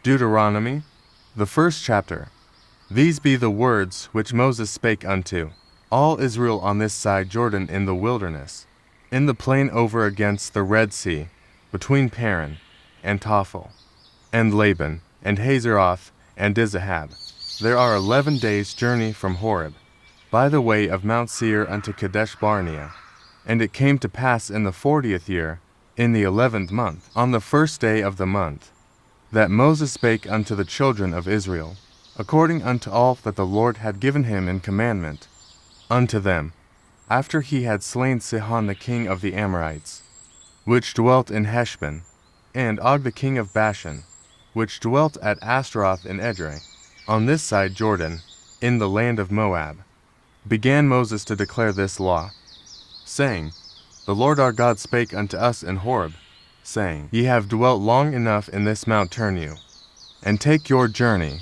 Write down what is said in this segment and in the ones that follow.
Deuteronomy, the 1st chapter. These be the words which Moses spake unto all Israel on this side Jordan in the wilderness, in the plain over against the Red Sea, between Paran, and Tophel, and Laban, and Hazeroth, and Dizahab. There are 11 days' journey from Horeb, by the way of Mount Seir unto Kadesh Barnea. And it came to pass in the 40th year, in the 11th month, on the 1st day of the month, that Moses spake unto the children of Israel, according unto all that the Lord had given him in commandment, unto them, after he had slain Sihon the king of the Amorites, which dwelt in Heshbon, and Og the king of Bashan, which dwelt at Astaroth in Edrei, on this side Jordan, in the land of Moab. Began Moses to declare this law, saying, The Lord our God spake unto us in Horeb, saying, Ye have dwelt long enough in this mount, turn you, and take your journey,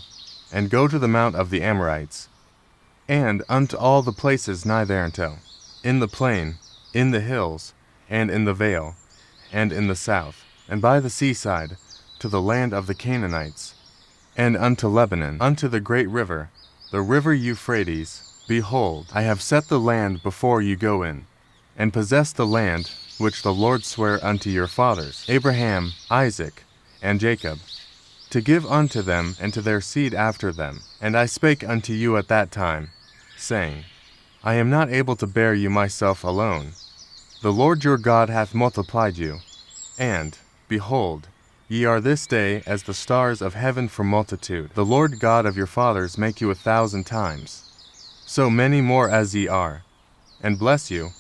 and go to the mount of the Amorites, and unto all the places nigh thereunto, in the plain, in the hills, and in the vale, and in the south, and by the seaside, to the land of the Canaanites, and unto Lebanon, unto the great river, the river Euphrates. Behold, I have set the land before you go in, and possess the land which the Lord sware unto your fathers, Abraham, Isaac, and Jacob, to give unto them and to their seed after them. And I spake unto you at that time, saying, I am not able to bear you myself alone. The Lord your God hath multiplied you, and, behold, ye are this day as the stars of heaven for multitude. The Lord God of your fathers make you 1,000 times, so many more as ye are, and bless you,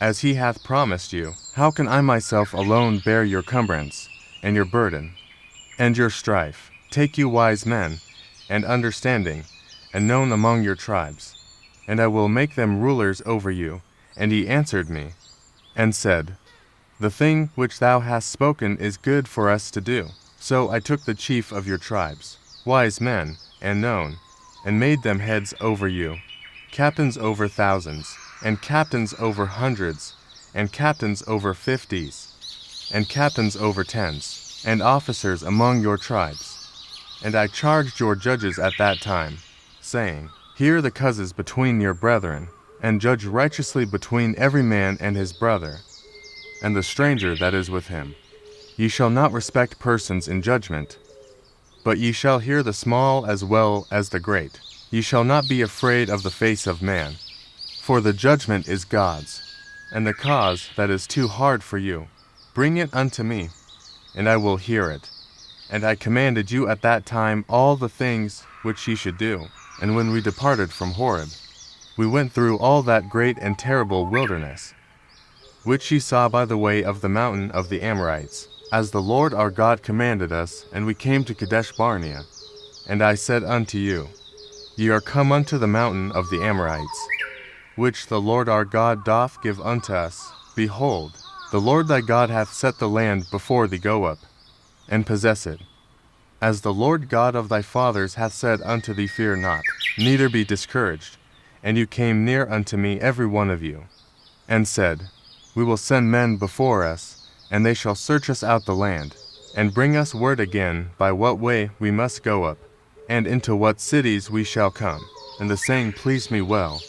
as he hath promised you. How can I myself alone bear your cumbrance, and your burden, and your strife? Take you wise men, and understanding, and known among your tribes, and I will make them rulers over you. And he answered me, and said, The thing which thou hast spoken is good for us to do. So I took the chief of your tribes, wise men, and known, and made them heads over you, captains over thousands, and captains over hundreds, and captains over 50s, and captains over 10s, and officers among your tribes. And I charged your judges at that time, saying, Hear the causes between your brethren, and judge righteously between every man and his brother, and the stranger that is with him. Ye shall not respect persons in judgment, but ye shall hear the small as well as the great. Ye shall not be afraid of the face of man, for the judgment is God's, and the cause that is too hard for you, bring it unto me, and I will hear it. And I commanded you at that time all the things which ye should do. And when we departed from Horeb, we went through all that great and terrible wilderness, which ye saw by the way of the mountain of the Amorites, as the Lord our God commanded us. And we came to Kadesh Barnea. And I said unto you, Ye are come unto the mountain of the Amorites, which the Lord our God doth give unto us. Behold, the Lord thy God hath set the land before thee. Go up, and possess it. As the Lord God of thy fathers hath said unto thee, Fear not, neither be discouraged. And you came near unto me every one of you, and said, We will send men before us, and they shall search us out the land, and bring us word again by what way we must go up, and into what cities we shall come. And the saying pleased me well.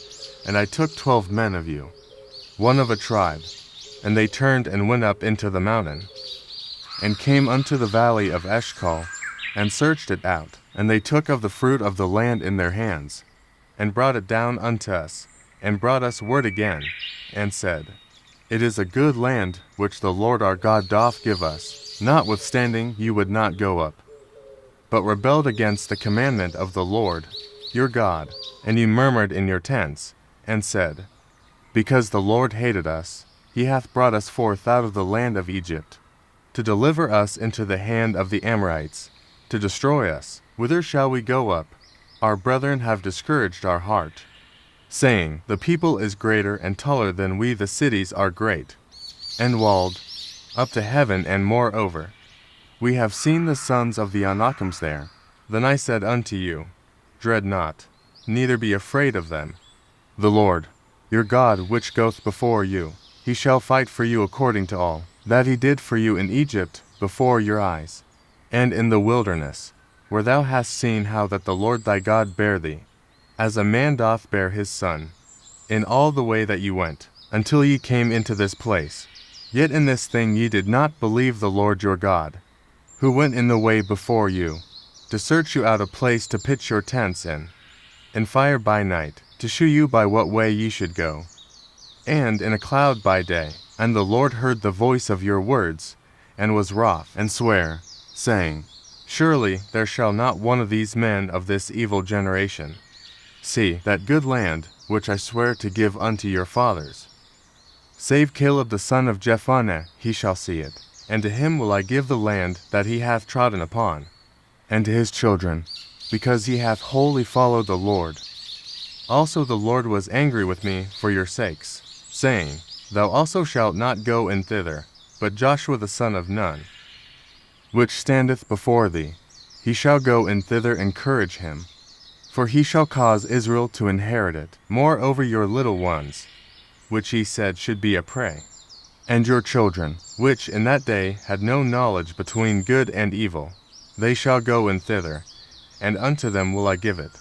And I took 12 men of you, one of a tribe, and they turned and went up into the mountain, and came unto the valley of Eshcol, and searched it out. And they took of the fruit of the land in their hands, and brought it down unto us, and brought us word again, and said, It is a good land which the Lord our God doth give us. Notwithstanding you would not go up, but rebelled against the commandment of the Lord your God, and you murmured in your tents, and said, Because the Lord hated us, he hath brought us forth out of the land of Egypt, to deliver us into the hand of the Amorites, to destroy us. Whither shall we go up? Our brethren have discouraged our heart, saying, The people is greater and taller than we, the cities are great, and walled, up to heaven, and moreover, we have seen the sons of the Anakims there. Then I said unto you, Dread not, neither be afraid of them. The Lord, your God, which goeth before you, he shall fight for you according to all that he did for you in Egypt before your eyes, and in the wilderness, where thou hast seen how that the Lord thy God bare thee, as a man doth bear his son, in all the way that ye went, until ye came into this place. Yet in this thing ye did not believe the Lord your God, who went in the way before you, to search you out a place to pitch your tents in, and fire by night, to shew you by what way ye should go, and in a cloud by day. And the Lord heard the voice of your words, and was wroth, and sware, saying, Surely there shall not one of these men of this evil generation see that good land which I swear to give unto your fathers. Save Caleb the son of Jephunneh, he shall see it, and to him will I give the land that he hath trodden upon, and to his children, because he hath wholly followed the Lord. Also the Lord was angry with me for your sakes, saying, Thou also shalt not go in thither, but Joshua the son of Nun, which standeth before thee, he shall go in thither. Encourage him, for he shall cause Israel to inherit it. Moreover your little ones, which he said should be a prey, and your children, which in that day had no knowledge between good and evil, they shall go in thither, and unto them will I give it,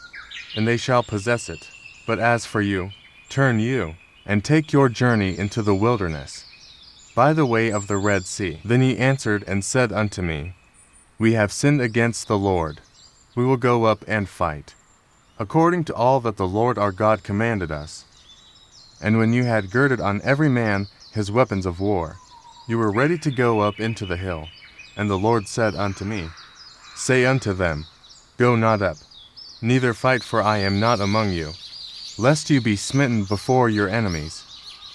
and they shall possess it. But as for you, turn you, and take your journey into the wilderness, by the way of the Red Sea. Then he answered and said unto me, We have sinned against the Lord. We will go up and fight, according to all that the Lord our God commanded us. And when you had girded on every man his weapons of war, you were ready to go up into the hill. And the Lord said unto me, Say unto them, Go not up, neither fight, for I am not among you, lest you be smitten before your enemies.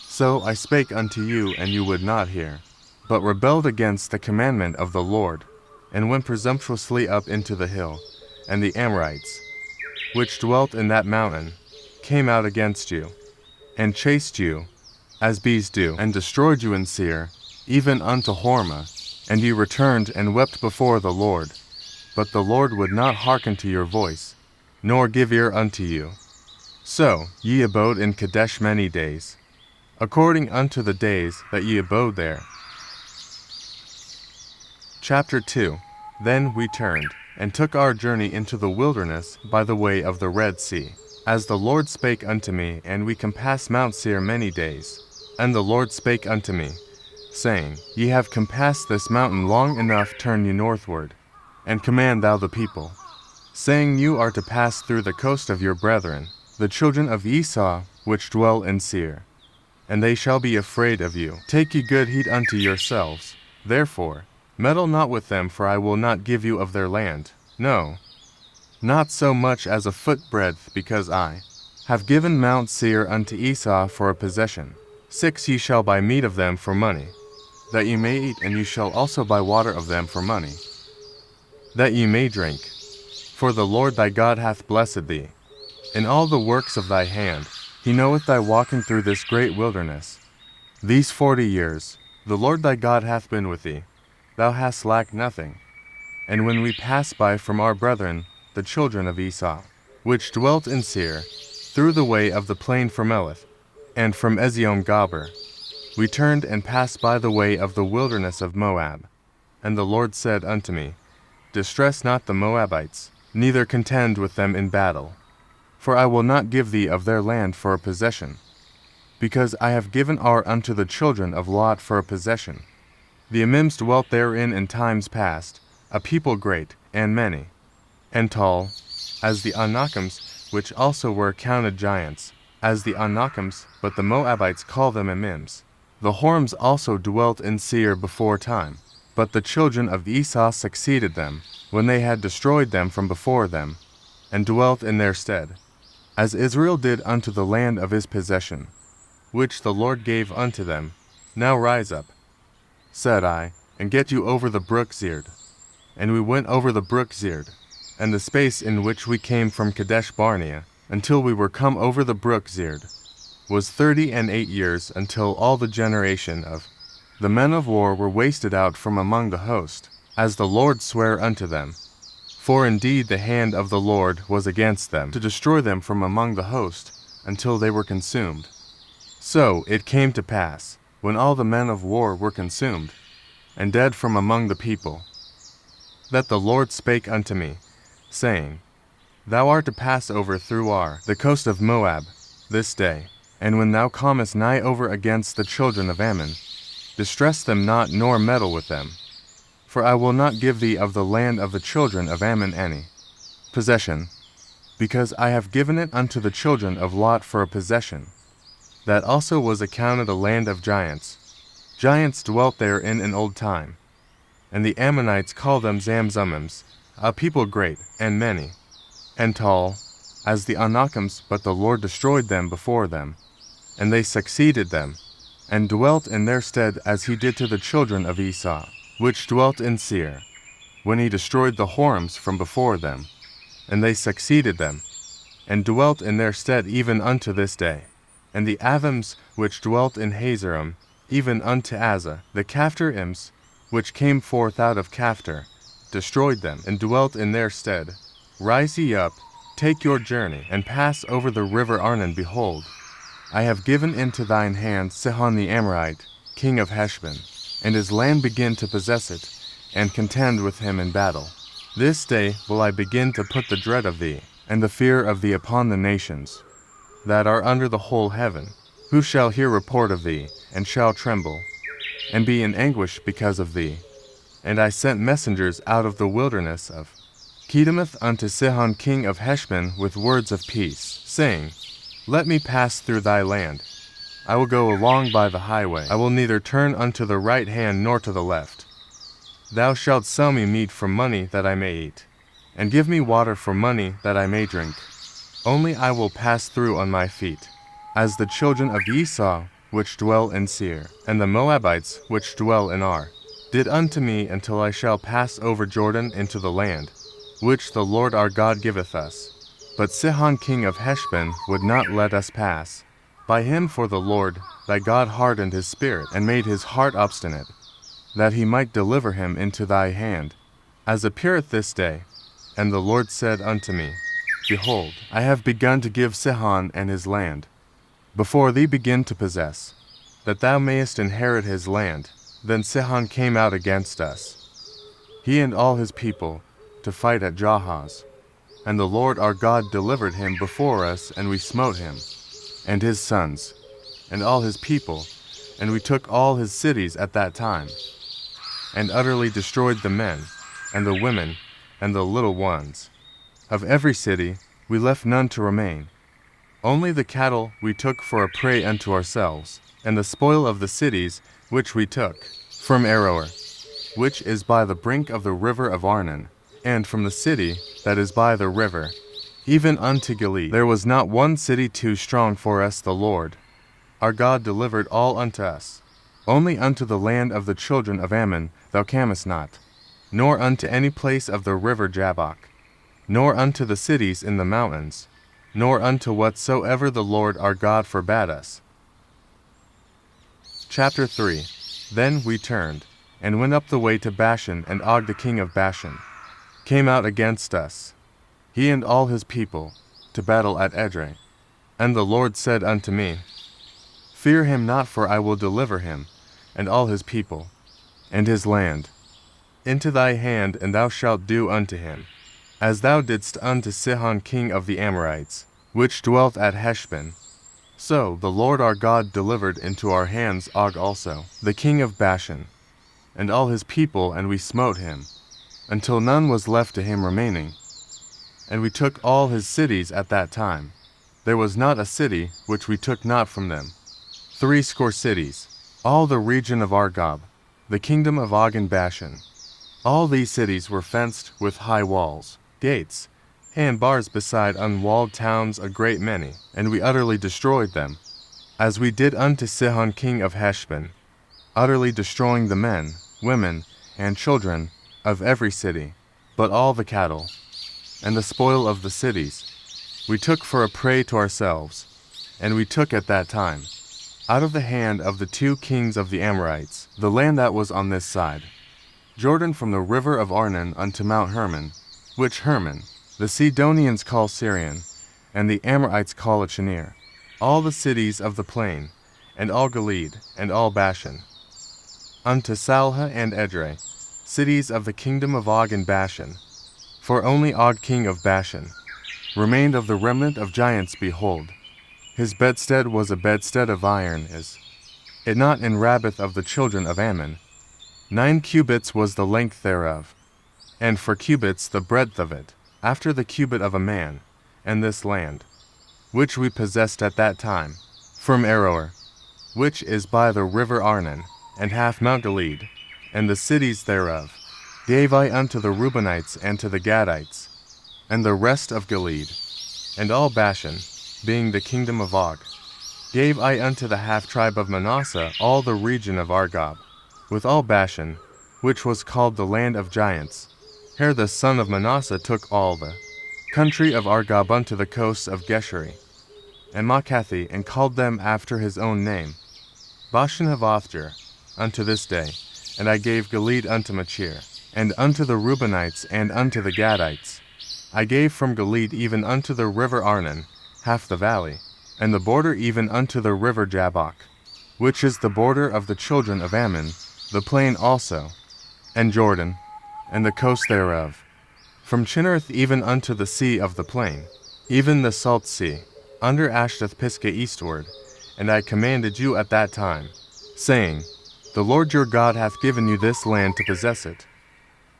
So I spake unto you, and you would not hear, but rebelled against the commandment of the Lord, and went presumptuously up into the hill. And the Amorites, which dwelt in that mountain, came out against you, and chased you, as bees do, and destroyed you in Seir, even unto Hormah. And ye returned and wept before the Lord. But the Lord would not hearken to your voice, nor give ear unto you. So ye abode in Kadesh many days, according unto the days that ye abode there. Chapter 2. Then we turned, and took our journey into the wilderness by the way of the Red Sea, as the Lord spake unto me, and we compassed Mount Seir many days. And the Lord spake unto me, saying, Ye have compassed this mountain long enough. Turn you northward, and command thou the people, saying, You are to pass through the coast of your brethren, the children of Esau, which dwell in Seir, and they shall be afraid of you. Take ye good heed unto yourselves, therefore, meddle not with them, for I will not give you of their land, no, not so much as a footbreadth, because I have given Mount Seir unto Esau for a possession. 6 Ye shall buy meat of them for money, that ye may eat, and ye shall also buy water of them for money, that ye may drink. For the Lord thy God hath blessed thee in all the works of thy hand. He knoweth thy walking through this great wilderness. These 40 years the Lord thy God hath been with thee. Thou hast lacked nothing. And when we passed by from our brethren, the children of Esau, which dwelt in Seir, through the way of the plain from Elith, and from Ezion-Gaber, we turned and passed by the way of the wilderness of Moab. And the Lord said unto me, Distress not the Moabites, neither contend with them in battle. For I will not give thee of their land for a possession, because I have given Ar unto the children of Lot for a possession. The Emims dwelt therein in times past, a people great, and many, and tall, as the Anakims, which also were counted giants, as the Anakims, but the Moabites call them Emims. The Horims also dwelt in Seir before time, but the children of Esau succeeded them, when they had destroyed them from before them, and dwelt in their stead, as Israel did unto the land of his possession, which the Lord gave unto them. Now rise up, said I, and get you over the brook Zerd. And we went over the brook Zerd, and the space in which we came from Kadesh Barnea, until we were come over the brook Zerd, was 38 years, until all the generation of the men of war were wasted out from among the host, as the Lord sware unto them. For indeed the hand of the Lord was against them, to destroy them from among the host, until they were consumed. So it came to pass, when all the men of war were consumed, and dead from among the people, that the Lord spake unto me, saying, Thou art to pass over through Ar, the coast of Moab, this day, and when thou comest nigh over against the children of Ammon, distress them not nor meddle with them. For I will not give thee of the land of the children of Ammon any possession, because I have given it unto the children of Lot for a possession. That also was accounted a land of giants. Giants dwelt there in an old time. And the Ammonites call them Zamzummims, a people great, and many, and tall, as the Anakims, but the Lord destroyed them before them. And they succeeded them, and dwelt in their stead as he did to the children of Esau, which dwelt in Seir, when he destroyed the Horims from before them. And they succeeded them, and dwelt in their stead even unto this day. And the Avims, which dwelt in Hazerim, even unto Azza, the Caphtorims, which came forth out of Caphtor, destroyed them, and dwelt in their stead. Rise ye up, take your journey, and pass over the river Arnon. Behold, I have given into thine hand Sihon the Amorite, king of Heshbon, and his land. Begin to possess it, and contend with him in battle. This day will I begin to put the dread of thee, and the fear of thee upon the nations that are under the whole heaven, who shall hear report of thee, and shall tremble, and be in anguish because of thee. And I sent messengers out of the wilderness of Kedemoth unto Sihon king of Heshbon with words of peace, saying, Let me pass through thy land. I will go along by the highway. I will neither turn unto the right hand nor to the left. Thou shalt sell me meat for money that I may eat, and give me water for money that I may drink. Only I will pass through on my feet, as the children of Esau, which dwell in Seir, and the Moabites, which dwell in Ar, did unto me, until I shall pass over Jordan into the land, which the Lord our God giveth us. But Sihon king of Heshbon would not let us pass by him, for the Lord thy God hardened his spirit, and made his heart obstinate, that he might deliver him into thy hand, as appeareth this day. And the Lord said unto me, Behold, I have begun to give Sihon and his land before thee. Begin to possess, that thou mayest inherit his land. Then Sihon came out against us, he and all his people, to fight at Jahaz. And the Lord our God delivered him before us, and we smote him, and his sons, and all his people, and we took all his cities at that time, and utterly destroyed the men, and the women, and the little ones. Of every city we left none to remain. Only the cattle we took for a prey unto ourselves, and the spoil of the cities which we took, from Aroer, which is by the brink of the river of Arnon, and from the city that is by the river, even unto Gilead. There was not one city too strong for us. The Lord our God delivered all unto us. Only unto the land of the children of Ammon thou camest not, nor unto any place of the river Jabbok, nor unto the cities in the mountains, nor unto whatsoever the Lord our God forbade us. Chapter 3. Then we turned, and went up the way to Bashan, and Og the king of Bashan came out against us, he and all his people, to battle at Edrei. And the Lord said unto me, Fear him not, for I will deliver him, and all his people, and his land, into thy hand, and thou shalt do unto him as thou didst unto Sihon king of the Amorites, which dwelt at Heshbon. So the Lord our God delivered into our hands Og also, the king of Bashan, and all his people, and we smote him, until none was left to him remaining. And we took all his cities at that time. There was not a city which we took not from them. 80 cities, all the region of Argob, the kingdom of Og in Bashan. All these cities were fenced with high walls, gates, and bars, beside unwalled towns a great many, and we utterly destroyed them, as we did unto Sihon king of Heshbon, utterly destroying the men, women, and children of every city, but all the cattle, and the spoil of the cities, we took for a prey to ourselves. And we took at that time, out of the hand of the 2 kings of the Amorites, the land that was on this side, Jordan, from the river of Arnon unto Mount Hermon, which Hermon the Sidonians call Syrian, and the Amorites call it Shinir, all the cities of the plain, and all Gilead, and all Bashan, unto Salha and Edrei, cities of the kingdom of Og in Bashan, For only Og king of Bashan remained of the remnant of giants. Behold, his bedstead was a bedstead of iron, is it not in Rabbath of the children of Ammon? 9 cubits was the length thereof, and 4 cubits the breadth of it, after the cubit of a man. And this land, which we possessed at that time, from Aroer, which is by the river Arnon, and half Mount Gilead, and the cities thereof, gave I unto the Reubenites and to the Gadites, and the rest of Gilead, and all Bashan, being the kingdom of Og, gave I unto the half-tribe of Manasseh all the region of Argob, with all Bashan, which was called the land of giants. Here the son of Manasseh took all the country of Argob unto the coasts of Geshuri, and Maacathi, and called them after his own name, Bashan Havothjer, unto this day. And I gave Gilead unto Machir, and unto the Reubenites, and unto the Gadites. I gave from Gilead even unto the river Arnon, half the valley, and the border even unto the river Jabbok, which is the border of the children of Ammon, the plain also, and Jordan, and the coast thereof, from Chinnereth even unto the sea of the plain, even the salt sea, under Ashdoth Pisgah eastward. And I commanded you at that time, saying, The Lord your God hath given you this land to possess it.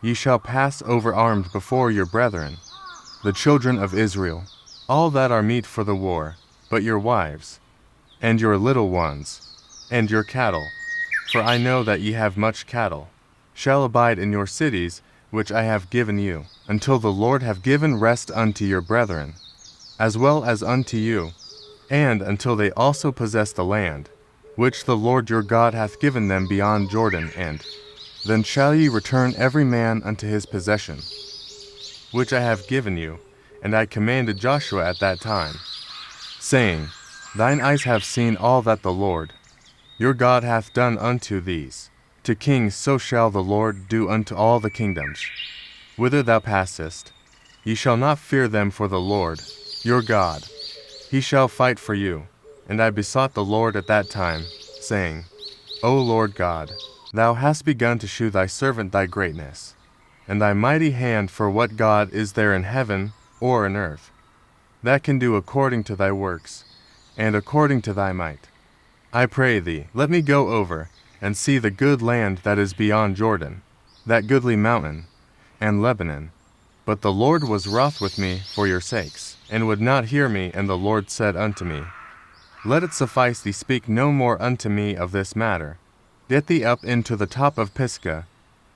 Ye shall pass over armed before your brethren, the children of Israel, all that are meet for the war, but your wives, and your little ones, and your cattle, for I know that ye have much cattle, shall abide in your cities which I have given you, until the Lord have given rest unto your brethren, as well as unto you, and until they also possess the land, which the Lord your God hath given them beyond Jordan. And then shall ye return every man unto his possession, which I have given you. And I commanded Joshua at that time, saying, Thine eyes have seen all that the Lord your God hath done unto these. To kings so shall the Lord do unto all the kingdoms, whither thou passest. Ye shall not fear them, for the Lord your God, he shall fight for you. And I besought the Lord at that time, saying, O Lord God, thou hast begun to shew thy servant thy greatness, and thy mighty hand, for what God is there in heaven or in earth, that can do according to thy works, and according to thy might? I pray thee, let me go over, and see the good land that is beyond Jordan, that goodly mountain, and Lebanon. But the Lord was wroth with me for your sakes, and would not hear me. And the Lord said unto me, Let it suffice thee, speak no more unto me of this matter. Get thee up into the top of Pisgah,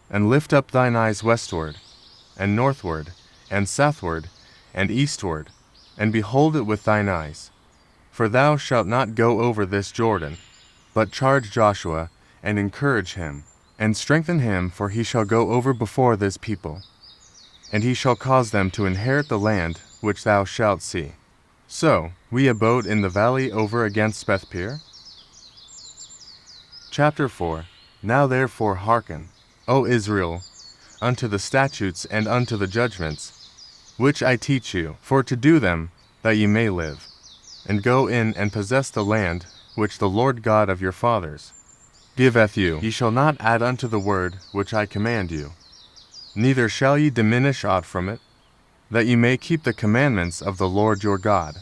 and lift up thine eyes westward, and northward, and southward, and eastward, and behold it with thine eyes. For thou shalt not go over this Jordan, but charge Joshua, and encourage him, and strengthen him, for he shall go over before this people, and he shall cause them to inherit the land which thou shalt see. So we abode in the valley over against Bethpeor. Chapter 4. Now therefore hearken, O Israel, unto the statutes and unto the judgments, which I teach you, for to do them, that ye may live, and go in and possess the land which the Lord God of your fathers giveth you. Ye shall not add unto the word which I command you, neither shall ye diminish aught from it, that ye may keep the commandments of the Lord your God,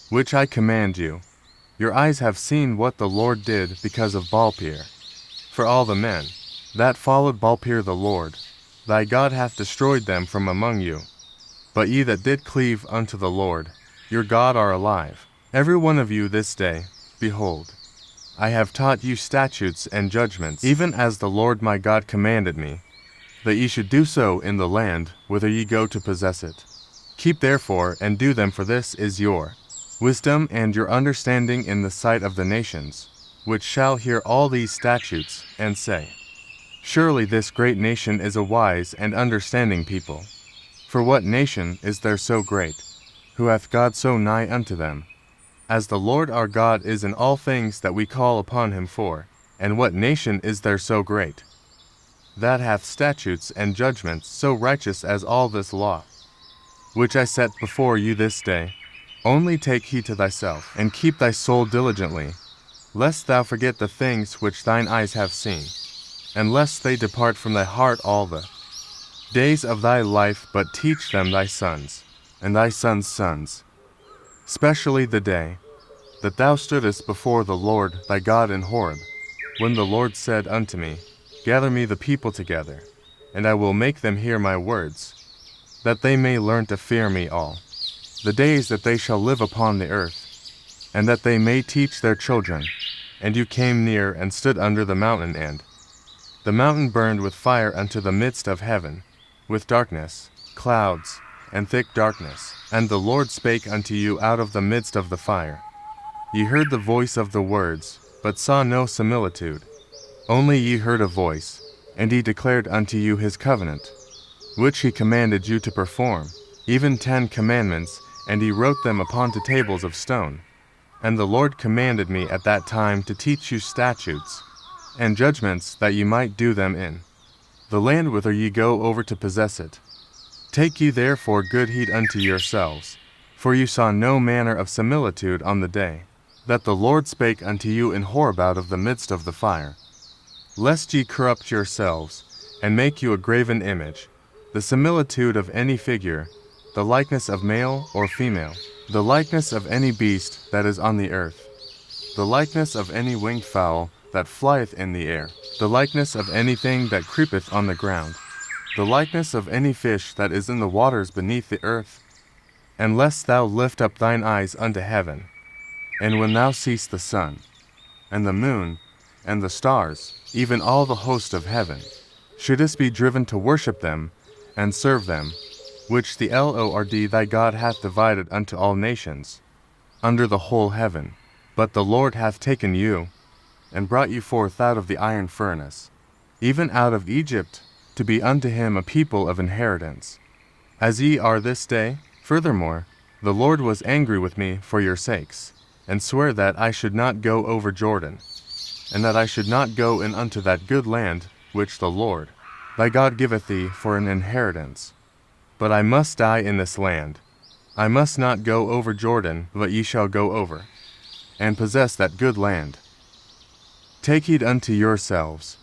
which I command you. Your eyes have seen what the Lord did because of Baalpeor. For all the men that followed Baalpeor the Lord thy God hath destroyed them from among you. But ye that did cleave unto the Lord your God are alive, every one of you this day. Behold, I have taught you statutes and judgments, even as the Lord my God commanded me, that ye should do so in the land whither ye go to possess it. Keep therefore and do them, for this is your wisdom and your understanding in the sight of the nations, which shall hear all these statutes, and say, Surely this great nation is a wise and understanding people. For what nation is there so great, who hath God so nigh unto them, as the Lord our God is in all things that we call upon him for? And what nation is there so great, that hath statutes and judgments so righteous as all this law, which I set before you this day? Only take heed to thyself, and keep thy soul diligently, lest thou forget the things which thine eyes have seen, and lest they depart from thy heart all the days of thy life, but teach them thy sons, and thy sons' sons, specially the day that thou stoodest before the Lord thy God in Horeb, when the Lord said unto me, Gather me the people together, and I will make them hear my words, that they may learn to fear me all the days that they shall live upon the earth, and that they may teach their children. And you came near and stood under the mountain, and the mountain burned with fire unto the midst of heaven, with darkness, clouds, and thick darkness. And the Lord spake unto you out of the midst of the fire. Ye heard the voice of the words, but saw no similitude. Only ye heard a voice, and he declared unto you his covenant, which he commanded you to perform, even 10 commandments, and he wrote them upon the tables of stone. And the Lord commanded me at that time to teach you statutes and judgments, that ye might do them in the land whither ye go over to possess it. Take ye therefore good heed unto yourselves, for you saw no manner of similitude on the day that the Lord spake unto you in Horeb out of the midst of the fire, lest ye corrupt yourselves, and make you a graven image, the similitude of any figure, the likeness of male or female, the likeness of any beast that is on the earth, the likeness of any winged fowl that flieth in the air, the likeness of anything that creepeth on the ground, the likeness of any fish that is in the waters beneath the earth. And lest thou lift up thine eyes unto heaven, and when thou seest the sun, and the moon, and the stars, even all the host of heaven, shouldest be driven to worship them, and serve them, which the Lord thy God hath divided unto all nations, under the whole heaven. But the Lord hath taken you, and brought you forth out of the iron furnace, even out of Egypt, to be unto him a people of inheritance, as ye are this day. Furthermore, the Lord was angry with me for your sakes, and sware that I should not go over Jordan, and that I should not go in unto that good land which the Lord thy God giveth thee for an inheritance. But I must die in this land. I must not go over Jordan, but ye shall go over, and possess that good land. Take heed unto yourselves,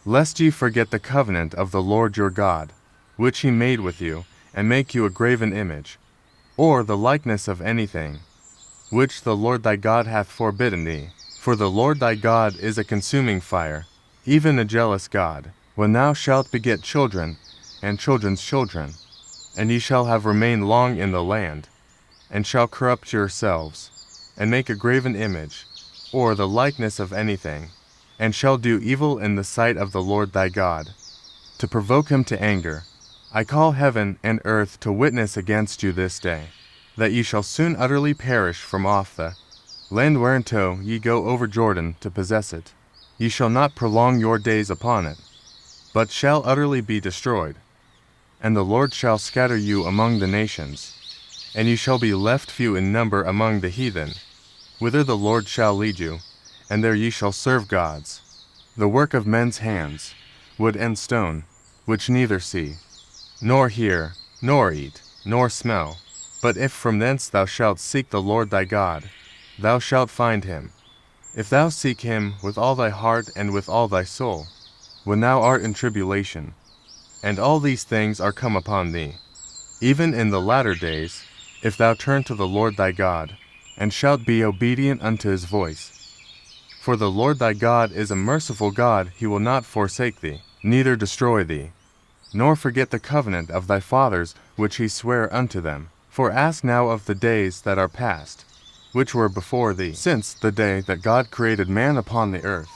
lest ye forget the covenant of the Lord your God, which he made with you, and make you a graven image, or the likeness of anything, which the Lord thy God hath forbidden thee. For the Lord thy God is a consuming fire, even a jealous God. When thou shalt beget children, and children's children, and ye shall have remained long in the land, and shall corrupt yourselves, and make a graven image, or the likeness of anything, and shall do evil in the sight of the Lord thy God, to provoke him to anger, I call heaven and earth to witness against you this day, that ye shall soon utterly perish from off the land whereunto ye go over Jordan to possess it. Ye shall not prolong your days upon it, but shall utterly be destroyed. And the Lord shall scatter you among the nations, and ye shall be left few in number among the heathen, whither the Lord shall lead you, and there ye shall serve gods, the work of men's hands, wood and stone, which neither see, nor hear, nor eat, nor smell. But if from thence thou shalt seek the Lord thy God, thou shalt find him, if thou seek him with all thy heart and with all thy soul, when thou art in tribulation, and all these things are come upon thee, even in the latter days, if thou turn to the Lord thy God, and shalt be obedient unto his voice. For the Lord thy God is a merciful God, he will not forsake thee, neither destroy thee, nor forget the covenant of thy fathers which he sware unto them. For ask now of the days that are past, which were before thee, since the day that God created man upon the earth,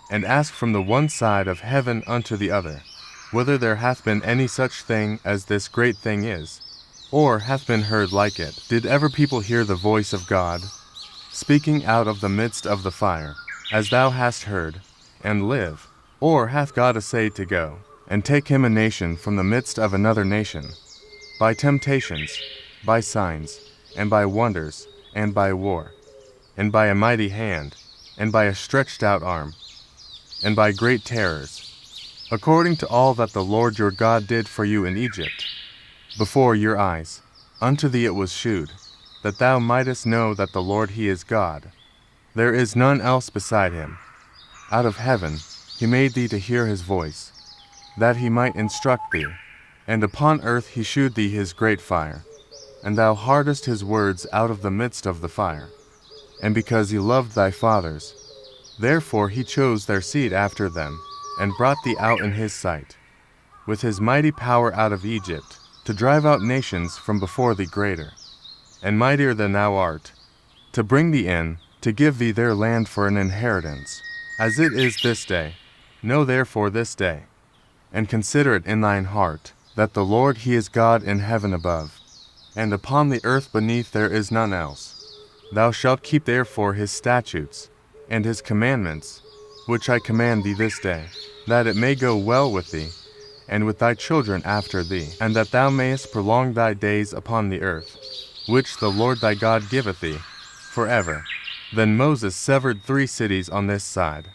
and ask from the one side of heaven unto the other, whether there hath been any such thing as this great thing is, or hath been heard like it. Did ever people hear the voice of God, speaking out of the midst of the fire, as thou hast heard, and live? Or hath God essayed to go, and take him a nation from the midst of another nation, by temptations, by signs, and by wonders, and by war, and by a mighty hand, and by a stretched out arm, and by great terrors, according to all that the Lord your God did for you in Egypt, before your eyes? Unto thee it was shewed, that thou mightest know that the Lord he is God. There is none else beside him. Out of heaven he made thee to hear his voice, that he might instruct thee, And upon earth he shewed thee his great fire, and thou heardest his words out of the midst of the fire. And because he loved thy fathers, therefore he chose their seed after them, and brought thee out in his sight, with his mighty power out of Egypt, to drive out nations from before thee greater, and mightier than thou art, to bring thee in, to give thee their land for an inheritance, as it is this day. Know therefore this day, and consider it in thine heart, that the Lord he is God in heaven above, and upon the earth beneath there is none else. Thou shalt keep therefore his statutes, and his commandments, which I command thee this day, that it may go well with thee, and with thy children after thee, and that thou mayest prolong thy days upon the earth, which the Lord thy God giveth thee, forever. Then Moses severed 3 cities on this side,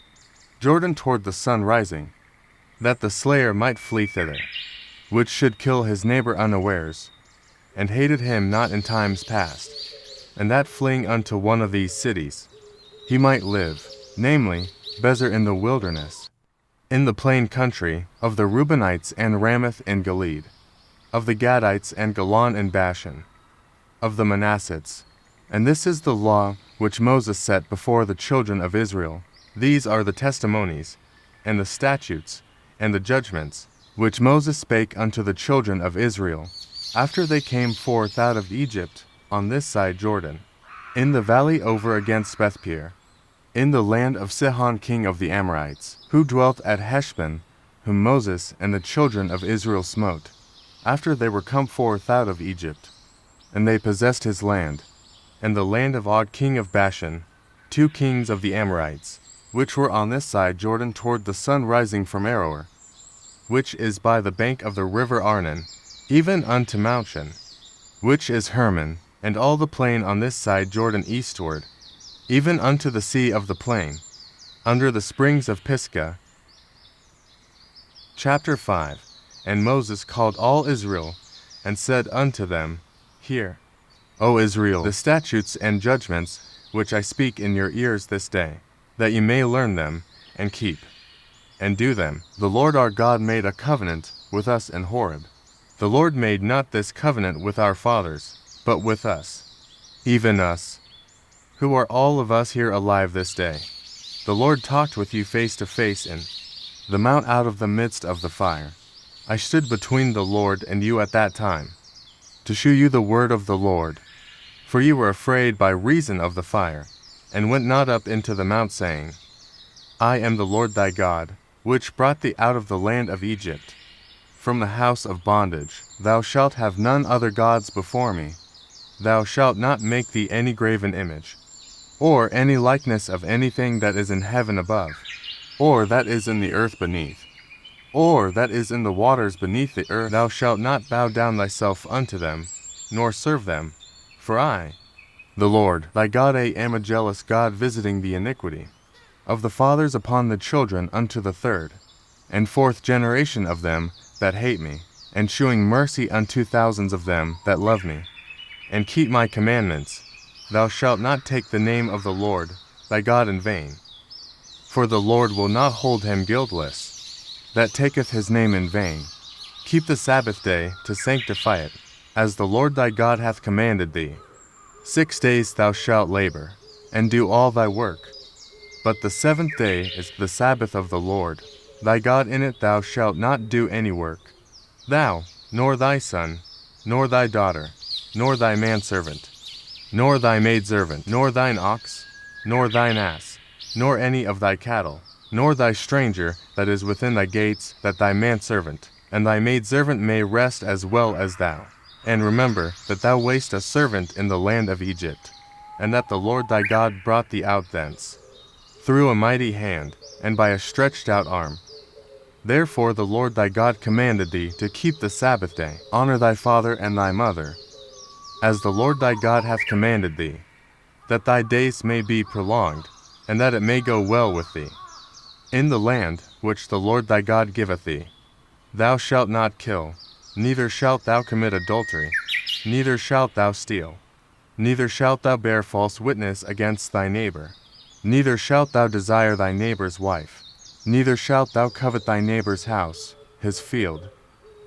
Jordan toward the sun rising, that the slayer might flee thither, which should kill his neighbor unawares, and hated him not in times past, and that fleeing unto one of these cities, he might live, namely, Bezer in the wilderness, in the plain country, of the Reubenites and Ramoth in Gilead, of the Gadites and Golan in Bashan, of the Manassites. And this is the law which Moses set before the children of Israel. These are the testimonies, and the statutes, and the judgments, which Moses spake unto the children of Israel, after they came forth out of Egypt, on this side Jordan, in the valley over against Bethpeor, in the land of Sihon king of the Amorites, who dwelt at Heshbon, whom Moses and the children of Israel smote, after they were come forth out of Egypt. And they possessed his land, and the land of Og king of Bashan, 2 kings of the Amorites, which were on this side Jordan toward the sun rising from Aroer, which is by the bank of the river Arnon, even unto Mount Shan, which is Hermon, and all the plain on this side Jordan eastward, even unto the sea of the plain, under the springs of Pisgah. Chapter 5. And Moses called all Israel, and said unto them, Hear, O Israel, the statutes and judgments which I speak in your ears this day, that ye may learn them, and keep, and do them. The Lord our God made a covenant with us in Horeb. The Lord made not this covenant with our fathers, but with us, even us, who are all of us here alive this day. The Lord talked with you face to face in the mount out of the midst of the fire. I stood between the Lord and you at that time, to shew you the word of the Lord. For you were afraid by reason of the fire, and went not up into the mount, saying, I am the Lord thy God, which brought thee out of the land of Egypt, from the house of bondage. Thou shalt have none other gods before me. Thou shalt not make thee any graven image, or any likeness of anything that is in heaven above, or that is in the earth beneath, or that is in the waters beneath the earth. Thou shalt not bow down thyself unto them, nor serve them. For I, the Lord thy God, am a jealous God, visiting the iniquity of the fathers upon the children unto the 3rd and 4th generation of them that hate me, and shewing mercy unto thousands of them that love me, and keep my commandments. Thou shalt not take the name of the Lord thy God in vain. For the Lord will not hold him guiltless that taketh his name in vain. Keep the Sabbath day to sanctify it, as the Lord thy God hath commanded thee. 6 days thou shalt labor, and do all thy work. But the 7th day is the Sabbath of the Lord thy God. In it thou shalt not do any work, thou, nor thy son, nor thy daughter, nor thy manservant, nor thy maidservant, nor thine ox, nor thine ass, nor any of thy cattle, nor thy stranger that is within thy gates, that thy manservant and thy maidservant may rest as well as thou. And remember that thou wast a servant in the land of Egypt, and that the Lord thy God brought thee out thence, through a mighty hand, and by a stretched out arm. Therefore the Lord thy God commanded thee to keep the Sabbath day. Honor thy father and thy mother, as the Lord thy God hath commanded thee, that thy days may be prolonged, and that it may go well with thee, in the land which the Lord thy God giveth thee. Thou shalt not kill, neither shalt thou commit adultery, neither shalt thou steal, neither shalt thou bear false witness against thy neighbor, neither shalt thou desire thy neighbor's wife, neither shalt thou covet thy neighbor's house, his field,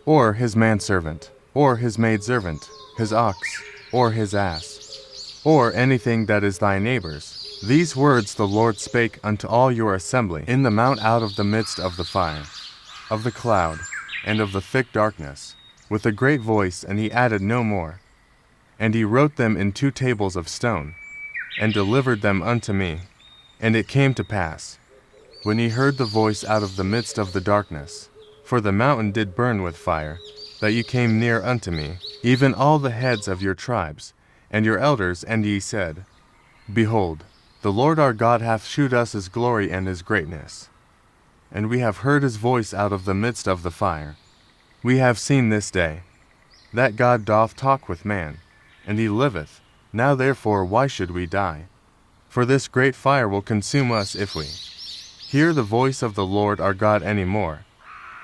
or his manservant, or his maidservant, his ox, or his ass, or anything that is thy neighbor's. These words the Lord spake unto all your assembly in the mount out of the midst of the fire, of the cloud, and of the thick darkness, with a great voice, and he added no more. And he wrote them in 2 tables of stone, and delivered them unto me. And it came to pass, when he heard the voice out of the midst of the darkness, for the mountain did burn with fire, that ye came near unto me, even all the heads of your tribes, and your elders, and ye said, Behold, the Lord our God hath shewed us his glory and his greatness. And we have heard his voice out of the midst of the fire. We have seen this day, that God doth talk with man, and he liveth. Now therefore why should we die? For this great fire will consume us if we hear the voice of the Lord our God any more.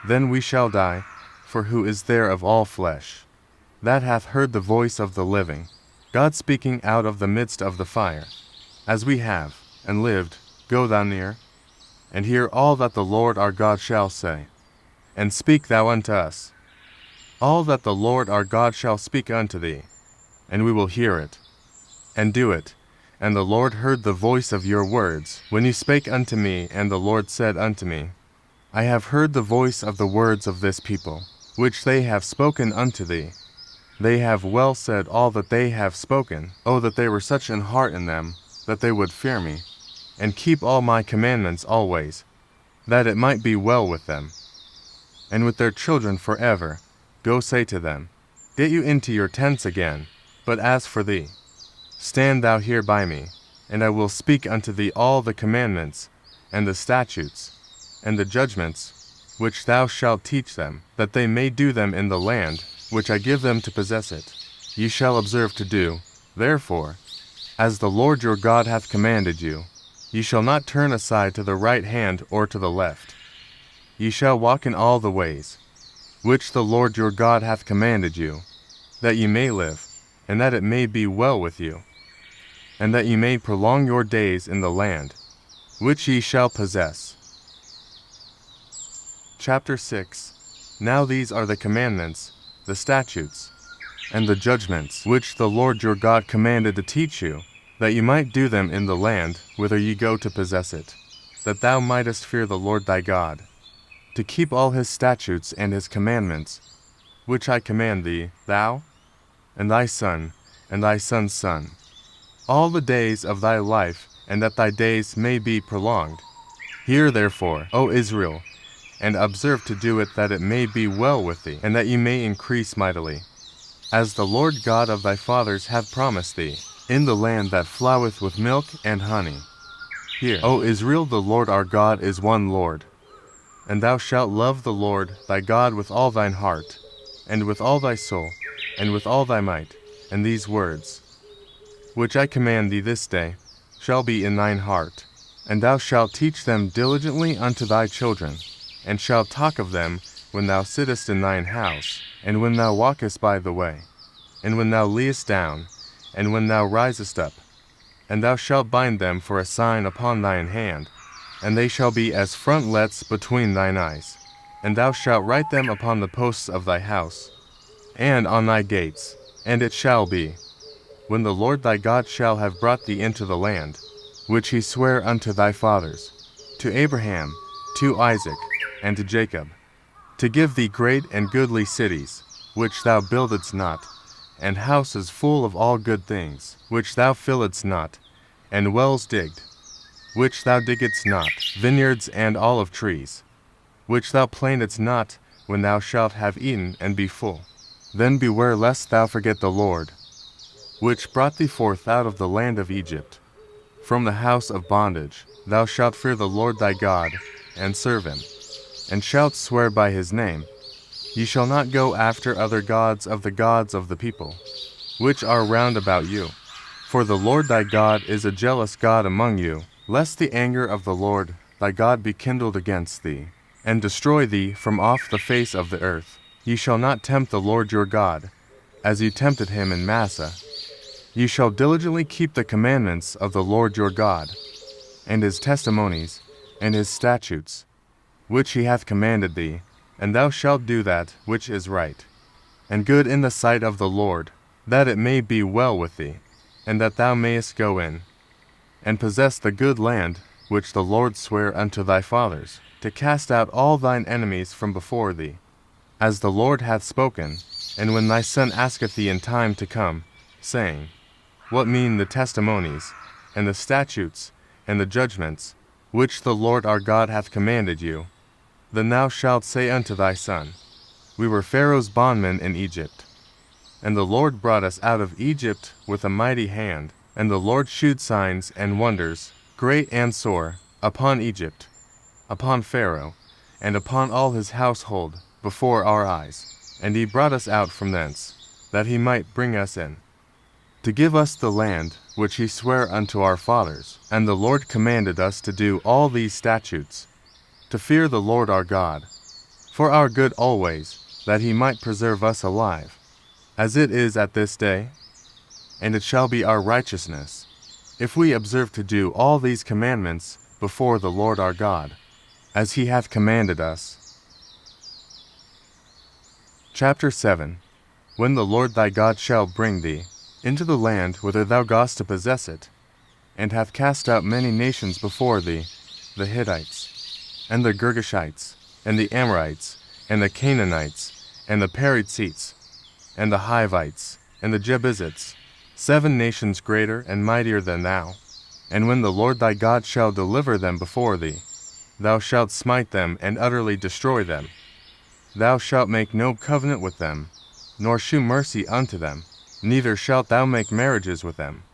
Then we shall die, for who is there of all flesh that hath heard the voice of the living, God speaking out of the midst of the fire? As we have, and lived, go thou near, and hear all that the Lord our God shall say. And speak thou unto us all that the Lord our God shall speak unto thee, and we will hear it, and do it. And the Lord heard the voice of your words, when you spake unto me, and the Lord said unto me, I have heard the voice of the words of this people, which they have spoken unto thee. They have well said all that they have spoken. Oh, that they were such an heart in them, that they would fear me, and keep all my commandments always, that it might be well with them, and with their children forever. Go say to them, Get you into your tents again. But as for thee, stand thou here by me, and I will speak unto thee all the commandments, and the statutes, and the judgments, which thou shalt teach them, that they may do them in the land, which I give them to possess it. Ye shall observe to do, therefore, as the Lord your God hath commanded you. Ye shall not turn aside to the right hand or to the left. Ye shall walk in all the ways, which the Lord your God hath commanded you, that ye may live, and that it may be well with you, and that ye may prolong your days in the land, which ye shall possess. Chapter 6. Now these are the commandments, the statutes, and the judgments, which the Lord your God commanded to teach you, that ye might do them in the land, whither ye go to possess it, that thou mightest fear the Lord thy God, to keep all his statutes and his commandments, which I command thee, thou, and thy son, and thy son's son, all the days of thy life, and that thy days may be prolonged. Hear therefore, O Israel, and observe to do it, that it may be well with thee, and that ye may increase mightily, as the Lord God of thy fathers hath promised thee, in the land that floweth with milk and honey. Hear, O Israel, the Lord our God is one Lord. And thou shalt love the Lord thy God with all thine heart, and with all thy soul, and with all thy might. And these words, which I command thee this day, shall be in thine heart. And thou shalt teach them diligently unto thy children, and shalt talk of them when thou sittest in thine house, and when thou walkest by the way, and when thou liest down, and when thou risest up. And thou shalt bind them for a sign upon thine hand, and they shall be as frontlets between thine eyes. And thou shalt write them upon the posts of thy house, and on thy gates. And it shall be, when the Lord thy God shall have brought thee into the land, which he sware unto thy fathers, to Abraham, to Isaac, and to Jacob, to give thee great and goodly cities, which thou buildedst not, and houses full of all good things, which thou filledst not, and wells digged, which thou diggedst not, vineyards and olive trees, which thou plantedst not, when thou shalt have eaten and be full. Then beware lest thou forget the Lord, which brought thee forth out of the land of Egypt, from the house of bondage. Thou shalt fear the Lord thy God, and serve him, and shalt swear by his name. Ye shall not go after other gods of the people, which are round about you. For the Lord thy God is a jealous God among you, lest the anger of the Lord thy God be kindled against thee, and destroy thee from off the face of the earth. Ye shall not tempt the Lord your God, as ye tempted him in Massah. Ye shall diligently keep the commandments of the Lord your God, and his testimonies, and his statutes, which he hath commanded thee, and thou shalt do that which is right, and good in the sight of the Lord, that it may be well with thee, and that thou mayest go in, and possess the good land which the Lord sware unto thy fathers, to cast out all thine enemies from before thee, as the Lord hath spoken. And when thy son asketh thee in time to come, saying, What mean the testimonies, and the statutes, and the judgments, which the Lord our God hath commanded you? Then thou shalt say unto thy son, We were Pharaoh's bondmen in Egypt. And the Lord brought us out of Egypt with a mighty hand, and the Lord shewed signs and wonders, great and sore, upon Egypt, upon Pharaoh, and upon all his household, before our eyes. And he brought us out from thence, that he might bring us in, to give us the land which he sware unto our fathers. And the Lord commanded us to do all these statutes, to fear the Lord our God, for our good always, that he might preserve us alive, as it is at this day. And it shall be our righteousness, if we observe to do all these commandments before the Lord our God, as he hath commanded us. Chapter 7. When the Lord thy God shall bring thee into the land whither thou goest to possess it, and hath cast out many nations before thee, the Hittites, and the Girgashites, and the Amorites, and the Canaanites, and the Perizzites, and the Hivites, and the Jebusites, 7 nations greater and mightier than thou. And when the Lord thy God shall deliver them before thee, thou shalt smite them and utterly destroy them. Thou shalt make no covenant with them, nor shew mercy unto them, neither shalt thou make marriages with them.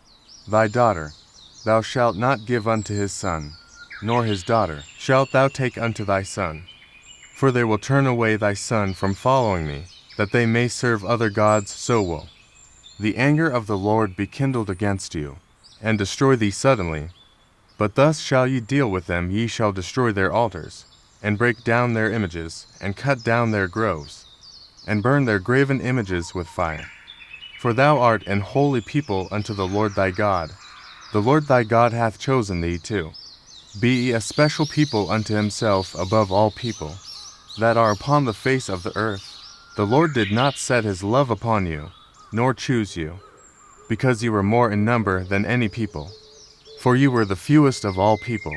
Thy daughter thou shalt not give unto his son, nor his daughter shalt thou take unto thy son. For they will turn away thy son from following me, that they may serve other gods, so will the anger of the Lord be kindled against you, and destroy thee suddenly. But thus shall ye deal with them. Ye shall destroy their altars, and break down their images, and cut down their groves, and burn their graven images with fire. For thou art an holy people unto the Lord thy God. The Lord thy God hath chosen thee to be a special people unto himself above all people that are upon the face of the earth. The Lord did not set his love upon you, nor choose you, because you were more in number than any people, for you were the fewest of all people,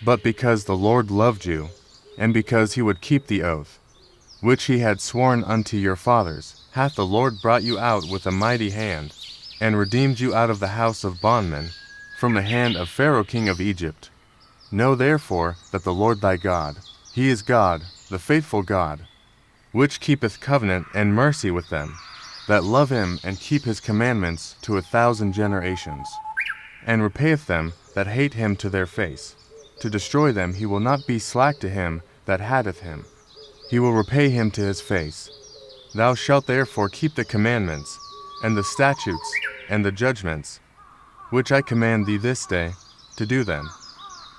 but because the Lord loved you, and because he would keep the oath, which he had sworn unto your fathers, hath the Lord brought you out with a mighty hand, and redeemed you out of the house of bondmen, from the hand of Pharaoh king of Egypt. Know therefore that the Lord thy God, he is God, the faithful God, which keepeth covenant and mercy with them that love him and keep his commandments to 1,000 generations, and repayeth them that hate him to their face. To destroy them he will not be slack to him that hateth him. He will repay him to his face. Thou shalt therefore keep the commandments, and the statutes, and the judgments, which I command thee this day, to do them.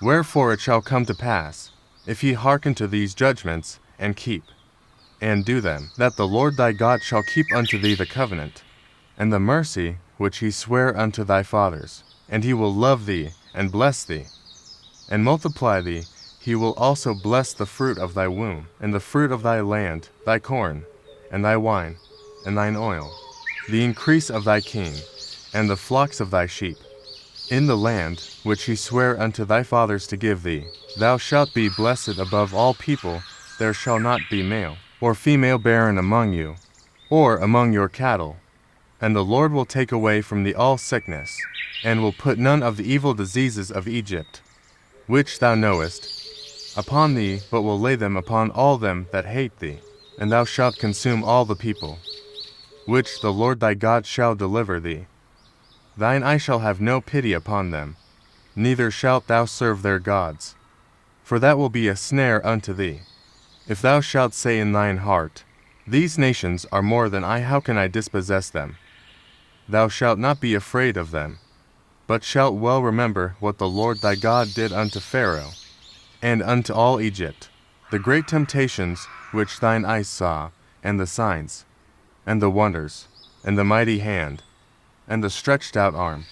Wherefore it shall come to pass, if ye hearken to these judgments, and keep, and do them, that the Lord thy God shall keep unto thee the covenant, and the mercy which he sware unto thy fathers, and he will love thee, and bless thee, and multiply thee. He will also bless the fruit of thy womb, and the fruit of thy land, thy corn, and thy wine, and thine oil, the increase of thy king, and the flocks of thy sheep. In the land which he sware unto thy fathers to give thee, thou shalt be blessed above all people. There shall not be male or female barren among you, or among your cattle. And the Lord will take away from thee all sickness, and will put none of the evil diseases of Egypt, which thou knowest, upon thee, but will lay them upon all them that hate thee. And thou shalt consume all the people, which the Lord thy God shall deliver thee. Thine eye shall have no pity upon them, neither shalt thou serve their gods, for that will be a snare unto thee. If thou shalt say in thine heart, These nations are more than I, how can I dispossess them? Thou shalt not be afraid of them, but shalt well remember what the Lord thy God did unto Pharaoh, and unto all Egypt, the great temptations which thine eyes saw, and the signs, and the wonders, and the mighty hand, and the stretched out arm,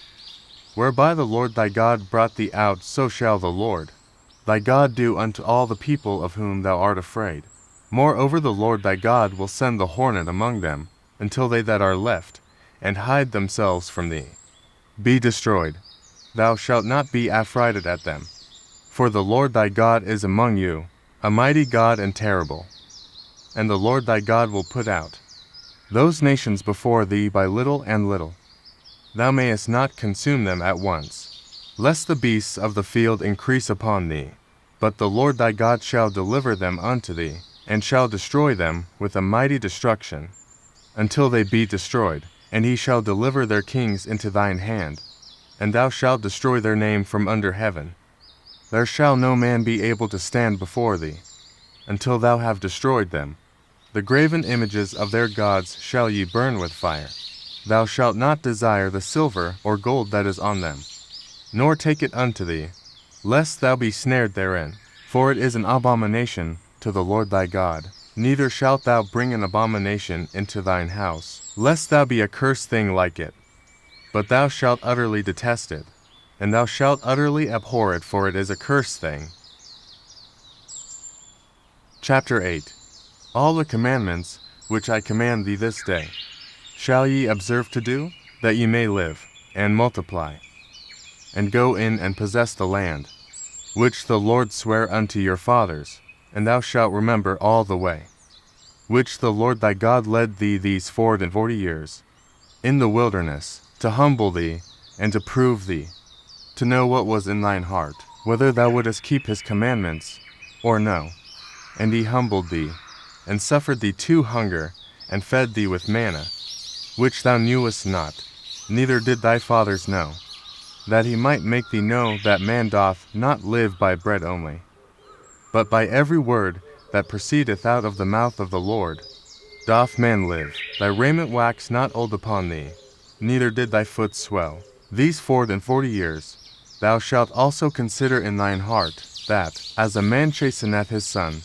whereby the Lord thy God brought thee out. So shall the Lord thy God do unto all the people of whom thou art afraid. Moreover, the Lord thy God will send the hornet among them, until they that are left, and hide themselves from thee, be destroyed. Thou shalt not be affrighted at them. For the Lord thy God is among you, a mighty God and terrible. And the Lord thy God will put out those nations before thee by little and little. Thou mayest not consume them at once, lest the beasts of the field increase upon thee. But the Lord thy God shall deliver them unto thee, and shall destroy them with a mighty destruction, until they be destroyed, and he shall deliver their kings into thine hand, and thou shalt destroy their name from under heaven. There shall no man be able to stand before thee, until thou have destroyed them. The graven images of their gods shall ye burn with fire. Thou shalt not desire the silver or gold that is on them, nor take it unto thee, lest thou be snared therein, for it is an abomination to the Lord thy God. Neither shalt thou bring an abomination into thine house, lest thou be a cursed thing like it. But thou shalt utterly detest it, and thou shalt utterly abhor it, for it is a cursed thing. Chapter 8. All the commandments which I command thee this day shall ye observe to do, that ye may live, and multiply, and go in and possess the land, which the Lord sware unto your fathers, and thou shalt remember all the way, which the Lord thy God led thee these 40 years, in the wilderness, to humble thee, and to prove thee, to know what was in thine heart, whether thou wouldest keep his commandments, or no. And he humbled thee, and suffered thee to hunger, and fed thee with manna, which thou knewest not, neither did thy fathers know, that he might make thee know that man doth not live by bread only, but by every word that proceedeth out of the mouth of the Lord doth man live. Thy raiment waxed not old upon thee, neither did thy foot swell. These 40 years thou shalt also consider in thine heart, that, as a man chasteneth his son,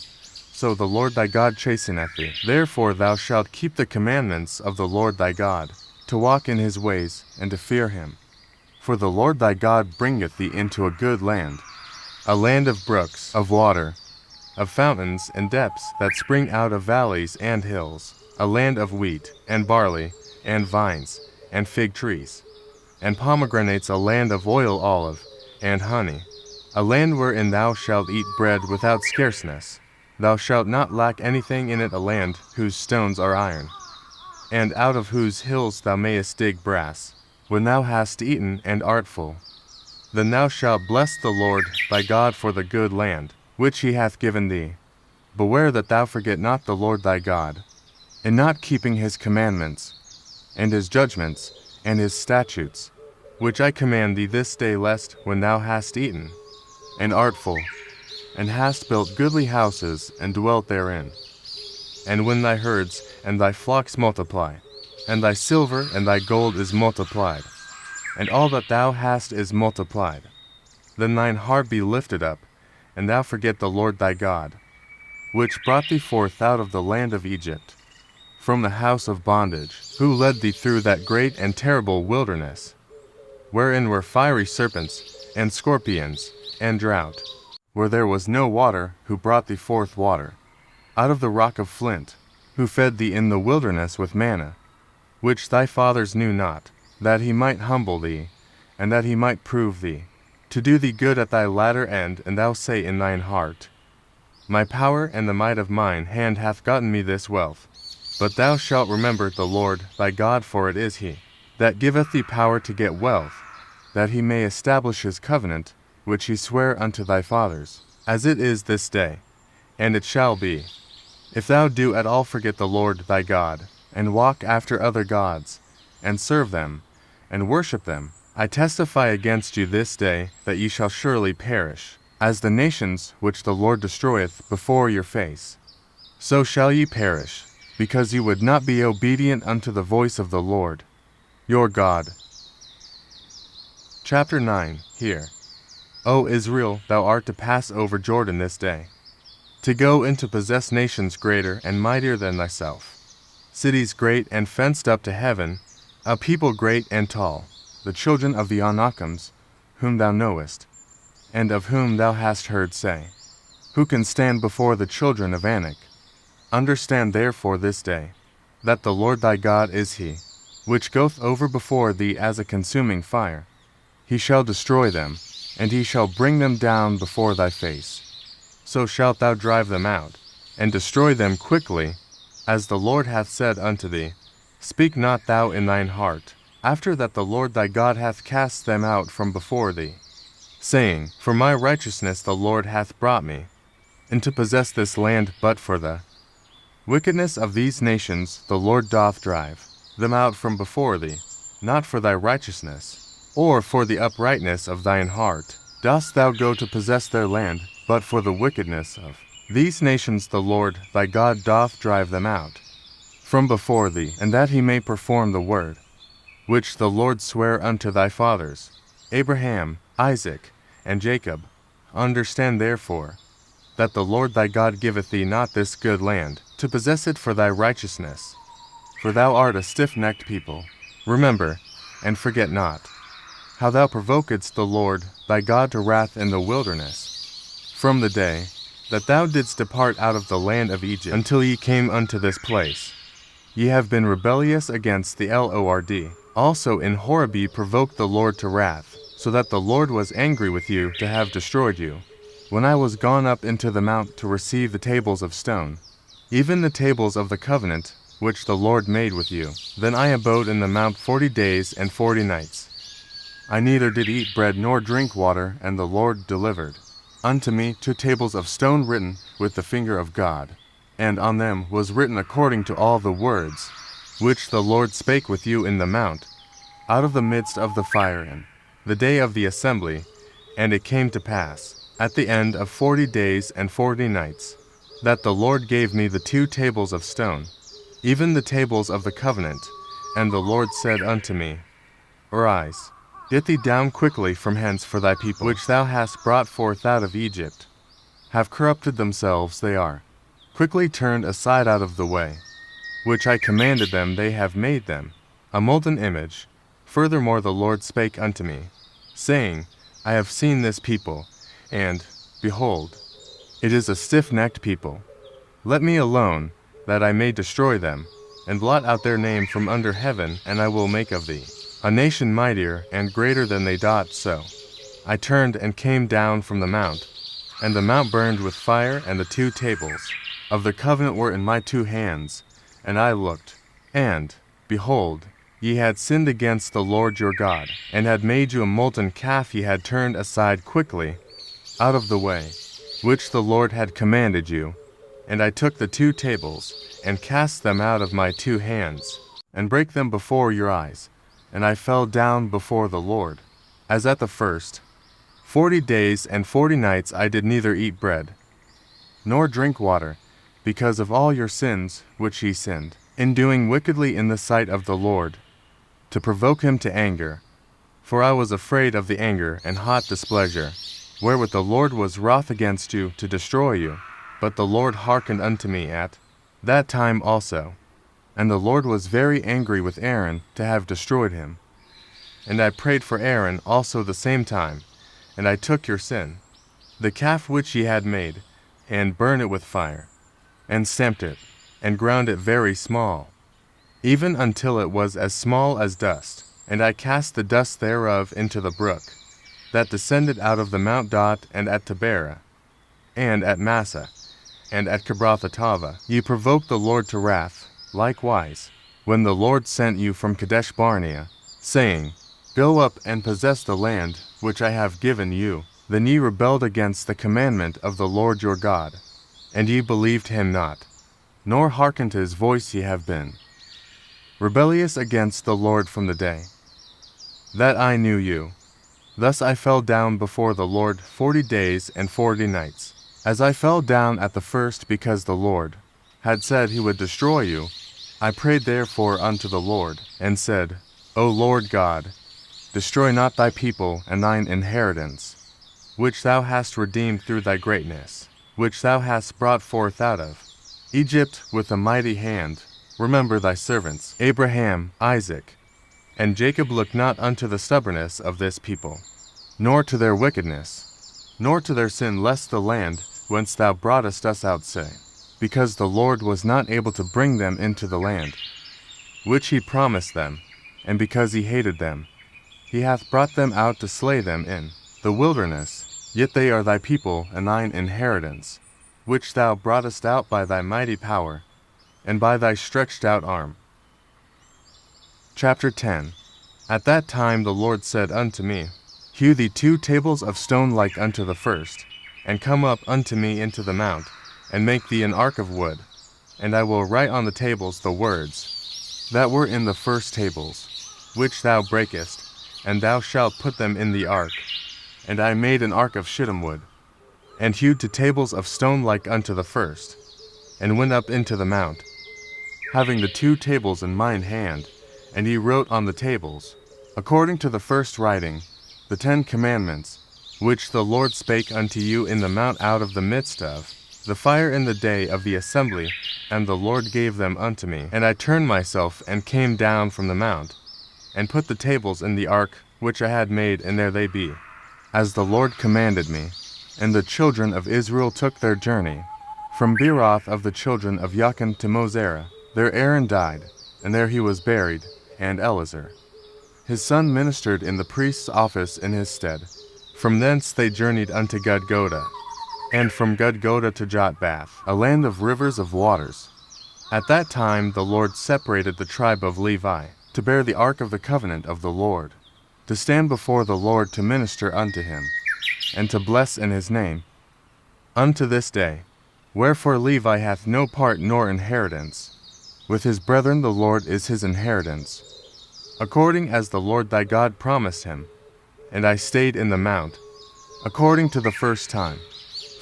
so the Lord thy God chasteneth thee. Therefore thou shalt keep the commandments of the Lord thy God, to walk in his ways, and to fear him. For the Lord thy God bringeth thee into a good land, a land of brooks, of water, of fountains and depths that spring out of valleys and hills, a land of wheat, and barley, and vines, and fig trees, and pomegranates, a land of oil, olive, and honey, a land wherein thou shalt eat bread without scarceness. Thou shalt not lack anything in it, a land whose stones are iron, and out of whose hills thou mayest dig brass. When thou hast eaten and art full, then thou shalt bless the Lord thy God for the good land which he hath given thee. Beware that thou forget not the Lord thy God, in not keeping his commandments, and his judgments, and his statutes, which I command thee this day, lest, when thou hast eaten, and art full, and hast built goodly houses, and dwelt therein, and when thy herds and thy flocks multiply, and thy silver and thy gold is multiplied, and all that thou hast is multiplied, then thine heart be lifted up, and thou forget the Lord thy God, which brought thee forth out of the land of Egypt, from the house of bondage, who led thee through that great and terrible wilderness, wherein were fiery serpents, and scorpions, and drought, where there was no water, who brought thee forth water out of the rock of flint, who fed thee in the wilderness with manna, which thy fathers knew not, that he might humble thee, and that he might prove thee, to do thee good at thy latter end. And thou say in thine heart, My power and the might of mine hand hath gotten me this wealth. But thou shalt remember the Lord thy God, for it is he that giveth thee power to get wealth, that he may establish his covenant, which he sware unto thy fathers, as it is this day. And it shall be, if thou do at all forget the Lord thy God, and walk after other gods, and serve them, and worship them, I testify against you this day, that ye shall surely perish, as the nations which the Lord destroyeth before your face. So shall ye perish, because ye would not be obedient unto the voice of the Lord your God. Chapter 9. Hear, O Israel, thou art to pass over Jordan this day, to go in to possess nations greater and mightier than thyself, cities great and fenced up to heaven, a people great and tall, the children of the Anakims, whom thou knowest, and of whom thou hast heard say, Who can stand before the children of Anak? Understand therefore this day, that the Lord thy God is he, which goeth over before thee as a consuming fire. He shall destroy them, and he shall bring them down before thy face. So shalt thou drive them out, and destroy them quickly, as the Lord hath said unto thee. Speak not thou in thine heart, after that the Lord thy God hath cast them out from before thee, saying, For my righteousness the Lord hath brought me, and to possess this land, but for the wickedness of these nations the Lord doth drive them out from before thee, not for thy righteousness, or for the uprightness of thine heart, dost thou go to possess their land, but for the wickedness of these nations the Lord thy God doth drive them out from before thee, and that he may perform the word which the Lord sware unto thy fathers, Abraham, Isaac, and Jacob. Understand therefore, that the Lord thy God giveth thee not this good land, to possess it for thy righteousness. For thou art a stiff-necked people. Remember, and forget not, how thou provokedst the Lord thy God to wrath in the wilderness, from the day that thou didst depart out of the land of Egypt, until ye came unto this place. Ye have been rebellious against the Lord. Also in Horeb ye provoked the Lord to wrath, so that the Lord was angry with you to have destroyed you. When I was gone up into the mount to receive the tables of stone, even the tables of the covenant which the Lord made with you, then I abode in the mount 40 days and 40 nights. I neither did eat bread nor drink water, and the Lord delivered unto me 2 tables of stone written with the finger of God, and on them was written according to all the words which the Lord spake with you in the mount, out of the midst of the fire in the day of the assembly. And it came to pass, at the end of 40 days and 40 nights, that the Lord gave me the 2 tables of stone, even the tables of the covenant. And the Lord said unto me, Arise, get thee down quickly from hence, for thy people, which thou hast brought forth out of Egypt, have corrupted themselves. They are quickly turned aside out of the way, which I commanded them. They have made them a molten image. Furthermore the Lord spake unto me, saying, I have seen this people, and, behold, it is a stiff-necked people. Let me alone, that I may destroy them, and blot out their name from under heaven, and I will make of thee a nation mightier and greater than they doth so. I turned and came down from the mount, and the mount burned with fire, and the 2 tables of the covenant were in my 2 hands. And I looked, and, behold, ye had sinned against the Lord your God, and had made you a molten calf. Ye had turned aside quickly out of the way, which the Lord had commanded you. And I took the 2 tables, and cast them out of my 2 hands, and brake them before your eyes. And I fell down before the Lord, as at the first. 40 days and 40 nights I did neither eat bread, nor drink water, because of all your sins which ye sinned, in doing wickedly in the sight of the Lord, to provoke him to anger. For I was afraid of the anger and hot displeasure, wherewith the Lord was wroth against you to destroy you. But the Lord hearkened unto me at that time also. And the Lord was very angry with Aaron to have destroyed him. And I prayed for Aaron also the same time. And I took your sin, the calf which ye had made, and burned it with fire, and stamped it, and ground it very small, even until it was as small as dust. And I cast the dust thereof into the brook, that descended out of the Mount Dot, and at Taberah, and at Massa, and at Kibroth-Hattaavah. Ye provoked the Lord to wrath, likewise, when the Lord sent you from Kadesh Barnea, saying, Go up and possess the land which I have given you. Then ye rebelled against the commandment of the Lord your God, and ye believed him not, nor hearkened to his voice. Ye have been rebellious against the Lord from the day that I knew you. Thus I fell down before the Lord 40 days and 40 nights. As I fell down at the first, because the Lord had said he would destroy you, I prayed therefore unto the Lord, and said, O Lord God, destroy not thy people and thine inheritance, which thou hast redeemed through thy greatness, which thou hast brought forth out of Egypt with a mighty hand. Remember thy servants, Abraham, Isaac, and Jacob. Look not unto the stubbornness of this people, nor to their wickedness, nor to their sin, lest the land whence thou broughtest us out say, because the Lord was not able to bring them into the land, which he promised them, and because he hated them. He hath brought them out to slay them in the wilderness, yet they are thy people and thine inheritance, which thou broughtest out by thy mighty power, and by thy stretched out arm. Chapter 10. At that time the Lord said unto me, Hew thee 2 tables of stone like unto the first, and come up unto me into the mount, and make thee an ark of wood, and I will write on the tables the words that were in the first tables, which thou breakest, and thou shalt put them in the ark. And I made an ark of shittim wood, and hewed 2 tables of stone like unto the first, and went up into the mount, having the 2 tables in mine hand, and he wrote on the tables, according to the first writing, the 10 commandments, which the Lord spake unto you in the mount out of the midst of the fire in the day of the assembly, and the Lord gave them unto me. And I turned myself and came down from the mount, and put the tables in the ark which I had made, and there they be, as the Lord commanded me. And the children of Israel took their journey from Beeroth of the children of Jachin to Mosera. There Aaron died, and there he was buried, and Eleazar his son ministered in the priest's office in his stead. From thence they journeyed unto Gudgoda, and from Gudgoda to Jotbath, a land of rivers of waters. At that time the Lord separated the tribe of Levi, to bear the ark of the covenant of the Lord, to stand before the Lord to minister unto him, and to bless in his name, unto this day. Wherefore Levi hath no part nor inheritance. With his brethren the Lord is his inheritance, according as the Lord thy God promised him. And I stayed in the mount, according to the first time,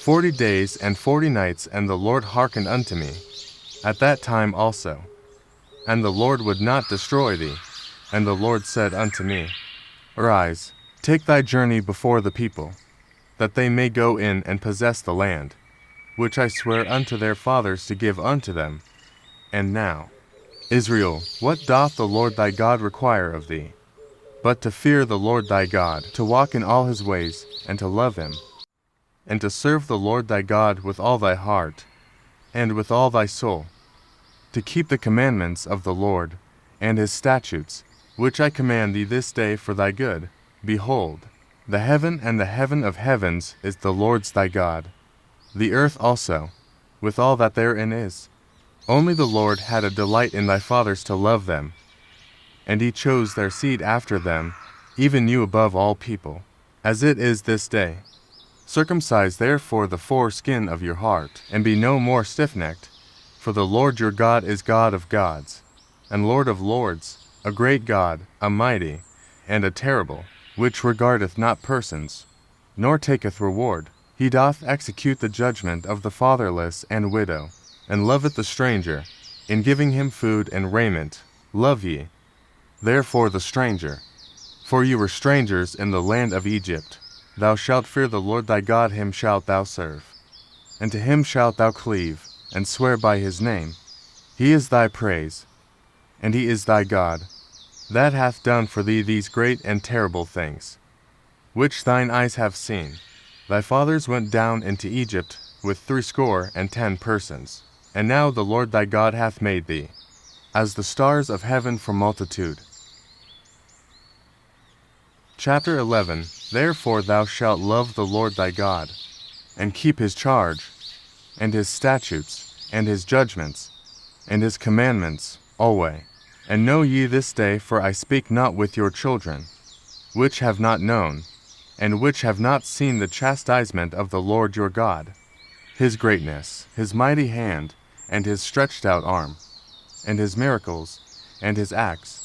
40 days and 40 nights, and the Lord hearkened unto me at that time also. And the Lord would not destroy thee. And the Lord said unto me, Arise, take thy journey before the people, that they may go in and possess the land, which I swear unto their fathers to give unto them. And now, Israel, what doth the Lord thy God require of thee, but to fear the Lord thy God, to walk in all his ways, and to love him, and to serve the Lord thy God with all thy heart, and with all thy soul, to keep the commandments of the Lord, and his statutes, which I command thee this day for thy good. Behold, the heaven and the heaven of heavens is the Lord's thy God, the earth also, with all that therein is. Only the Lord had a delight in thy fathers to love them, and he chose their seed after them, even you above all people, as it is this day. Circumcise therefore the foreskin of your heart, and be no more stiff-necked, for the Lord your God is God of gods, and Lord of lords, a great God, a mighty, and a terrible, which regardeth not persons, nor taketh reward. He doth execute the judgment of the fatherless and widow, and loveth the stranger, in giving him food and raiment. Love ye therefore the stranger, for ye were strangers in the land of Egypt. Thou shalt fear the Lord thy God, him shalt thou serve, and to him shalt thou cleave, and swear by his name. He is thy praise, and he is thy God, that hath done for thee these great and terrible things, which thine eyes have seen. Thy fathers went down into Egypt with 60 persons, and now the Lord thy God hath made thee as the stars of heaven for multitude. Chapter 11. Therefore thou shalt love the Lord thy God, and keep his charge, and his statutes, and his judgments, and his commandments, alway. And know ye this day, for I speak not with your children, which have not known, and which have not seen the chastisement of the Lord your God, his greatness, his mighty hand, and his stretched out arm, and his miracles, and his acts,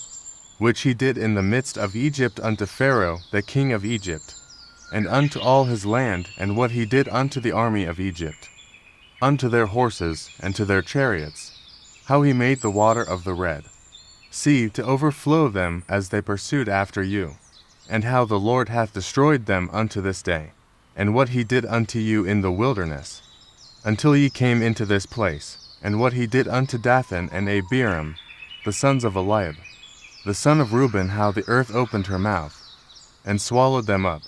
which he did in the midst of Egypt unto Pharaoh the king of Egypt, and unto all his land, and what he did unto the army of Egypt, unto their horses, and to their chariots, how he made the water of the Red Sea to overflow them as they pursued after you, and how the Lord hath destroyed them unto this day, and what he did unto you in the wilderness, until ye came into this place, and what he did unto Dathan and Abiram, the sons of Eliab, the son of Reuben, how the earth opened her mouth, and swallowed them up,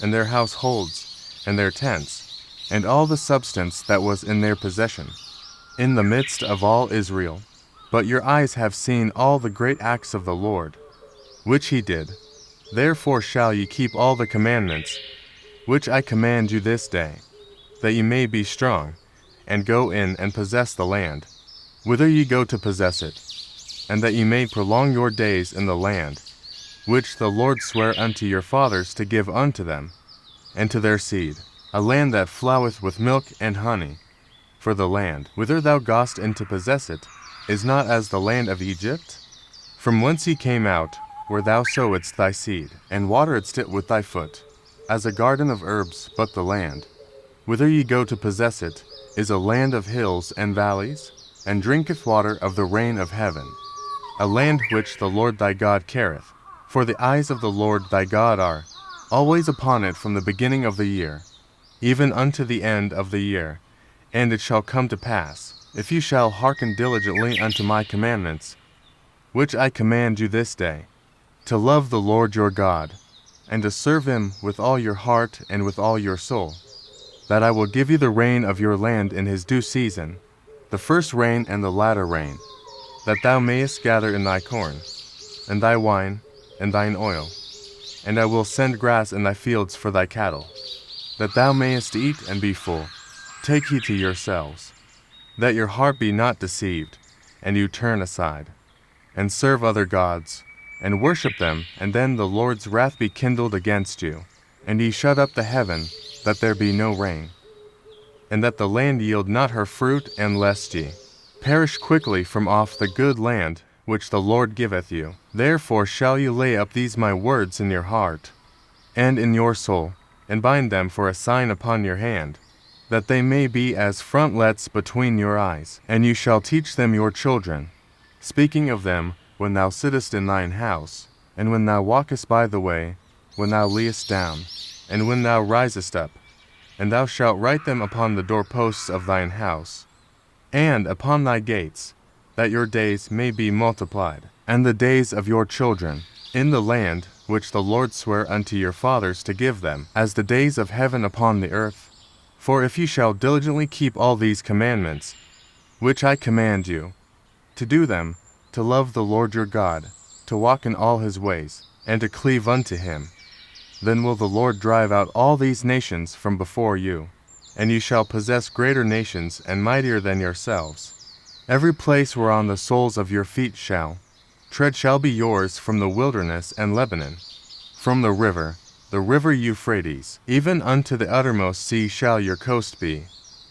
and their households, and their tents, and all the substance that was in their possession. in the midst of all Israel. But your eyes have seen all the great acts of the Lord, which he did. Therefore shall ye keep all the commandments, which I command you this day, that ye may be strong, and go in and possess the land, whither ye go to possess it, and that ye may prolong your days in the land, which the Lord sware unto your fathers to give unto them, and to their seed, a land that floweth with milk and honey. For the land, whither thou goest in to possess it, is not as the land of Egypt, from whence ye came out, where thou sowedst thy seed, and wateredst it with thy foot, as a garden of herbs. But the land, whither ye go to possess it, is a land of hills and valleys, and drinketh water of the rain of heaven, a land which the Lord thy God careth. For the eyes of the Lord thy God are always upon it from the beginning of the year, even unto the end of the year. And it shall come to pass, if you shall hearken diligently unto my commandments, which I command you this day, to love the Lord your God, and to serve him with all your heart and with all your soul, that I will give you the rain of your land in his due season, the first rain and the latter rain, that thou mayest gather in thy corn, and thy wine, and thine oil. And I will send grass in thy fields for thy cattle, that thou mayest eat and be full. Take heed to yourselves, that your heart be not deceived, and you turn aside, and serve other gods, and worship them, and then the Lord's wrath be kindled against you, and ye shut up the heaven, that there be no rain, and that the land yield not her fruit, and lest ye perish quickly from off the good land which the Lord giveth you. Therefore shall you lay up these my words in your heart, and in your soul, and bind them for a sign upon your hand, that they may be as frontlets between your eyes. And you shall teach them your children, speaking of them when thou sittest in thine house, and when thou walkest by the way, when thou liest down, and when thou risest up. And thou shalt write them upon the doorposts of thine house, and upon thy gates, that your days may be multiplied, and the days of your children, in the land which the Lord sware unto your fathers to give them, as the days of heaven upon the earth. For if ye shall diligently keep all these commandments, which I command you, to do them, to love the Lord your God, to walk in all his ways, and to cleave unto him, then will the Lord drive out all these nations from before you, and ye shall possess greater nations and mightier than yourselves. Every place whereon the soles of your feet shall tread shall be yours, from the wilderness and Lebanon, from the river Euphrates, even unto the uttermost sea shall your coast be.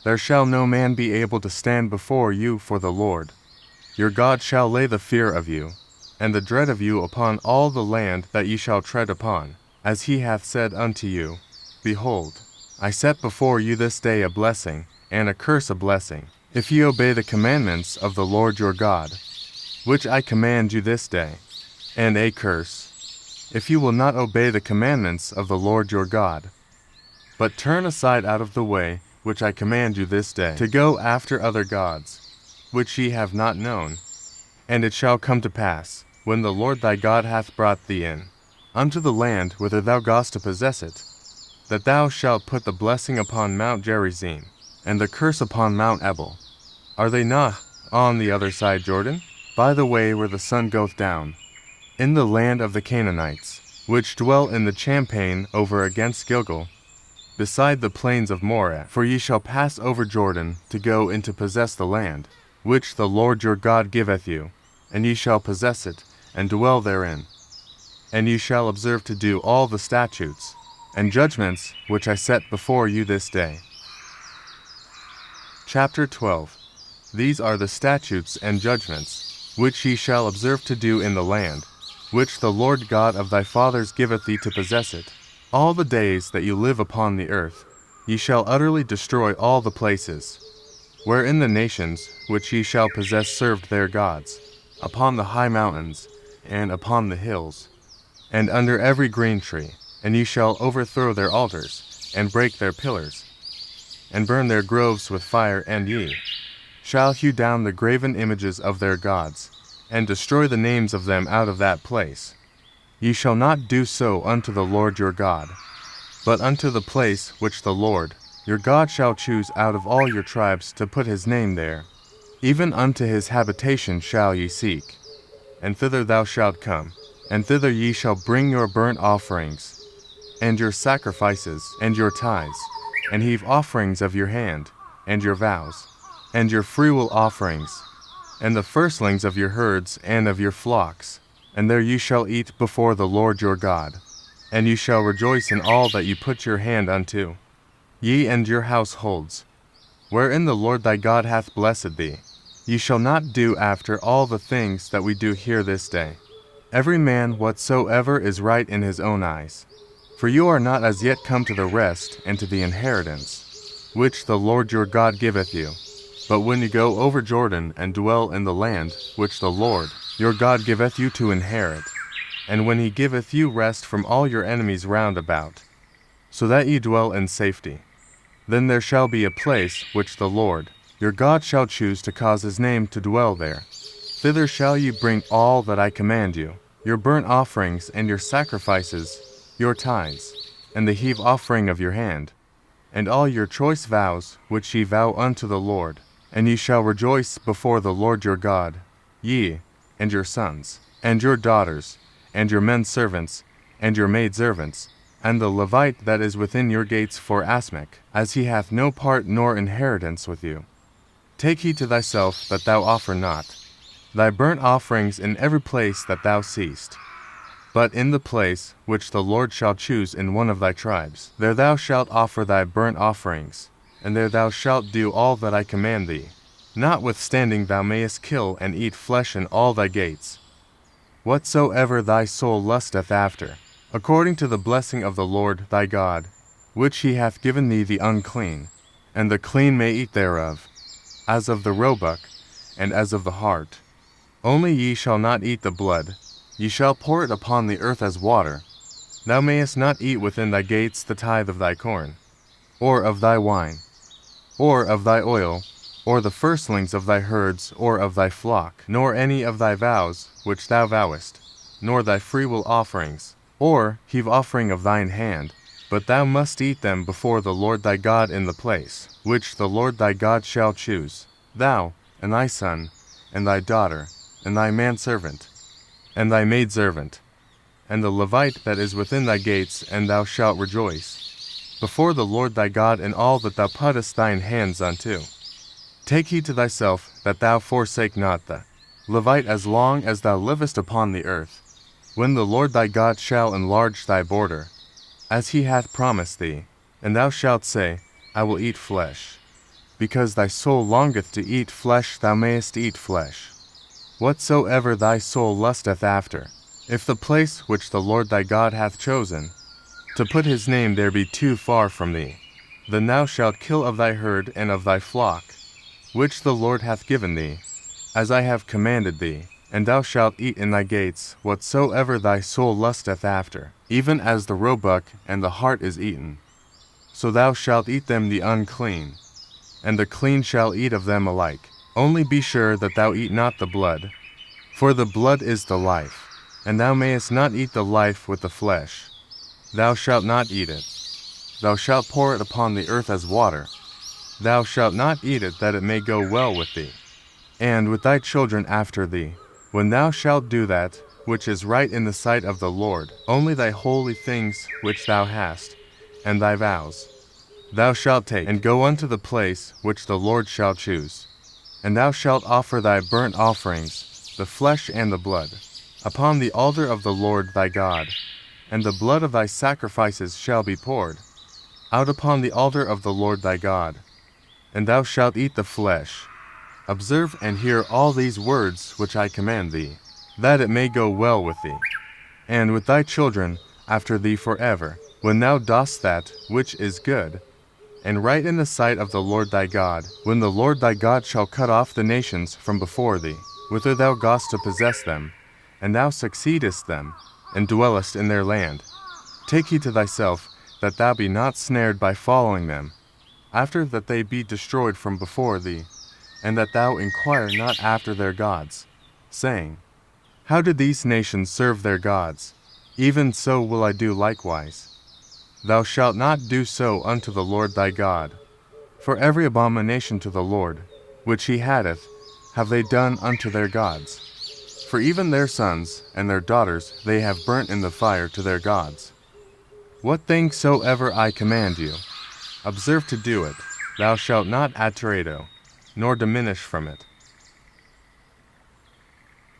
There shall no man be able to stand before you, for the Lord your God shall lay the fear of you, and the dread of you upon all the land that ye shall tread upon, as he hath said unto you, Behold, I set before you this day a blessing, and a curse. A blessing, if ye obey the commandments of the Lord your God, which I command you this day, and a curse, if you will not obey the commandments of the Lord your God, but turn aside out of the way which I command you this day, to go after other gods, which ye have not known. And it shall come to pass, when the Lord thy God hath brought thee in unto the land whither thou goest to possess it, that thou shalt put the blessing upon Mount Gerizim, and the curse upon Mount Ebal. Are they not on the other side Jordan, by the way where the sun goeth down, in the land of the Canaanites, which dwell in the champaign over against Gilgal, beside the plains of Moreh? For ye shall pass over Jordan to go in to possess the land, which the Lord your God giveth you, and ye shall possess it, and dwell therein. And ye shall observe to do all the statutes and judgments which I set before you this day. Chapter 12. These are the statutes and judgments, which ye shall observe to do in the land, which the Lord God of thy fathers giveth thee to possess it. All the days that you live upon the earth, ye shall utterly destroy all the places, wherein the nations which ye shall possess served their gods, upon the high mountains, and upon the hills, and under every green tree. And ye shall overthrow their altars, and break their pillars, and burn their groves with fire. And ye shall hew down the graven images of their gods, and destroy the names of them out of that place. Ye shall not do so unto the Lord your God, but unto the place which the Lord your God shall choose out of all your tribes to put his name there. even unto his habitation shall ye seek, and thither thou shalt come, and thither ye shall bring your burnt offerings, and your sacrifices, and your tithes, and heave offerings of your hand, and your vows, and your freewill offerings, and the firstlings of your herds and of your flocks, and there ye shall eat before the Lord your God, and ye shall rejoice in all that ye put your hand unto, ye and your households, wherein the Lord thy God hath blessed thee. Ye shall not do after all the things that we do here this day, every man whatsoever is right in his own eyes. For you are not as yet come to the rest and to the inheritance, which the Lord your God giveth you. But when you go over Jordan and dwell in the land which the Lord your God giveth you to inherit, and when he giveth you rest from all your enemies round about, so that ye dwell in safety, then there shall be a place which the Lord your God shall choose to cause his name to dwell there. Thither shall ye bring all that I command you, your burnt offerings and your sacrifices, your tithes, and the heave offering of your hand, and all your choice vows which ye vow unto the Lord. And ye shall rejoice before the Lord your God, ye, and your sons, and your daughters, and your men servants, and your maidservants, and the Levite that is within your gates for Asmech, as he hath no part nor inheritance with you. Take heed to thyself that thou offer not thy burnt offerings in every place that thou seest, but in the place which the Lord shall choose in one of thy tribes. There thou shalt offer thy burnt offerings, and there thou shalt do all that I command thee. Notwithstanding thou mayest kill and eat flesh in all thy gates, whatsoever thy soul lusteth after, according to the blessing of the Lord thy God, which he hath given thee the unclean, and the clean may eat thereof, as of the roebuck, and as of the hart. Only ye shall not eat the blood, ye shall pour it upon the earth as water. Thou mayest not eat within thy gates the tithe of thy corn, or of thy wine, or of thy oil, or the firstlings of thy herds or of thy flock, nor any of thy vows which thou vowest, nor thy freewill offerings, or heave offering of thine hand, but thou must eat them before the Lord thy God in the place which the Lord thy God shall choose, thou, and thy son, and thy daughter, and thy manservant, and thy maidservant, and the Levite that is within thy gates, and thou shalt rejoice before the Lord thy God in all that thou puttest thine hands unto. Take heed to thyself that thou forsake not the Levite as long as thou livest upon the earth, when the Lord thy God shall enlarge thy border, as he hath promised thee, and thou shalt say, I will eat flesh. Because thy soul longeth to eat flesh, thou mayest eat flesh, whatsoever thy soul lusteth after. If the place which the Lord thy God hath chosen, to put his name there be too far from thee, then thou shalt kill of thy herd and of thy flock, which the Lord hath given thee, as I have commanded thee, and thou shalt eat in thy gates whatsoever thy soul lusteth after, even as the roebuck and the hart is eaten. So thou shalt eat them the unclean, and the clean shall eat of them alike. Only be sure that thou eat not the blood, for the blood is the life, and thou mayest not eat the life with the flesh. Thou shalt not eat it. Thou shalt pour it upon the earth as water. Thou shalt not eat it, that it may go well with thee, and with thy children after thee, when thou shalt do that which is right in the sight of the Lord. Only thy holy things which thou hast, and thy vows, thou shalt take, and go unto the place which the Lord shall choose. And thou shalt offer thy burnt offerings, the flesh and the blood, upon the altar of the Lord thy God, and the blood of thy sacrifices shall be poured out upon the altar of the Lord thy God. And thou shalt eat the flesh. Observe and hear all these words which I command thee, that it may go well with thee, and with thy children after thee forever, when thou dost that which is good, and right in the sight of the Lord thy God, when the Lord thy God shall cut off the nations from before thee, whither thou goest to possess them, and thou succeedest them, and dwellest in their land. Take heed to thyself, that thou be not snared by following them, after that they be destroyed from before thee, and that thou inquire not after their gods, saying, How did these nations serve their gods? Even so will I do likewise. Thou shalt not do so unto the Lord thy God. For every abomination to the Lord, which he hateth, have they done unto their gods. For even their sons and their daughters they have burnt in the fire to their gods. What thing soever I command you, observe to do it. Thou shalt not atterado, nor diminish from it.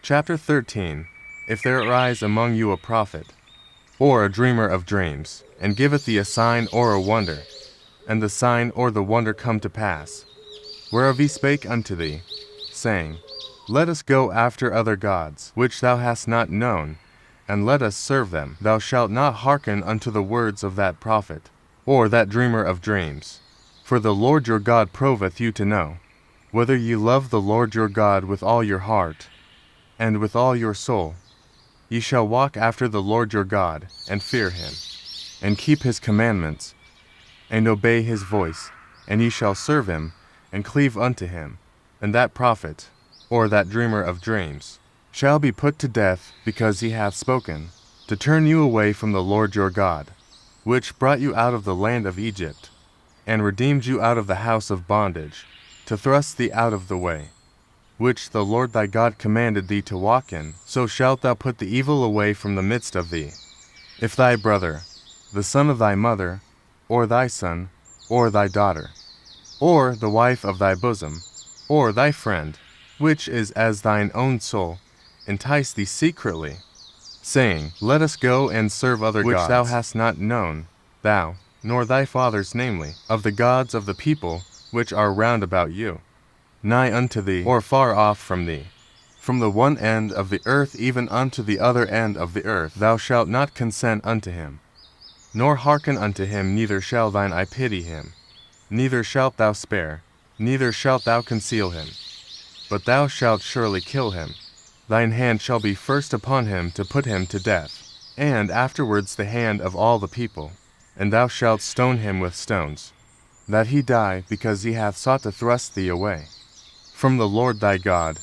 Chapter 13. If there arise among you a prophet, or a dreamer of dreams, and giveth thee a sign or a wonder, and the sign or the wonder come to pass, whereof he spake unto thee, saying, Let us go after other gods, which thou hast not known, and let us serve them. Thou shalt not hearken unto the words of that prophet, or that dreamer of dreams. For the Lord your God proveth you to know, whether ye love the Lord your God with all your heart, and with all your soul. Ye shall walk after the Lord your God, and fear him, and keep his commandments, and obey his voice, and ye shall serve him, and cleave unto him. And that prophet, or that dreamer of dreams, shall be put to death, because he hath spoken, to turn you away from the Lord your God, which brought you out of the land of Egypt, and redeemed you out of the house of bondage, to thrust thee out of the way, which the Lord thy God commanded thee to walk in. So shalt thou put the evil away from the midst of thee. If thy brother, the son of thy mother, or thy son, or thy daughter, or the wife of thy bosom, or thy friend, which is as thine own soul, entice thee secretly, saying, Let us go and serve other gods, which thou hast not known, thou, nor thy fathers, namely, of the gods of the people which are round about you, nigh unto thee, or far off from thee, from the one end of the earth even unto the other end of the earth, thou shalt not consent unto him, nor hearken unto him, neither shall thine eye pity him, neither shalt thou spare, neither shalt thou conceal him, but thou shalt surely kill him. Thine hand shall be first upon him to put him to death, and afterwards the hand of all the people, and thou shalt stone him with stones, that he die, because he hath sought to thrust thee away from the Lord thy God,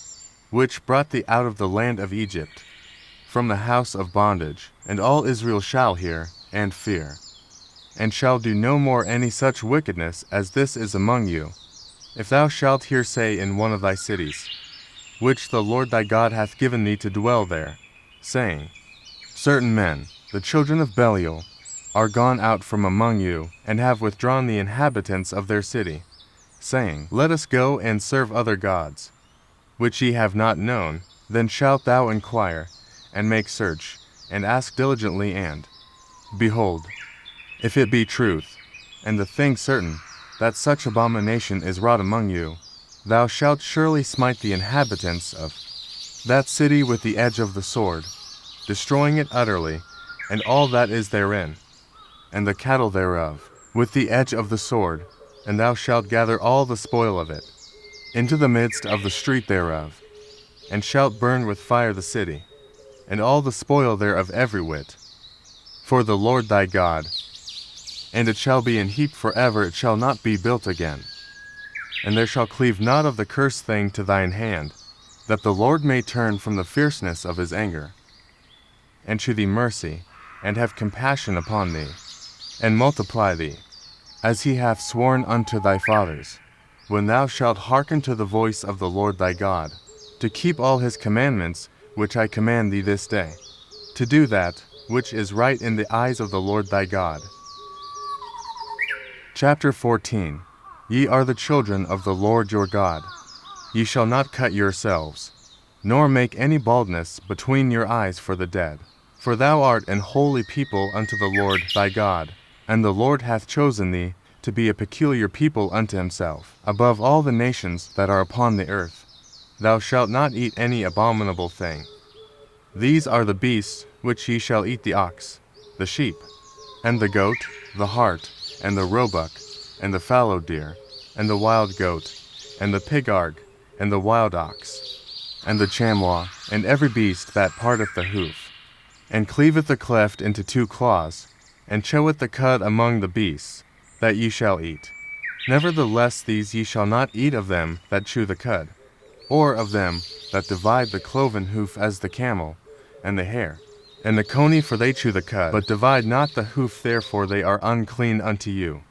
which brought thee out of the land of Egypt, from the house of bondage. And all Israel shall hear, and fear, and shall do no more any such wickedness as this is among you, if thou shalt hear say in one of thy cities, which the Lord thy God hath given thee to dwell there, saying, Certain men, the children of Belial, are gone out from among you, and have withdrawn the inhabitants of their city, saying, Let us go and serve other gods, which ye have not known. Then shalt thou inquire, and make search, and ask diligently, and, behold, if it be truth, and the thing certain, that such abomination is wrought among you, thou shalt surely smite the inhabitants of that city with the edge of the sword, destroying it utterly, and all that is therein, and the cattle thereof, with the edge of the sword, and thou shalt gather all the spoil of it, into the midst of the street thereof, and shalt burn with fire the city, and all the spoil thereof every whit, for the Lord thy God. And it shall be in heap forever, it shall not be built again. And there shall cleave not of the cursed thing to thine hand, that the Lord may turn from the fierceness of his anger, and shew thee mercy, and have compassion upon thee, and multiply thee, as he hath sworn unto thy fathers, when thou shalt hearken to the voice of the Lord thy God, to keep all his commandments which I command thee this day, to do that which is right in the eyes of the Lord thy God. Chapter 14. Ye are the children of the Lord your God. Ye shall not cut yourselves, nor make any baldness between your eyes for the dead. For thou art an holy people unto the Lord thy God, and the Lord hath chosen thee to be a peculiar people unto himself, above all the nations that are upon the earth. Thou shalt not eat any abominable thing. These are the beasts which ye shall eat: the ox, the sheep, and the goat, the hart, and the roebuck, and the fallow deer, and the wild goat, and the pigarg, and the wild ox, and the chamois, and every beast that parteth the hoof, and cleaveth the cleft into two claws, and cheweth the cud among the beasts, that ye shall eat. Nevertheless these ye shall not eat of them that chew the cud, or of them that divide the cloven hoof, as the camel, and the hare, and the coney, for they chew the cud, but divide not the hoof, therefore they are unclean unto you.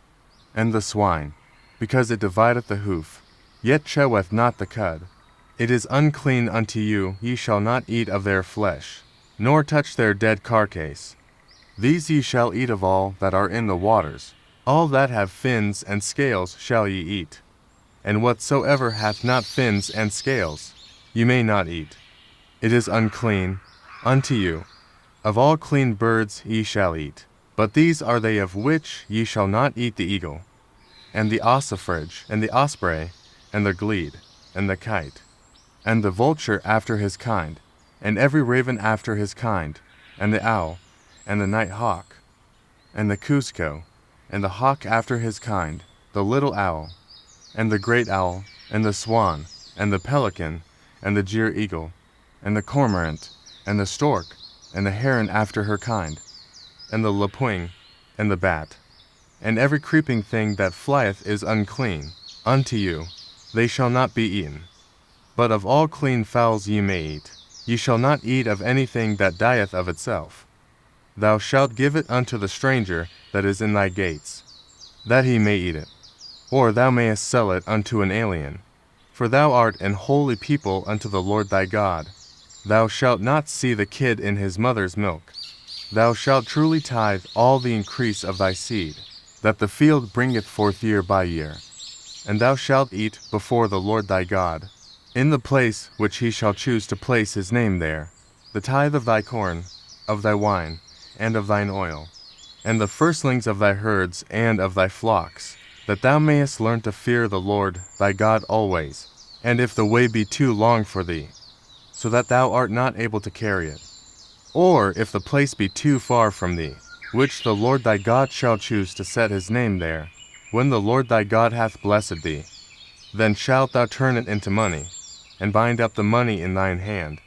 And the swine, because it divideth the hoof, yet cheweth not the cud, It is unclean unto you, ye shall not eat of their flesh, nor touch their dead carcase. These ye shall eat of all that are in the waters. All that have fins and scales shall ye eat. And whatsoever hath not fins and scales, ye may not eat. It is unclean unto you. Of all clean birds ye shall eat. But these are they of which ye shall not eat: the eagle, and the ossifrage, and the osprey, and the glede, and the kite, and the vulture after his kind, and every raven after his kind, and the owl, and the night hawk, and the cusco, and the hawk after his kind, the little owl, and the great owl, and the swan, and the pelican, and the jeer eagle, and the cormorant, and the stork, and the heron after her kind, and the lapwing, and the bat. And every creeping thing that flieth is unclean unto you, they shall not be eaten. But of all clean fowls ye may eat. Ye shall not eat of anything that dieth of itself. Thou shalt give it unto the stranger that is in thy gates, that he may eat it. Or thou mayest sell it unto an alien. For thou art an holy people unto the Lord thy God. Thou shalt not see the kid in his mother's milk. Thou shalt truly tithe all the increase of thy seed, that the field bringeth forth year by year. And thou shalt eat before the Lord thy God, in the place which he shall choose to place his name there, the tithe of thy corn, of thy wine, and of thine oil, and the firstlings of thy herds and of thy flocks, that thou mayest learn to fear the Lord thy God always. And if the way be too long for thee, so that thou art not able to carry it, or if the place be too far from thee, which the Lord thy God shall choose to set his name there, when the Lord thy God hath blessed thee, then shalt thou turn it into money, and bind up the money in thine hand,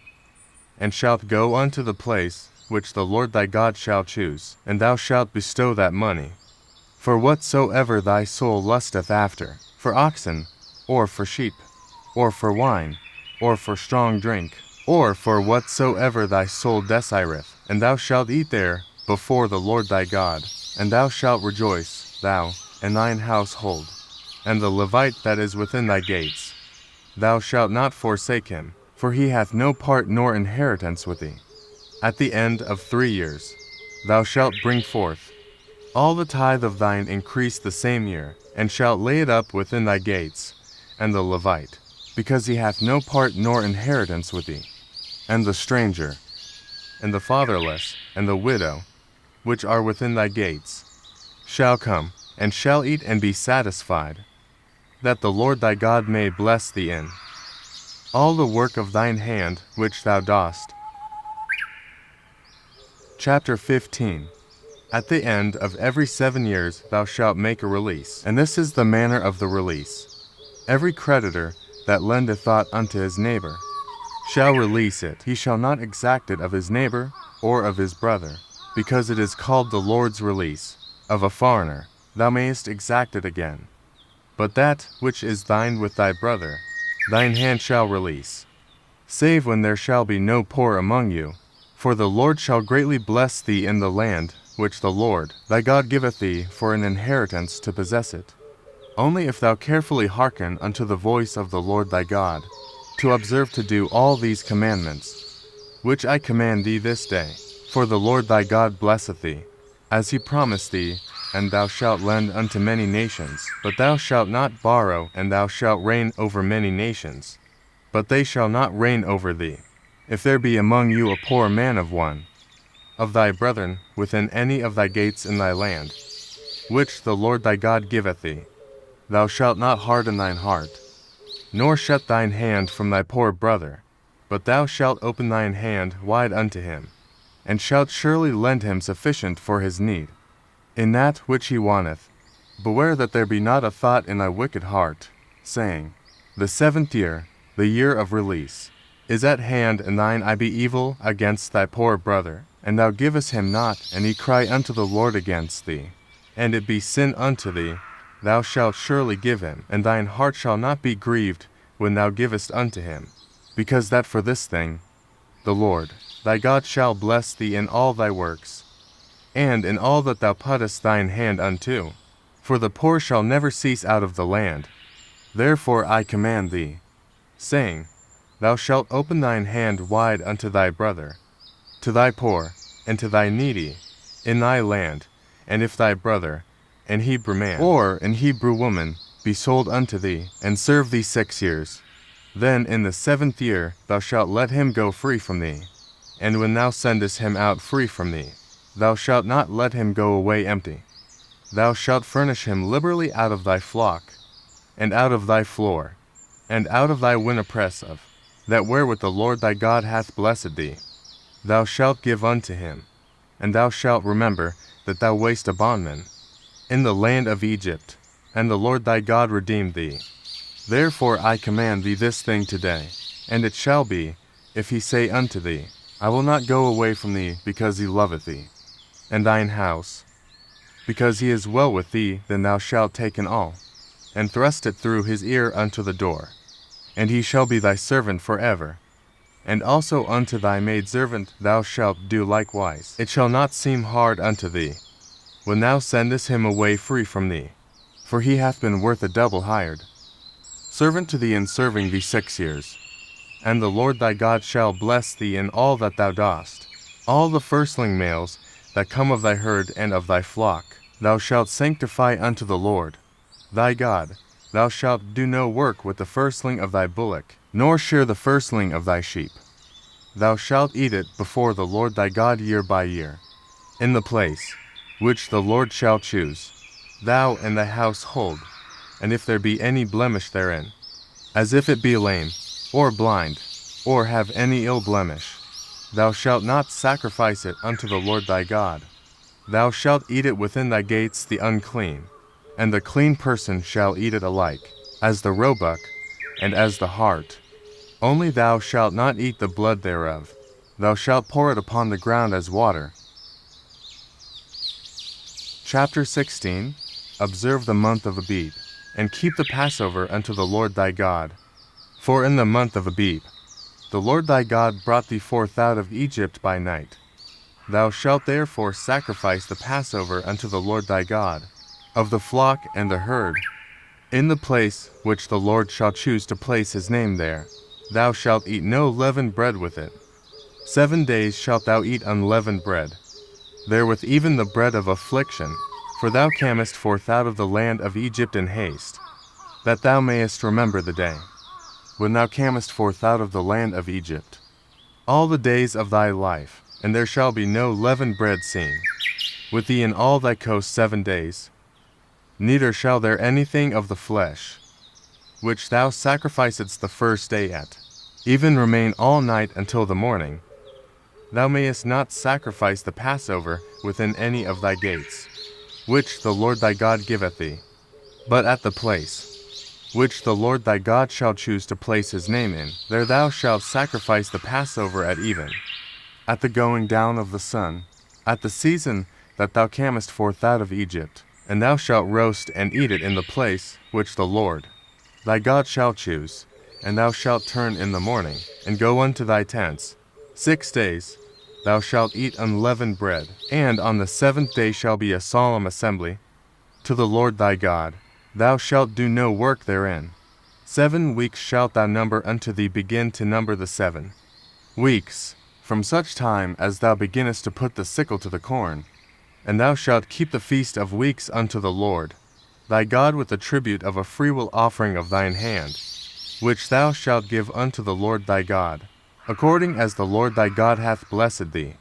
and shalt go unto the place which the Lord thy God shall choose, and thou shalt bestow that money. For whatsoever thy soul lusteth after, for oxen, or for sheep, or for wine, or for strong drink, or for whatsoever thy soul desireth, and thou shalt eat there before the Lord thy God, and thou shalt rejoice, thou, and thine household, and the Levite that is within thy gates. Thou shalt not forsake him, for he hath no part nor inheritance with thee. At the end of 3 years thou shalt bring forth all the tithe of thine increase the same year, and shalt lay it up within thy gates, and the Levite, because he hath no part nor inheritance with thee, and the stranger, and the fatherless, and the widow, which are within thy gates, shall come, and shall eat and be satisfied, that the Lord thy God may bless thee in all the work of thine hand which thou dost. Chapter 15. At the end of every 7 years thou shalt make a release, and this is the manner of the release. Every creditor that lendeth aught unto his neighbor shall release it. He shall not exact it of his neighbor or of his brother, because it is called the Lord's release. Of a foreigner thou mayest exact it again. But that which is thine with thy brother, thine hand shall release, save when there shall be no poor among you. For the Lord shall greatly bless thee in the land which the Lord thy God giveth thee for an inheritance to possess it. Only if thou carefully hearken unto the voice of the Lord thy God, to observe to do all these commandments, which I command thee this day. For the Lord thy God blesseth thee, as he promised thee, and thou shalt lend unto many nations, but thou shalt not borrow, and thou shalt reign over many nations, but they shall not reign over thee. If there be among you a poor man of one of thy brethren within any of thy gates in thy land, which the Lord thy God giveth thee, thou shalt not harden thine heart, nor shut thine hand from thy poor brother, but thou shalt open thine hand wide unto him, and shalt surely lend him sufficient for his need, in that which he wanteth. Beware that there be not a thought in thy wicked heart, saying, The 7th year, the year of release, is at hand, and thine eye be evil against thy poor brother, and thou givest him not, and he cry unto the Lord against thee, and it be sin unto thee, thou shalt surely give him, and thine heart shall not be grieved when thou givest unto him, because that for this thing the Lord thy God shall bless thee in all thy works, and in all that thou puttest thine hand unto. For the poor shall never cease out of the land. Therefore I command thee, saying, thou shalt open thine hand wide unto thy brother, to thy poor, and to thy needy, in thy land, and if thy brother, an Hebrew man, or an Hebrew woman, be sold unto thee, and serve thee 6 years, then in the 7th year thou shalt let him go free from thee. And when thou sendest him out free from thee, thou shalt not let him go away empty. Thou shalt furnish him liberally out of thy flock, and out of thy floor, and out of thy winepress of that wherewith the Lord thy God hath blessed thee. Thou shalt give unto him, and thou shalt remember that thou wast a bondman in the land of Egypt, and the Lord thy God redeemed thee. Therefore I command thee this thing today. And it shall be, if he say unto thee, I will not go away from thee, because he loveth thee, and thine house, because he is well with thee, then thou shalt take an awl, and thrust it through his ear unto the door, and he shall be thy servant forever. And also unto thy maidservant thou shalt do likewise. It shall not seem hard unto thee, when thou sendest him away free from thee, for he hath been worth a double hired servant to thee in serving thee 6 years. And the Lord thy God shall bless thee in all that thou dost. All the firstling males that come of thy herd and of thy flock thou shalt sanctify unto the Lord thy God. Thou shalt do no work with the firstling of thy bullock, nor shear the firstling of thy sheep. Thou shalt eat it before the Lord thy God year by year, in the place which the Lord shall choose, thou and thy household, and if there be any blemish therein, as if it be lame, or blind, or have any ill blemish, thou shalt not sacrifice it unto the Lord thy God. Thou shalt eat it within thy gates the unclean, and the clean person shall eat it alike, as the roebuck, and as the hart. Only thou shalt not eat the blood thereof. Thou shalt pour it upon the ground as water. Chapter 16. Observe the month of Abib, and keep the Passover unto the Lord thy God. For in the month of Abib, the Lord thy God brought thee forth out of Egypt by night. Thou shalt therefore sacrifice the Passover unto the Lord thy God, of the flock and the herd, in the place which the Lord shall choose to place his name there. Thou shalt eat no leavened bread with it. 7 days shalt thou eat unleavened bread, therewith even the bread of affliction, for thou camest forth out of the land of Egypt in haste, that thou mayest remember the day when thou camest forth out of the land of Egypt, all the days of thy life, and there shall be no leavened bread seen with thee in all thy coast 7 days. Neither shall there anything of the flesh, which thou sacrificedst the first day at, even remain all night until the morning. Thou mayest not sacrifice the Passover within any of thy gates, which the Lord thy God giveth thee, but at the place which the Lord thy God shall choose to place his name in, there thou shalt sacrifice the Passover at even, at the going down of the sun, at the season that thou camest forth out of Egypt. And thou shalt roast and eat it in the place which the Lord thy God shall choose. And thou shalt turn in the morning, and go unto thy tents. 6 days thou shalt eat unleavened bread, and on the 7th day shall be a solemn assembly to the Lord thy God. Thou shalt do no work therein. 7 weeks shalt thou number unto thee, begin to number the 7 weeks, from such time as thou beginnest to put the sickle to the corn. And thou shalt keep the feast of weeks unto the Lord thy God with the tribute of a freewill offering of thine hand, which thou shalt give unto the Lord thy God, according as the Lord thy God hath blessed thee.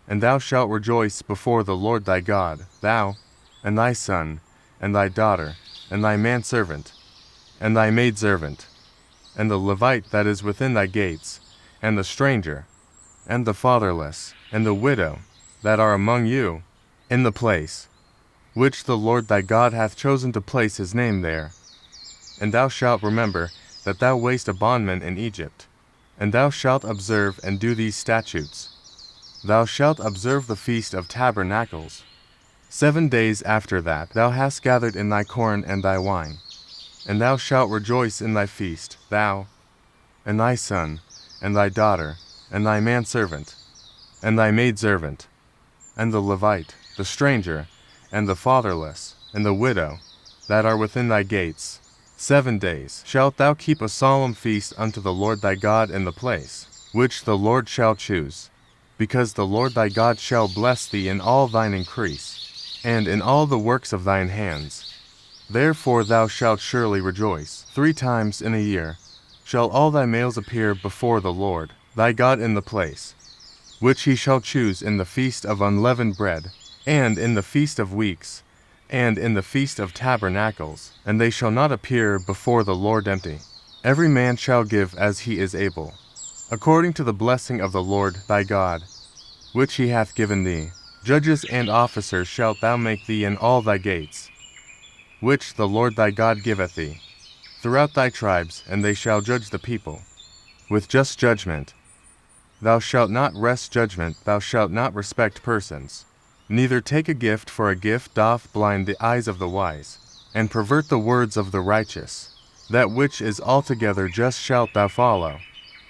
And thou shalt rejoice before the Lord thy God, thou, and thy son, and thy daughter, and thy manservant, and thy maidservant, and the Levite that is within thy gates, and the stranger, and the fatherless, and the widow that are among you, in the place which the Lord thy God hath chosen to place his name there. And thou shalt remember that thou wast a bondman in Egypt. And thou shalt observe and do these statutes. Thou shalt observe the Feast of Tabernacles. 7 days after that thou hast gathered in thy corn and thy wine. And thou shalt rejoice in thy feast, thou, and thy son, and thy daughter, and thy manservant, and thy maidservant, and the Levite, the stranger, and the fatherless, and the widow, that are within thy gates. 7 days shalt thou keep a solemn feast unto the Lord thy God in the place which the Lord shall choose, because the Lord thy God shall bless thee in all thine increase, and in all the works of thine hands. Therefore thou shalt surely rejoice. 3 times in a year shall all thy males appear before the Lord thy God in the place which he shall choose, in the feast of unleavened bread, and in the feast of weeks, and in the feast of tabernacles, and they shall not appear before the Lord empty. Every man shall give as he is able, according to the blessing of the Lord thy God, which he hath given thee. Judges and officers shalt thou make thee in all thy gates, which the Lord thy God giveth thee, throughout thy tribes, and they shall judge the people with just judgment. Thou shalt not wrest judgment, thou shalt not respect persons, neither take a gift, for a gift doth blind the eyes of the wise, and pervert the words of the righteous. That which is altogether just shalt thou follow,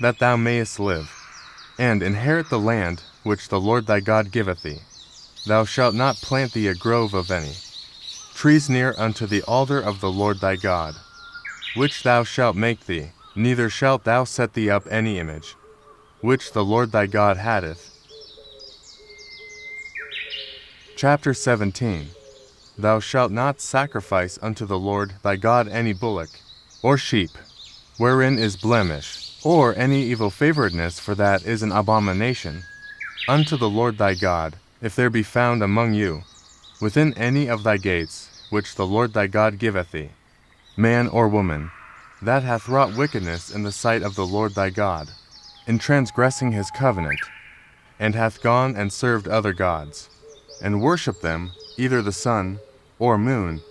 that thou mayest live, and inherit the land which the Lord thy God giveth thee. Thou shalt not plant thee a grove of any trees near unto the altar of the Lord thy God, which thou shalt make thee, neither shalt thou set thee up any image, which the Lord thy God hath. Chapter 17. Thou shalt not sacrifice unto the Lord thy God any bullock, or sheep, wherein is blemish, or any evil favoredness, for that is an abomination unto the Lord thy God. If there be found among you, within any of thy gates, which the Lord thy God giveth thee, man or woman, that hath wrought wickedness in the sight of the Lord thy God, in transgressing his covenant, and hath gone and served other gods, and worshipped them, either the sun, or moon,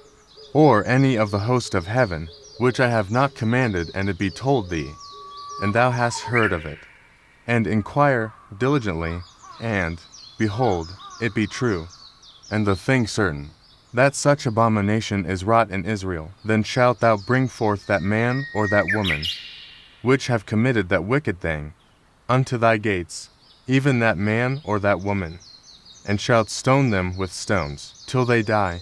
or any of the host of heaven, which I have not commanded, and it be told thee, and thou hast heard of it, and inquire diligently, and, behold, it be true, and the thing certain, that such abomination is wrought in Israel, then shalt thou bring forth that man or that woman, which have committed that wicked thing, unto thy gates, even that man or that woman, and shalt stone them with stones, till they die.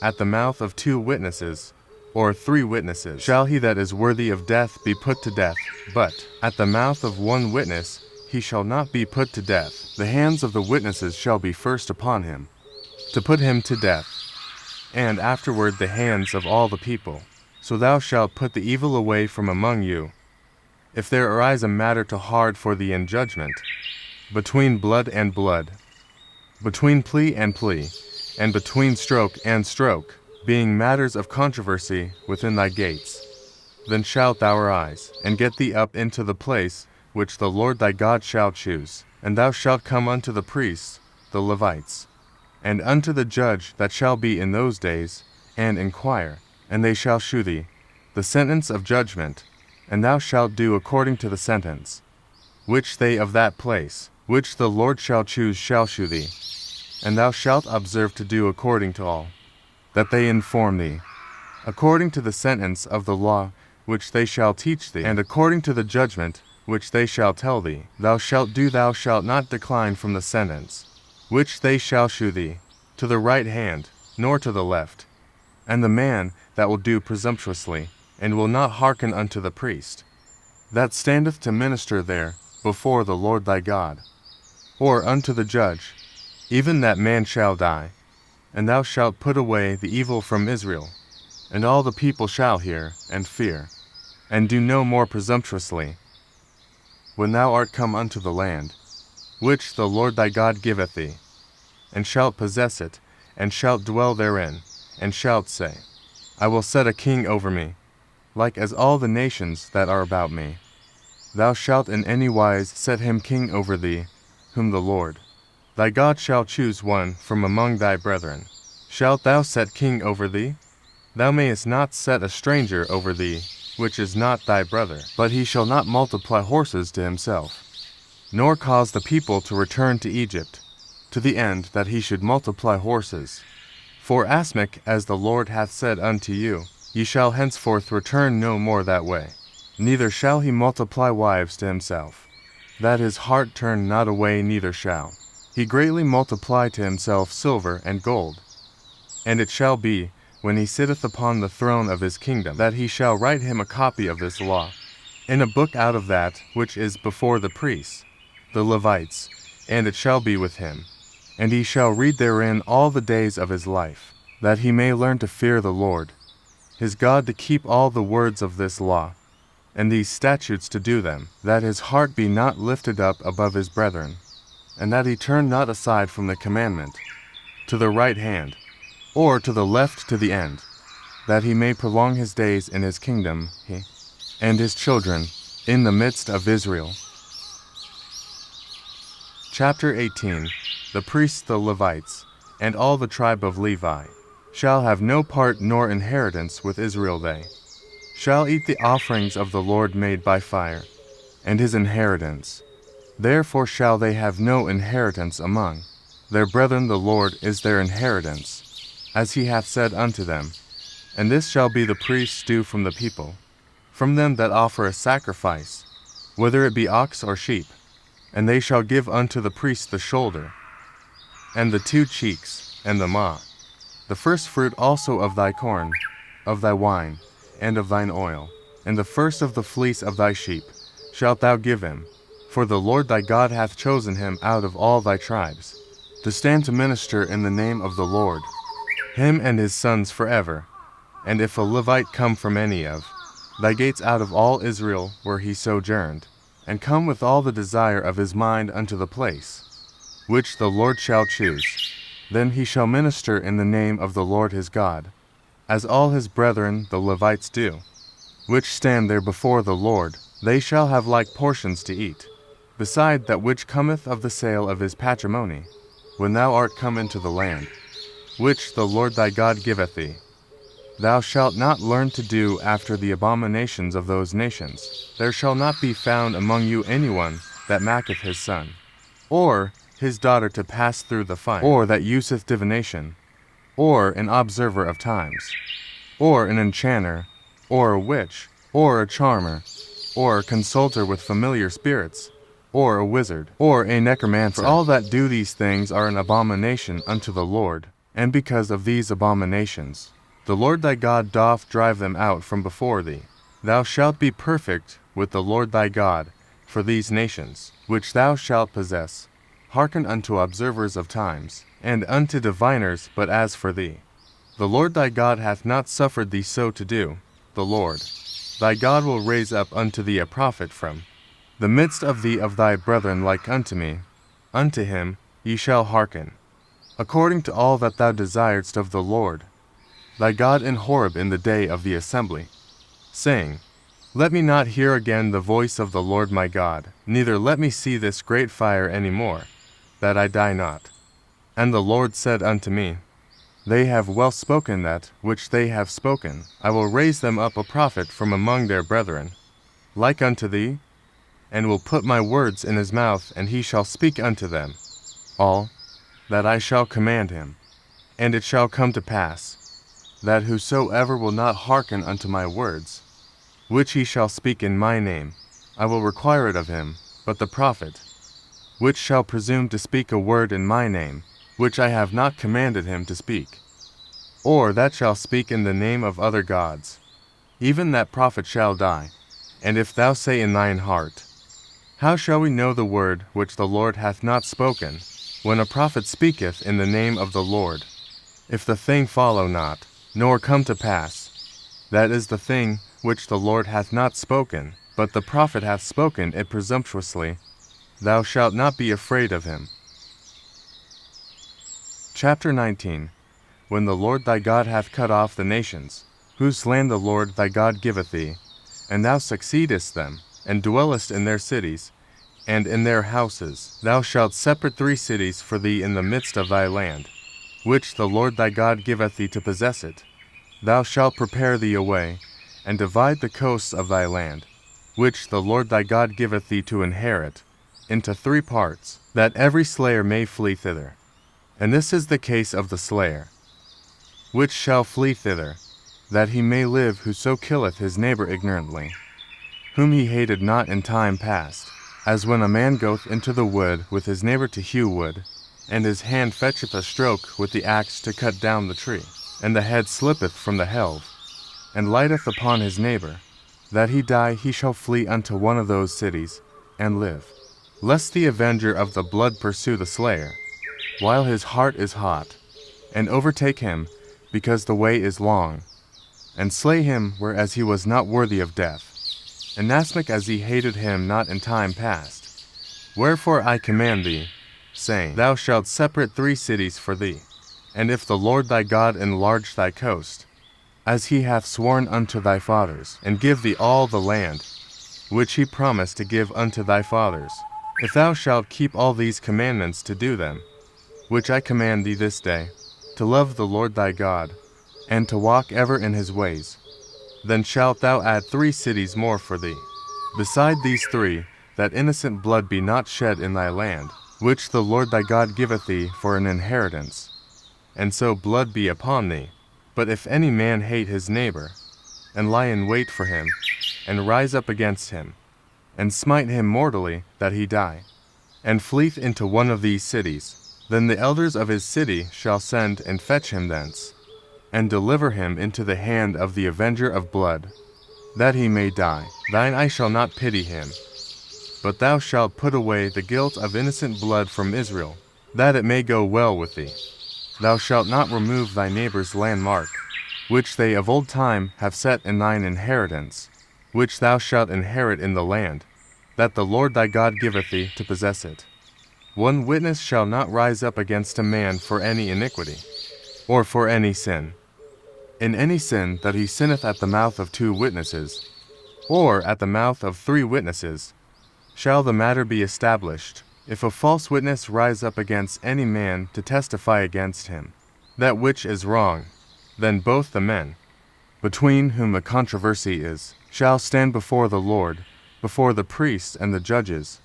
At the mouth of 2 witnesses, or 3 witnesses, shall he that is worthy of death be put to death, but at the mouth of 1 witness he shall not be put to death. The hands of the witnesses shall be first upon him, to put him to death, and afterward the hands of all the people. So thou shalt put the evil away from among you. If there arise a matter too hard for thee in judgment, between blood and blood, between plea and plea, and between stroke and stroke, being matters of controversy within thy gates, then shalt thou arise, and get thee up into the place which the Lord thy God shall choose. And thou shalt come unto the priests, the Levites, and unto the judge that shall be in those days, and inquire, and they shall shew thee the sentence of judgment, and thou shalt do according to the sentence which they of that place, which the Lord shall choose, shall shew thee. And thou shalt observe to do according to all that they inform thee, according to the sentence of the law which they shall teach thee, and according to the judgment which they shall tell thee. Thou shalt do, thou shalt not decline from the sentence which they shall shew thee, to the right hand, nor to the left. And the man that will do presumptuously, and will not hearken unto the priest, that standeth to minister there before the Lord thy God, or unto the judge, even that man shall die. And thou shalt put away the evil from Israel, and all the people shall hear, and fear, and do no more presumptuously. When thou art come unto the land, which the Lord thy God giveth thee, and shalt possess it, and shalt dwell therein, and shalt say, I will set a king over me, like as all the nations that are about me. Thou shalt in any wise set him king over thee, whom the Lord thy God shall choose, one from among thy brethren. Shalt thou set king over thee? Thou mayest not set a stranger over thee, which is not thy brother. But he shall not multiply horses to himself, nor cause the people to return to Egypt, to the end that he should multiply horses. For asmuch as the Lord hath said unto you, ye shall henceforth return no more that way. Neither shall he multiply wives to himself, that his heart turn not away, neither shall he greatly multiply to himself silver and gold. And it shall be, when he sitteth upon the throne of his kingdom, that he shall write him a copy of this law, in a book out of that which is before the priests, the Levites, and it shall be with him. And he shall read therein all the days of his life, that he may learn to fear the Lord, his God, to keep all the words of this law, and these statutes to do them, that his heart be not lifted up above his brethren, and that he turn not aside from the commandment, to the right hand, or to the left to the end, that he may prolong his days in his kingdom, he and his children, in the midst of Israel. Chapter 18. The priests, the Levites, and all the tribe of Levi, shall have no part nor inheritance with Israel. They shall eat the offerings of the Lord made by fire, and his inheritance. Therefore shall they have no inheritance among their brethren. The Lord is their inheritance, as he hath said unto them. And this shall be the priest's due from the people, from them that offer a sacrifice, whether it be ox or sheep. And they shall give unto the priest the shoulder, and the 2 cheeks, and the maw, the first fruit also of thy corn, of thy wine, and of thine oil, and the first of the fleece of thy sheep shalt thou give him. For the Lord thy God hath chosen him out of all thy tribes, to stand to minister in the name of the Lord, him and his sons forever. And if a Levite come from any of thy gates out of all Israel where he sojourned, and come with all the desire of his mind unto the place which the Lord shall choose, then he shall minister in the name of the Lord his God, as all his brethren the Levites do, which stand there before the Lord. They shall have like portions to eat, beside that which cometh of the sale of his patrimony, when thou art come into the land, which the Lord thy God giveth thee. Thou shalt not learn to do after the abominations of those nations. There shall not be found among you anyone that maketh his son, or his daughter to pass through the fire, or that useth divination, or an observer of times, or an enchanter, or a witch, or a charmer, or a consulter with familiar spirits, or a wizard, or a necromancer. For all that do these things are an abomination unto the Lord, and because of these abominations the Lord thy God doth drive them out from before thee. Thou shalt be perfect with the Lord thy God for these nations, which thou shalt possess. Hearken unto observers of times, and unto diviners. But as for thee, the Lord thy God hath not suffered thee so to do. The Lord thy God will raise up unto thee a prophet from the midst of thee of thy brethren like unto me. Unto him ye shall hearken, according to all that thou desiredst of the Lord thy God in Horeb in the day of the assembly, saying, Let me not hear again the voice of the Lord my God, neither let me see this great fire any more, that I die not. And the Lord said unto me, They have well spoken that which they have spoken. I will raise them up a prophet from among their brethren, like unto thee, and will put my words in his mouth, and he shall speak unto them all that I shall command him. And it shall come to pass, that whosoever will not hearken unto my words, which he shall speak in my name, I will require it of him. But the prophet, which shall presume to speak a word in my name, which I have not commanded him to speak, or that shall speak in the name of other gods, even that prophet shall die. And if thou say in thine heart, How shall we know the word which the Lord hath not spoken, when a prophet speaketh in the name of the Lord? If the thing follow not, nor come to pass, that is the thing which the Lord hath not spoken, but the prophet hath spoken it presumptuously, thou shalt not be afraid of him. Chapter 19. When the Lord thy God hath cut off the nations, whose land the Lord thy God giveth thee, and thou succeedest them, and dwellest in their cities, and in their houses, thou shalt separate 3 cities for thee in the midst of thy land, which the Lord thy God giveth thee to possess it. Thou shalt prepare thee a way, and divide the coasts of thy land, which the Lord thy God giveth thee to inherit, into 3 parts, that every slayer may flee thither. And this is the case of the slayer, which shall flee thither, that he may live whoso killeth his neighbor ignorantly, whom he hated not in time past, as when a man goeth into the wood with his neighbor to hew wood, and his hand fetcheth a stroke with the axe to cut down the tree. and the head slippeth from the helve, and lighteth upon his neighbor, that he die, he shall flee unto one of those cities, and live. Lest the avenger of the blood pursue the slayer, while his heart is hot, and overtake him, because the way is long, and slay him whereas he was not worthy of death, inasmuch as he hated him not in time past. Wherefore I command thee, saying, Thou shalt separate 3 cities for thee. And if the Lord thy God enlarge thy coast, as he hath sworn unto thy fathers, and give thee all the land, which he promised to give unto thy fathers, if thou shalt keep all these commandments to do them, which I command thee this day, to love the Lord thy God, and to walk ever in his ways, then shalt thou add 3 cities more for thee. Beside these 3, that innocent blood be not shed in thy land, which the Lord thy God giveth thee for an inheritance, and so blood be upon thee. But if any man hate his neighbor, and lie in wait for him, and rise up against him, and smite him mortally, that he die, and fleeth into one of these cities, then the elders of his city shall send and fetch him thence, and deliver him into the hand of the avenger of blood, that he may die. Thine eye shall not pity him, but thou shalt put away the guilt of innocent blood from Israel, that it may go well with thee. Thou shalt not remove thy neighbor's landmark, which they of old time have set in thine inheritance, which thou shalt inherit in the land, that the Lord thy God giveth thee to possess it. 1 witness shall not rise up against a man for any iniquity, or for any sin. In any sin that he sinneth at the mouth of 2 witnesses, or at the mouth of 3 witnesses, shall the matter be established, if a false witness rise up against any man to testify against him, that which is wrong, then both the men, between whom the controversy is, shall stand before the Lord, before the priests and the judges,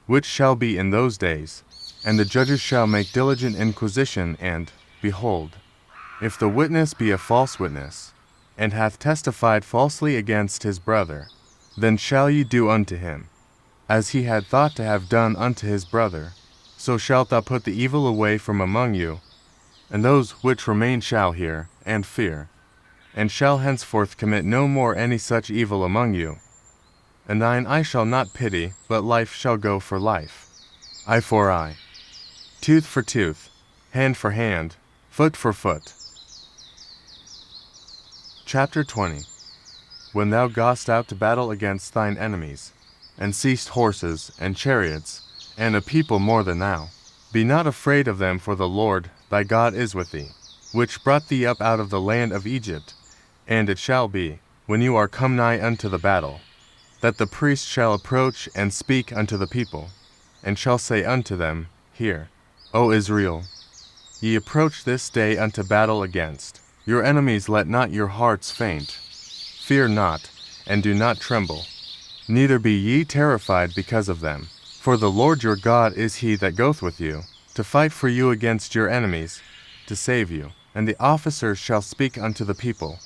which shall be in those days, and the judges shall make diligent inquisition, and, behold, if the witness be a false witness, and hath testified falsely against his brother, then shall ye do unto him, as he had thought to have done unto his brother, so shalt thou put the evil away from among you, and those which remain shall hear, and fear, and shall henceforth commit no more any such evil among you. And thine eye shall not pity, but life shall go for life, eye for eye, tooth for tooth, hand for hand, foot for foot. Chapter 20. When thou goest out to battle against thine enemies, and seest horses, and chariots, and a people more than thou, be not afraid of them, for the Lord thy God is with thee, which brought thee up out of the land of Egypt. And it shall be, when you are come nigh unto the battle, that the priest shall approach and speak unto the people, and shall say unto them, Hear, O Israel, ye approach this day unto battle against your enemies. Let not your hearts faint. Fear not, and do not tremble. Neither be ye terrified because of them. For the Lord your God is he that goeth with you, to fight for you against your enemies, to save you. And the officers shall speak unto the people,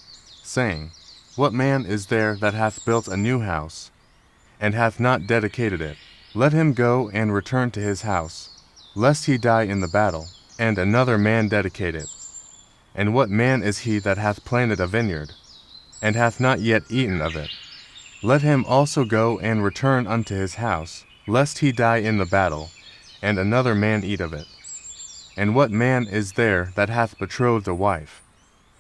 saying, What man is there that hath built a new house, and hath not dedicated it? Let him go and return to his house, lest he die in the battle, and another man dedicate it. And what man is he that hath planted a vineyard, and hath not yet eaten of it? Let him also go and return unto his house, lest he die in the battle, and another man eat of it. And what man is there that hath betrothed a wife,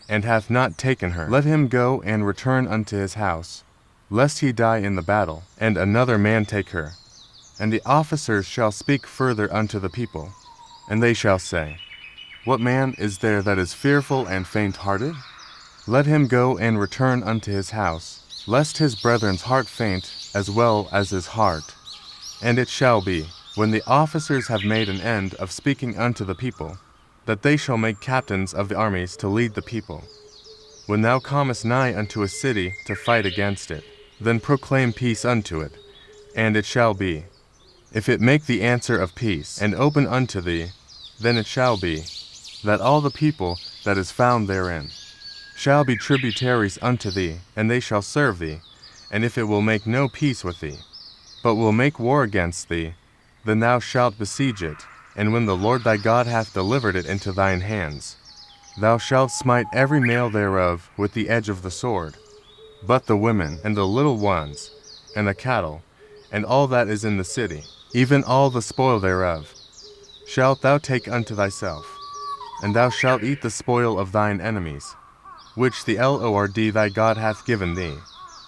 and hath not taken her? Let him go and return unto his house, lest he die in the battle, and another man take her. And the officers shall speak further unto the people, and they shall say, What man is there that is fearful and faint-hearted? Let him go and return unto his house, lest his brethren's heart faint as well as his heart. And it shall be, when the officers have made an end of speaking unto the people, that they shall make captains of the armies to lead the people. When thou comest nigh unto a city to fight against it, then proclaim peace unto it. And it shall be, if it make the answer of peace, and open unto thee, then it shall be, that all the people that is found therein shall be tributaries unto thee, and they shall serve thee. And if it will make no peace with thee, but will make war against thee, then thou shalt besiege it. And when the Lord thy God hath delivered it into thine hands, thou shalt smite every male thereof with the edge of the sword. But the women, and the little ones, and the cattle, and all that is in the city, even all the spoil thereof, shalt thou take unto thyself, and thou shalt eat the spoil of thine enemies, which the Lord thy God hath given thee.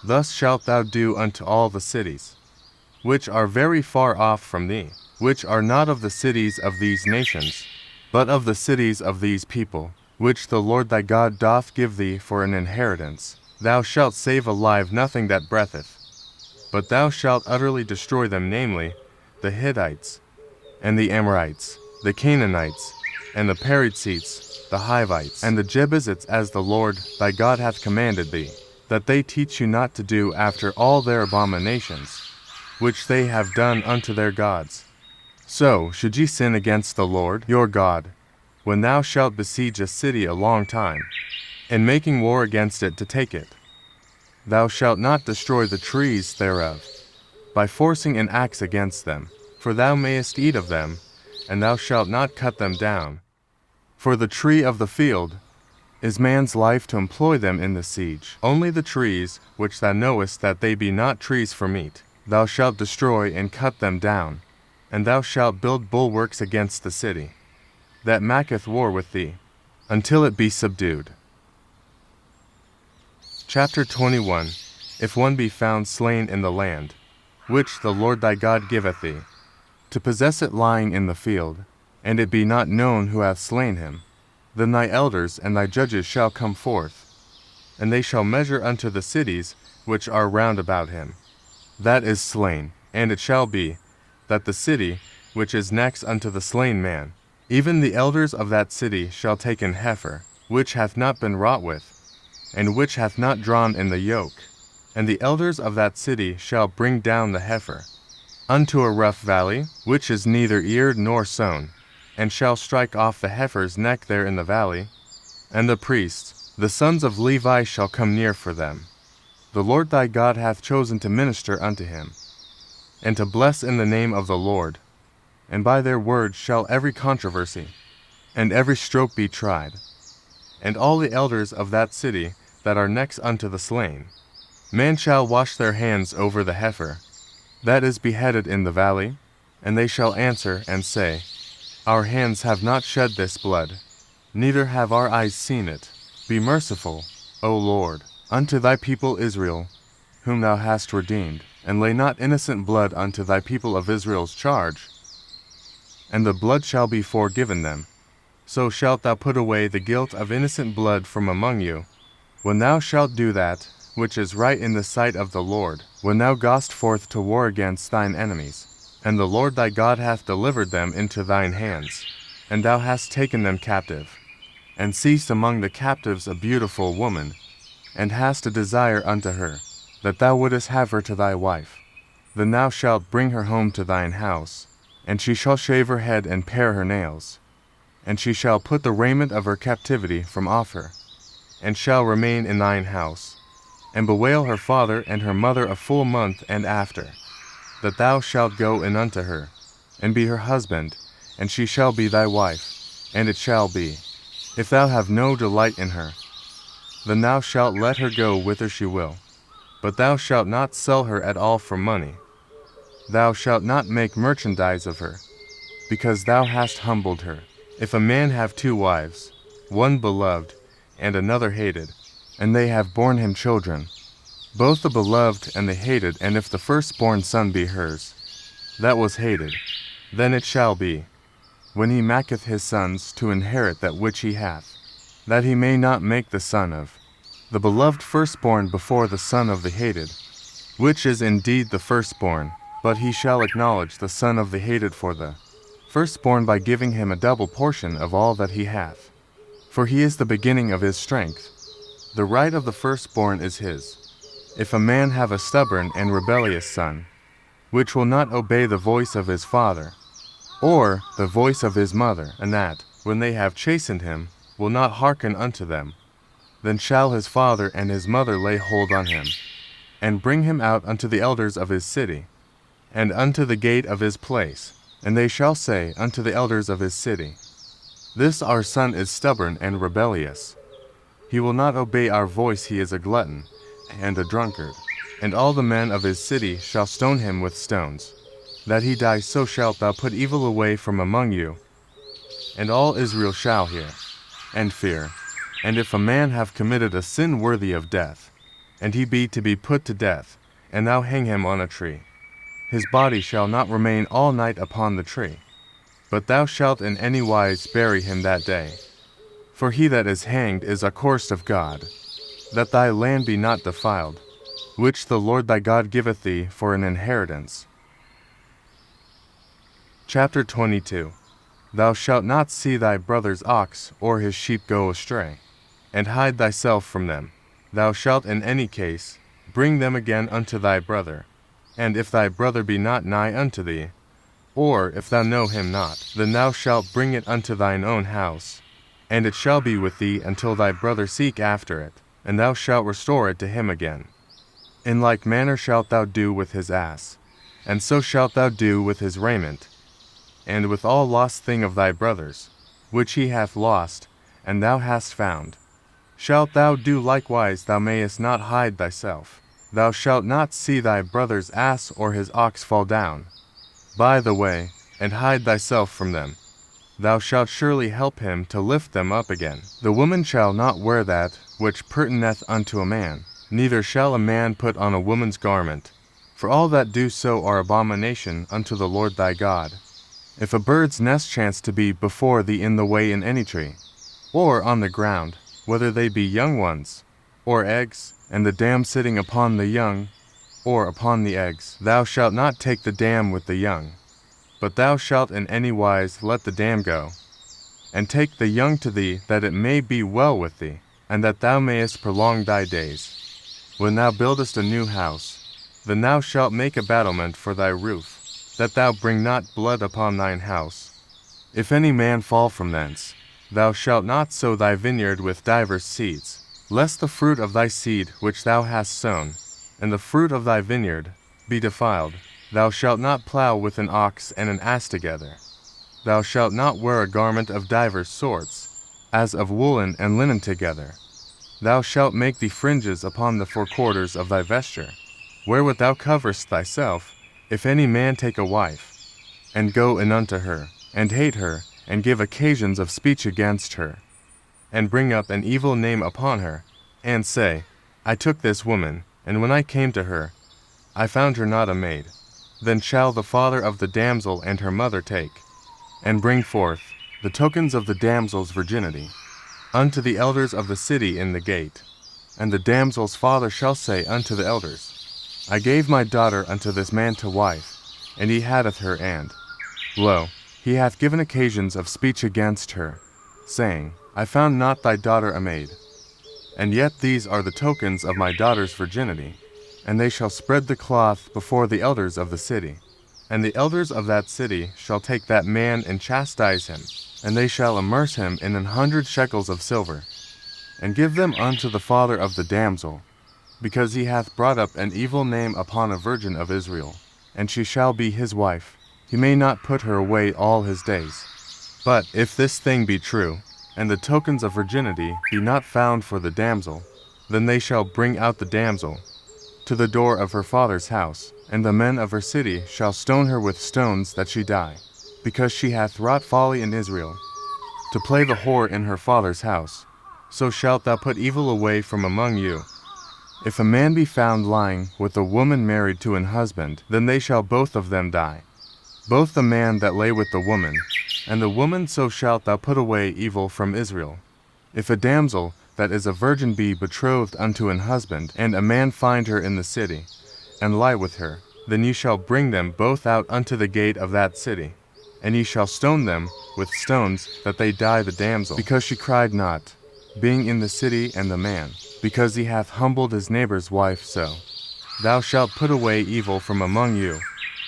Thus shalt thou do unto all the cities, which are very far off from thee, which are not of the cities of these nations, but of the cities of these people, which the Lord thy God doth give thee for an inheritance. Thou shalt save alive nothing that breatheth, but thou shalt utterly destroy them, namely, the Hittites, and the Amorites, the Canaanites, and the Perizzites, the Hivites, and the Jebusites, as the Lord thy God hath commanded thee, that they teach you not to do after all their abominations, which they have done unto their gods. So should ye sin against the Lord your God, when thou shalt besiege a city a long time, and making war against it to take it, thou shalt not destroy the trees thereof, by forcing an axe against them, for thou mayest eat of them, and thou shalt not cut them down. For the tree of the field is man's life to employ them in the siege. Only the trees, which thou knowest that they be not trees for meat, thou shalt destroy and cut them down, and thou shalt build bulwarks against the city that maketh war with thee, until it be subdued. Chapter 21. If one be found slain in the land, which the Lord thy God giveth thee, to possess it lying in the field, and it be not known who hath slain him, then thy elders and thy judges shall come forth, and they shall measure unto the cities which are round about him that is slain. And it shall be, that the city which is next unto the slain man, even the elders of that city shall take an heifer, which hath not been wrought with, and which hath not drawn in the yoke, and the elders of that city shall bring down the heifer unto a rough valley, which is neither eared nor sown, and shall strike off the heifer's neck there in the valley, and the priests, the sons of Levi, shall come near for them. The Lord thy God hath chosen to minister unto him, and to bless in the name of the Lord, and by their word shall every controversy and every stroke be tried. And all the elders of that city that are next unto the slain, men shall wash their hands over the heifer that is beheaded in the valley, and they shall answer and say, Our hands have not shed this blood, neither have our eyes seen it. Be merciful, O Lord, unto thy people Israel, whom thou hast redeemed, and lay not innocent blood unto thy people of Israel's charge, and the blood shall be forgiven them. So shalt thou put away the guilt of innocent blood from among you, when thou shalt do that which is right in the sight of the Lord, when thou goest forth to war against thine enemies, and the Lord thy God hath delivered them into thine hands, and thou hast taken them captive, and seized among the captives a beautiful woman, and hast a desire unto her, that thou wouldest have her to thy wife. Then thou shalt bring her home to thine house, and she shall shave her head and pare her nails, and she shall put the raiment of her captivity from off her, and shall remain in thine house, and bewail her father and her mother a full month and after, that thou shalt go in unto her, and be her husband, and she shall be thy wife. And it shall be, if thou have no delight in her, then thou shalt let her go whither she will, but thou shalt not sell her at all for money. Thou shalt not make merchandise of her, because thou hast humbled her. If a man have two wives, one beloved, and another hated, and they have borne him children, both the beloved and the hated, and if the firstborn son be hers, that was hated, then it shall be, when he maketh his sons to inherit that which he hath, that he may not make the son of the beloved firstborn before the son of the hated, which is indeed the firstborn, but he shall acknowledge the son of the hated for the firstborn by giving him a double portion of all that he hath. For he is the beginning of his strength. The right of the firstborn is his. If a man have a stubborn and rebellious son, which will not obey the voice of his father, or the voice of his mother, and that, when they have chastened him, will not hearken unto them, then shall his father and his mother lay hold on him, and bring him out unto the elders of his city, and unto the gate of his place, and they shall say unto the elders of his city, This our son is stubborn and rebellious. He will not obey our voice. He is a glutton and a drunkard. And all the men of his city shall stone him with stones. That he die, so shalt thou put evil away from among you. And all Israel shall hear, and fear. And if a man have committed a sin worthy of death, and he be to be put to death, and thou hang him on a tree, his body shall not remain all night upon the tree, but thou shalt in any wise bury him that day. For he that is hanged is accursed of God, that thy land be not defiled, which the Lord thy God giveth thee for an inheritance. Chapter 22. Thou shalt not see thy brother's ox or his sheep go astray, and hide thyself from them. Thou shalt in any case bring them again unto thy brother. And if thy brother be not nigh unto thee, or if thou know him not, then thou shalt bring it unto thine own house, and it shall be with thee until thy brother seek after it, and thou shalt restore it to him again. In like manner shalt thou do with his ass, and so shalt thou do with his raiment, and with all lost thing of thy brother's, which he hath lost, and thou hast found. Shalt thou do likewise. Thou mayest not hide thyself. Thou shalt not see thy brother's ass or his ox fall down by the way, and hide thyself from them. Thou shalt surely help him to lift them up again. The woman shall not wear that which pertaineth unto a man, neither shall a man put on a woman's garment, for all that do so are abomination unto the Lord thy God. If a bird's nest chance to be before thee in the way in any tree, or on the ground, whether they be young ones, or eggs, and the dam sitting upon the young, or upon the eggs, thou shalt not take the dam with the young, but thou shalt in any wise let the dam go, and take the young to thee, that it may be well with thee, and that thou mayest prolong thy days. When thou buildest a new house, then thou shalt make a battlement for thy roof, that thou bring not blood upon thine house. If any man fall from thence, thou shalt not sow thy vineyard with divers seeds, lest the fruit of thy seed which thou hast sown, and the fruit of thy vineyard, be defiled. Thou shalt not plow with an ox and an ass together. Thou shalt not wear a garment of divers sorts, as of woolen and linen together. Thou shalt make thee fringes upon the four quarters of thy vesture, wherewith thou coverest thyself. If any man take a wife, and go in unto her, and hate her, and give occasions of speech against her, and bring up an evil name upon her, and say, I took this woman, and when I came to her, I found her not a maid, then shall the father of the damsel and her mother take, and bring forth the tokens of the damsel's virginity unto the elders of the city in the gate. And the damsel's father shall say unto the elders, I gave my daughter unto this man to wife, and he hadeth her, and, lo, he hath given occasions of speech against her, saying, I found not thy daughter a maid. And yet these are the tokens of my daughter's virginity. And they shall spread the cloth before the elders of the city. And the elders of that city shall take that man and chastise him, and they shall immerse him in 100 shekels of silver, and give them unto the father of the damsel, because he hath brought up an evil name upon a virgin of Israel, and she shall be his wife. He may not put her away all his days. But if this thing be true, and the tokens of virginity be not found for the damsel, then they shall bring out the damsel to the door of her father's house, and the men of her city shall stone her with stones that she die, because she hath wrought folly in Israel, to play the whore in her father's house. So shalt thou put evil away from among you. If a man be found lying with a woman married to an husband, then they shall both of them die, both the man that lay with the woman, and the woman. So shalt thou put away evil from Israel. If a damsel that is a virgin be betrothed unto an husband, and a man find her in the city, and lie with her, then ye shall bring them both out unto the gate of that city, and ye shall stone them with stones, that they die the damsel, because she cried not, being in the city, and the man, because he hath humbled his neighbor's wife. So thou shalt put away evil from among you.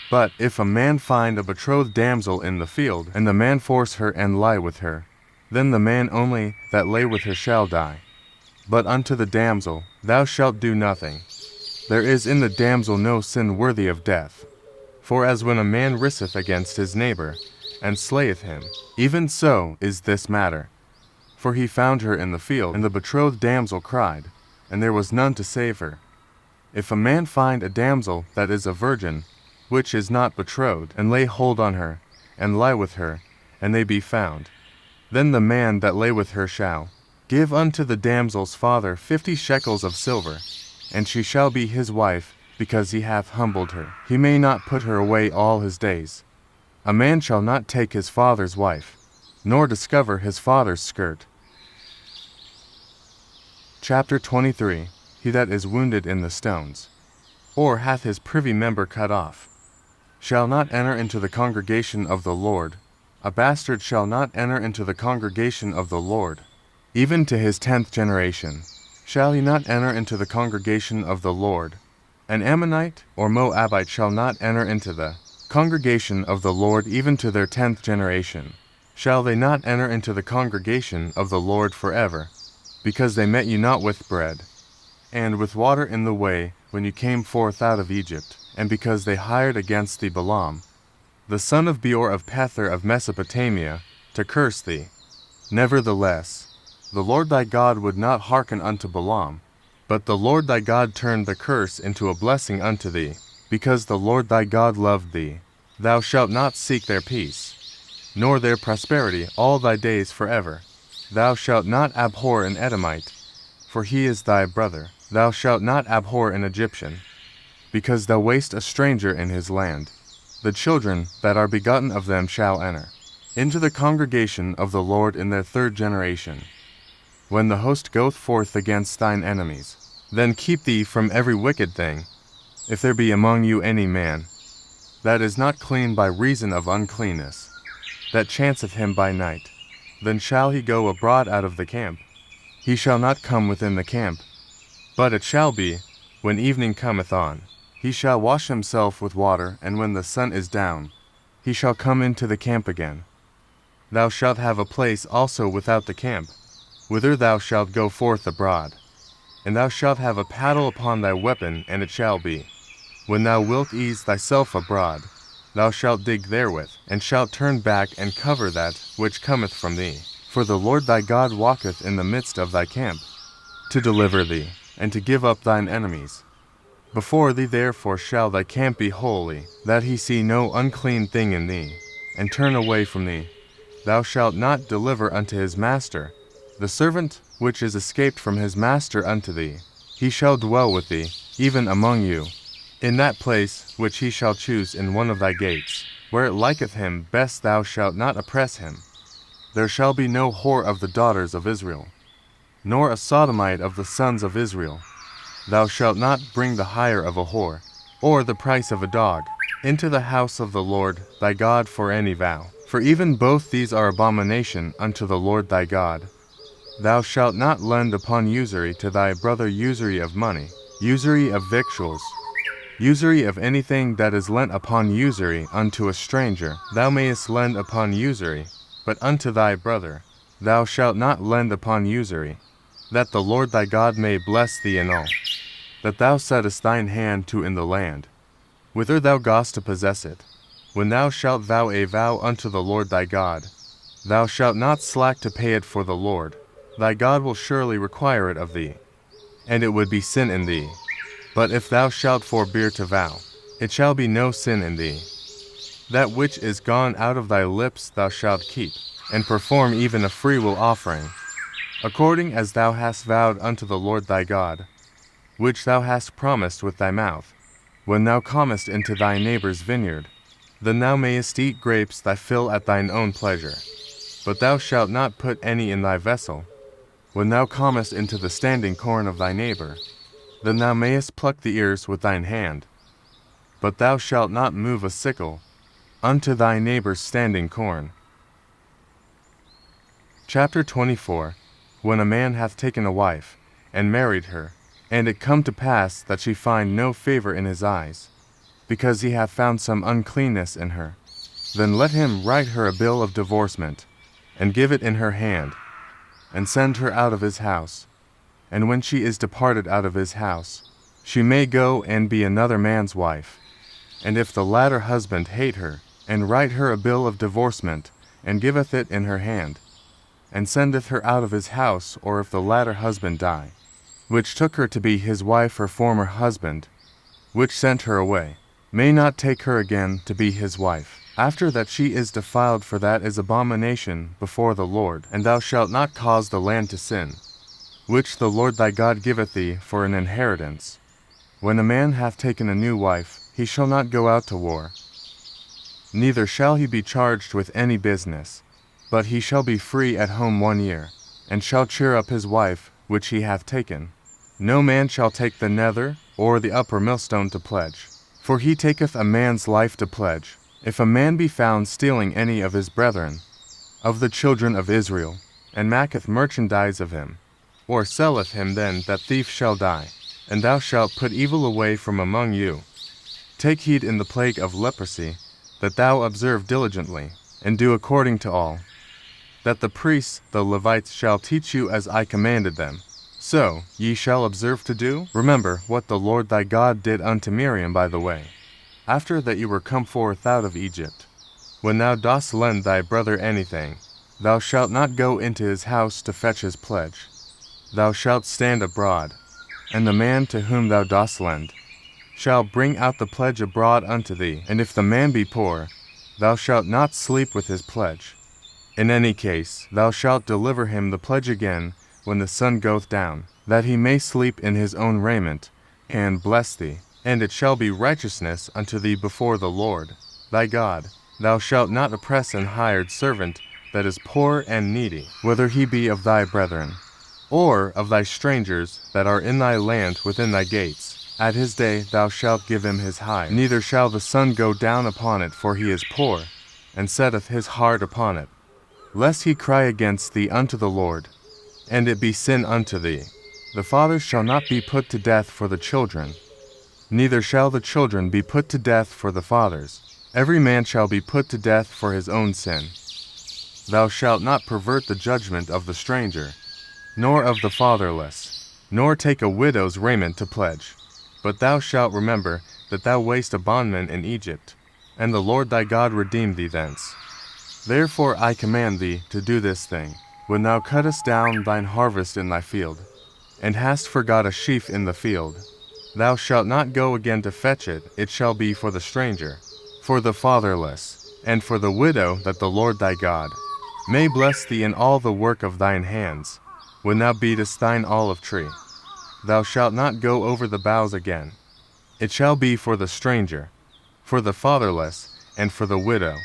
But if a man find a betrothed damsel in the field, and the man force her and lie with her, then the man only that lay with her shall die. But unto the damsel thou shalt do nothing. There is in the damsel no sin worthy of death. For as when a man riseth against his neighbor, and slayeth him. Even so is this matter. For he found her in the field, and the betrothed damsel cried, and there was none to save her. If a man find a damsel that is a virgin, which is not betrothed, and lay hold on her, and lie with her, and they be found, then the man that lay with her shall give unto the damsel's father 50 shekels of silver, and she shall be his wife, because he hath humbled her. He may not put her away all his days. A man shall not take his father's wife, nor discover his father's skirt. Chapter 23. He that is wounded in the stones, or hath his privy member cut off, shall not enter into the congregation of the Lord. A bastard shall not enter into the congregation of the Lord. Even to his 10th generation shall he not enter into the congregation of the Lord. An Ammonite or Moabite shall not enter into the congregation of the Lord. Even to their 10th generation shall they not enter into the congregation of the Lord forever, because they met you not with bread and with water in the way when you came forth out of Egypt, and because they hired against thee Balaam, the son of Beor of Pether of Mesopotamia, to curse thee. Nevertheless, the Lord thy God would not hearken unto Balaam, but the Lord thy God turned the curse into a blessing unto thee, because the Lord thy God loved thee. Thou shalt not seek their peace, nor their prosperity all thy days forever. Thou shalt not abhor an Edomite, for he is thy brother. Thou shalt not abhor an Egyptian, because thou wast a stranger in his land. The children that are begotten of them shall enter into the congregation of the Lord in their 3rd generation. When the host goeth forth against thine enemies, then keep thee from every wicked thing. If there be among you any man that is not clean by reason of uncleanness, that chanceth him by night, then shall he go abroad out of the camp. He shall not come within the camp. But it shall be, when evening cometh on, he shall wash himself with water, and when the sun is down, he shall come into the camp again. Thou shalt have a place also without the camp, whither thou shalt go forth abroad. And thou shalt have a paddle upon thy weapon, and it shall be, when thou wilt ease thyself abroad, thou shalt dig therewith, and shalt turn back and cover that which cometh from thee. For the Lord thy God walketh in the midst of thy camp, to deliver thee, and to give up thine enemies before thee. Therefore shall thy camp be holy, that he see no unclean thing in thee, and turn away from thee. Thou shalt not deliver unto his master the servant which is escaped from his master unto thee. He shall dwell with thee, even among you, in that place which he shall choose in one of thy gates, where it liketh him best. Thou shalt not oppress him. There shall be no whore of the daughters of Israel, nor a sodomite of the sons of Israel. Thou shalt not bring the hire of a whore, or the price of a dog, into the house of the Lord thy God for any vow. For even both these are abomination unto the Lord thy God. Thou shalt not lend upon usury to thy brother usury of money, usury of victuals, usury of anything that is lent upon usury unto a stranger. Thou mayest lend upon usury, but unto thy brother thou shalt not lend upon usury, that the Lord thy God may bless thee in all that thou settest thine hand to in the land, whither thou goest to possess it. When thou shalt vow a vow unto the Lord thy God, thou shalt not slack to pay it, for the Lord thy God will surely require it of thee, and it would be sin in thee. But if thou shalt forbear to vow, it shall be no sin in thee. That which is gone out of thy lips thou shalt keep, and perform even a freewill offering, according as thou hast vowed unto the Lord thy God, which thou hast promised with thy mouth. When thou comest into thy neighbor's vineyard, then thou mayest eat grapes thy fill at thine own pleasure, but thou shalt not put any in thy vessel. When thou comest into the standing corn of thy neighbor, then thou mayest pluck the ears with thine hand, but thou shalt not move a sickle unto thy neighbor's standing corn. Chapter 24. When a man hath taken a wife, and married her, and it come to pass that she find no favor in his eyes, because he hath found some uncleanness in her, then let him write her a bill of divorcement, and give it in her hand, and send her out of his house. And when she is departed out of his house, she may go and be another man's wife. And if the latter husband hate her, and write her a bill of divorcement, and giveth it in her hand, and sendeth her out of his house, or if the latter husband die, which took her to be his wife her former husband, which sent her away, may not take her again to be his wife, after that she is defiled, for that is abomination before the Lord. And thou shalt not cause the land to sin, which the Lord thy God giveth thee for an inheritance. When a man hath taken a new wife, he shall not go out to war, neither shall he be charged with any business, but he shall be free at home 1 year, and shall cheer up his wife which he hath taken. No man shall take the nether or the upper millstone to pledge, for he taketh a man's life to pledge. If a man be found stealing any of his brethren, of the children of Israel, and maketh merchandise of him, or selleth him, then that thief shall die, and thou shalt put evil away from among you. Take heed in the plague of leprosy, that thou observe diligently, and do according to all that the priests the Levites shall teach you, as I commanded them. So ye shall observe to do. Remember what the Lord thy God did unto Miriam by the way, after that you were come forth out of Egypt. When thou dost lend thy brother anything, thou shalt not go into his house to fetch his pledge. Thou shalt stand abroad, and the man to whom thou dost lend shall bring out the pledge abroad unto thee. And if the man be poor, thou shalt not sleep with his pledge. In any case, thou shalt deliver him the pledge again when the sun goeth down, that he may sleep in his own raiment, and bless thee. And it shall be righteousness unto thee before the Lord thy God. Thou shalt not oppress an hired servant that is poor and needy, whether he be of thy brethren, or of thy strangers that are in thy land within thy gates. At his day thou shalt give him his hire. Neither shall the sun go down upon it, for he is poor, and setteth his heart upon it, lest he cry against thee unto the Lord, and it be sin unto thee. The fathers shall not be put to death for the children, neither shall the children be put to death for the fathers. Every man shall be put to death for his own sin. Thou shalt not pervert the judgment of the stranger, nor of the fatherless, nor take a widow's raiment to pledge. But thou shalt remember that thou wast a bondman in Egypt, and the Lord thy God redeemed thee thence. Therefore I command thee to do this thing. When thou cuttest down thine harvest in thy field, and hast forgot a sheaf in the field, thou shalt not go again to fetch it. It shall be for the stranger, for the fatherless, and for the widow, that the Lord thy God may bless thee in all the work of thine hands. When thou beatest thine olive tree, thou shalt not go over the boughs again. It shall be for the stranger, for the fatherless, and for the widow.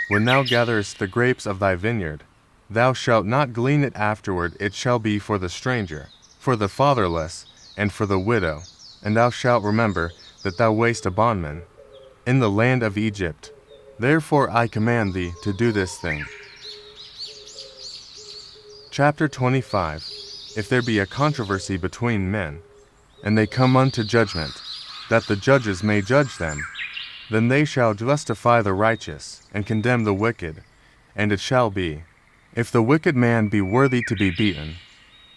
When thou gatherest the grapes of thy vineyard, thou shalt not glean it afterward. It shall be for the stranger, for the fatherless, and for the widow. And thou shalt remember that thou wast a bondman in the land of Egypt. Therefore I command thee to do this thing. Chapter 25. If there be a controversy between men, and they come unto judgment, that the judges may judge them, then they shall justify the righteous, and condemn the wicked. And it shall be, if the wicked man be worthy to be beaten,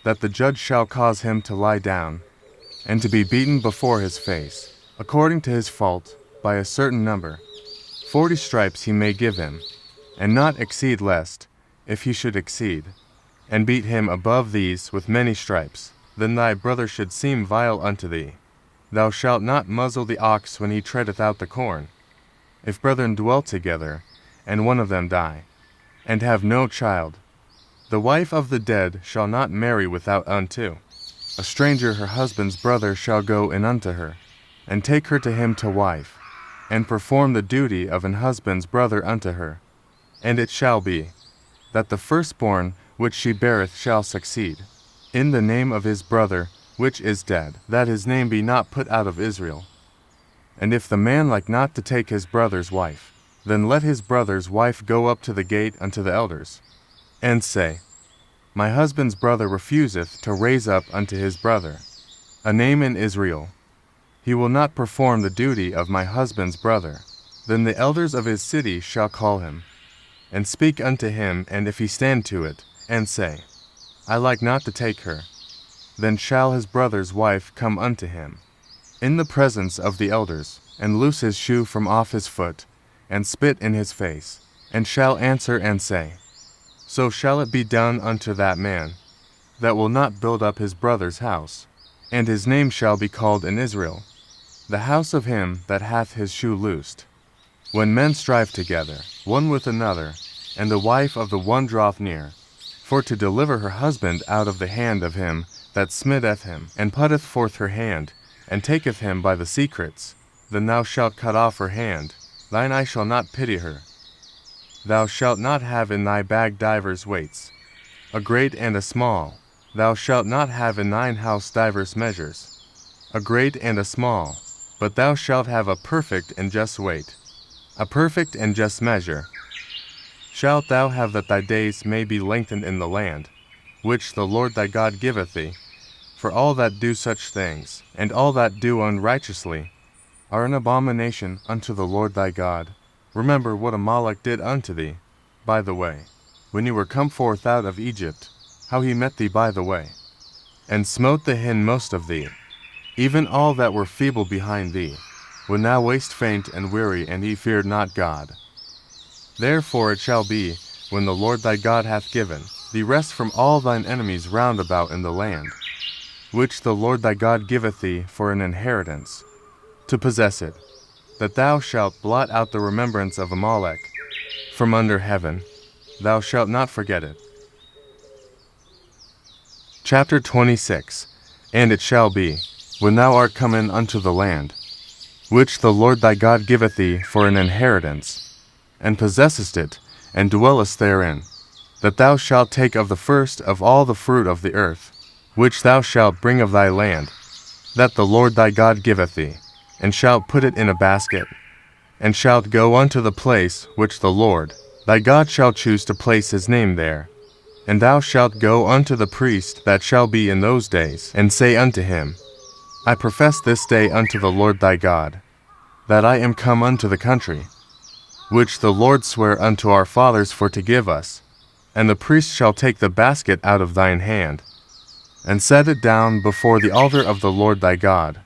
that the judge shall cause him to lie down, and to be beaten before his face, according to his fault, by a certain number. 40 stripes he may give him, and not exceed, lest, if he should exceed, and beat him above these with many stripes, then thy brother should seem vile unto thee. Thou shalt not muzzle the ox when he treadeth out the corn. If brethren dwell together, and one of them die, and have no child, the wife of the dead shall not marry without unto a stranger. Her husband's brother shall go in unto her, and take her to him to wife, and perform the duty of an husband's brother unto her. And it shall be, that the firstborn which she beareth shall succeed, in the name of his brother which is dead, that his name be not put out of Israel. And if the man like not to take his brother's wife, then let his brother's wife go up to the gate unto the elders, and say, My husband's brother refuseth to raise up unto his brother a name in Israel. He will not perform the duty of my husband's brother. Then the elders of his city shall call him, and speak unto him, and if he stand to it, and say, I like not to take her, then shall his brother's wife come unto him in the presence of the elders, and loose his shoe from off his foot, and spit in his face, and shall answer and say, So shall it be done unto that man that will not build up his brother's house, and his name shall be called in Israel, the house of him that hath his shoe loosed. When men strive together, one with another, and the wife of the one draweth near, for to deliver her husband out of the hand of him that smiteth him, and putteth forth her hand, and taketh him by the secrets, then thou shalt cut off her hand, thine eye shall not pity her. Thou shalt not have in thy bag divers weights, a great and a small. Thou shalt not have in thine house divers measures, a great and a small, but thou shalt have a perfect and just weight, a perfect and just measure. Shalt thou have that thy days may be lengthened in the land, which the Lord thy God giveth thee. For all that do such things, and all that do unrighteously, are an abomination unto the Lord thy God. Remember what Amalek did unto thee, by the way, when you were come forth out of Egypt, how he met thee by the way, and smote the hindmost of thee, even all that were feeble behind thee, when thou wast faint and weary, and he feared not God. Therefore it shall be, when the Lord thy God hath given thee rest from all thine enemies round about in the land, which the Lord thy God giveth thee for an inheritance, to possess it, that thou shalt blot out the remembrance of Amalek from under heaven, thou shalt not forget it. Chapter 26. And it shall be, when thou art come in unto the land, which the Lord thy God giveth thee for an inheritance, and possessest it, and dwellest therein, that thou shalt take of the first of all the fruit of the earth, which thou shalt bring of thy land, that the Lord thy God giveth thee, and shalt put it in a basket, and shalt go unto the place which the Lord thy God shall choose to place his name there. And thou shalt go unto the priest that shall be in those days, and say unto him, I profess this day unto the Lord thy God, that I am come unto the country, which the Lord sware unto our fathers for to give us. And the priest shall take the basket out of thine hand, and set it down before the altar of the Lord thy God.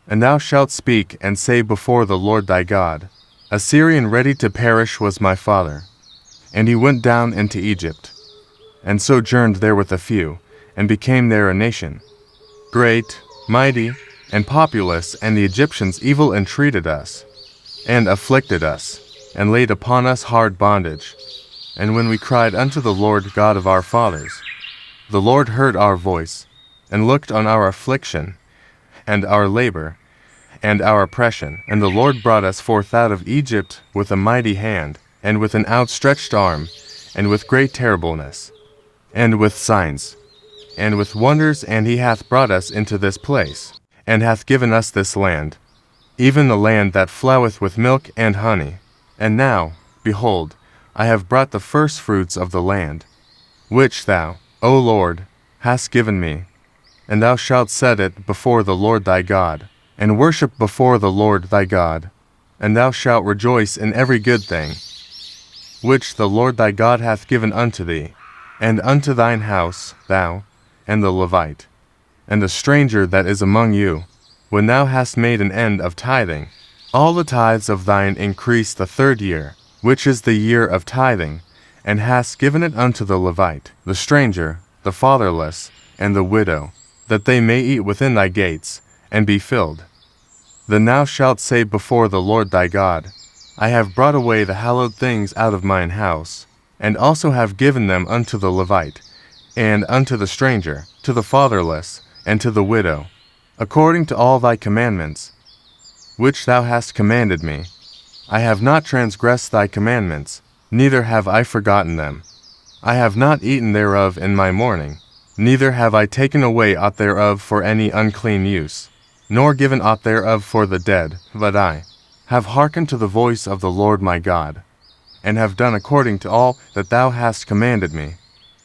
And thou shalt speak and say before the Lord thy God, A Syrian ready to perish was my father, and he went down into Egypt, and sojourned there with a few, and became there a nation, great, mighty, and populous, and the Egyptians evil entreated us, and afflicted us, and laid upon us hard bondage. And when we cried unto the Lord God of our fathers, the Lord heard our voice, and looked on our affliction, and our labor, and our oppression. And the Lord brought us forth out of Egypt with a mighty hand, and with an outstretched arm, and with great terribleness, and with signs, and with wonders, and he hath brought us into this place, and hath given us this land, even the land that floweth with milk and honey. And now, behold, I have brought the firstfruits of the land, which thou, O Lord, hast given me, and thou shalt set it before the Lord thy God, and worship before the Lord thy God, and thou shalt rejoice in every good thing, which the Lord thy God hath given unto thee, and unto thine house, thou, and the Levite, and the stranger that is among you, when thou hast made an end of tithing, all the tithes of thine increase the 3rd year, which is the year of tithing, and hast given it unto the Levite, the stranger, the fatherless, and the widow, that they may eat within thy gates, and be filled. Then thou shalt say before the Lord thy God, I have brought away the hallowed things out of mine house, and also have given them unto the Levite, and unto the stranger, to the fatherless, and to the widow, according to all thy commandments, which thou hast commanded me. I have not transgressed thy commandments, neither have I forgotten them. I have not eaten thereof in my mourning, neither have I taken away aught thereof for any unclean use, nor given aught thereof for the dead, but I have hearkened to the voice of the Lord my God, and have done according to all that thou hast commanded me.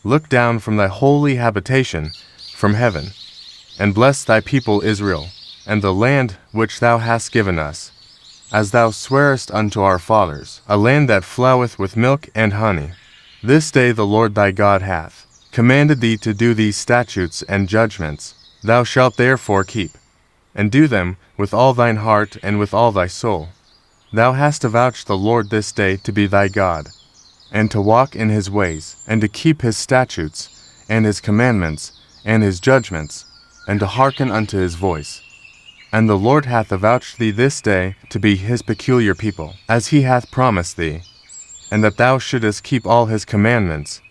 Look down from thy holy habitation, from heaven, and bless thy people Israel, and the land which thou hast given us, as thou swarest unto our fathers, a land that floweth with milk and honey. This day the Lord thy God hath commanded thee to do these statutes and judgments. Thou shalt therefore keep, and do them with all thine heart and with all thy soul. Thou hast avouched the Lord this day to be thy God, and to walk in his ways, and to keep his statutes, and his commandments, and his judgments, and to hearken unto his voice. And the Lord hath avouched thee this day to be his peculiar people, as he hath promised thee, and that thou shouldest keep all his commandments,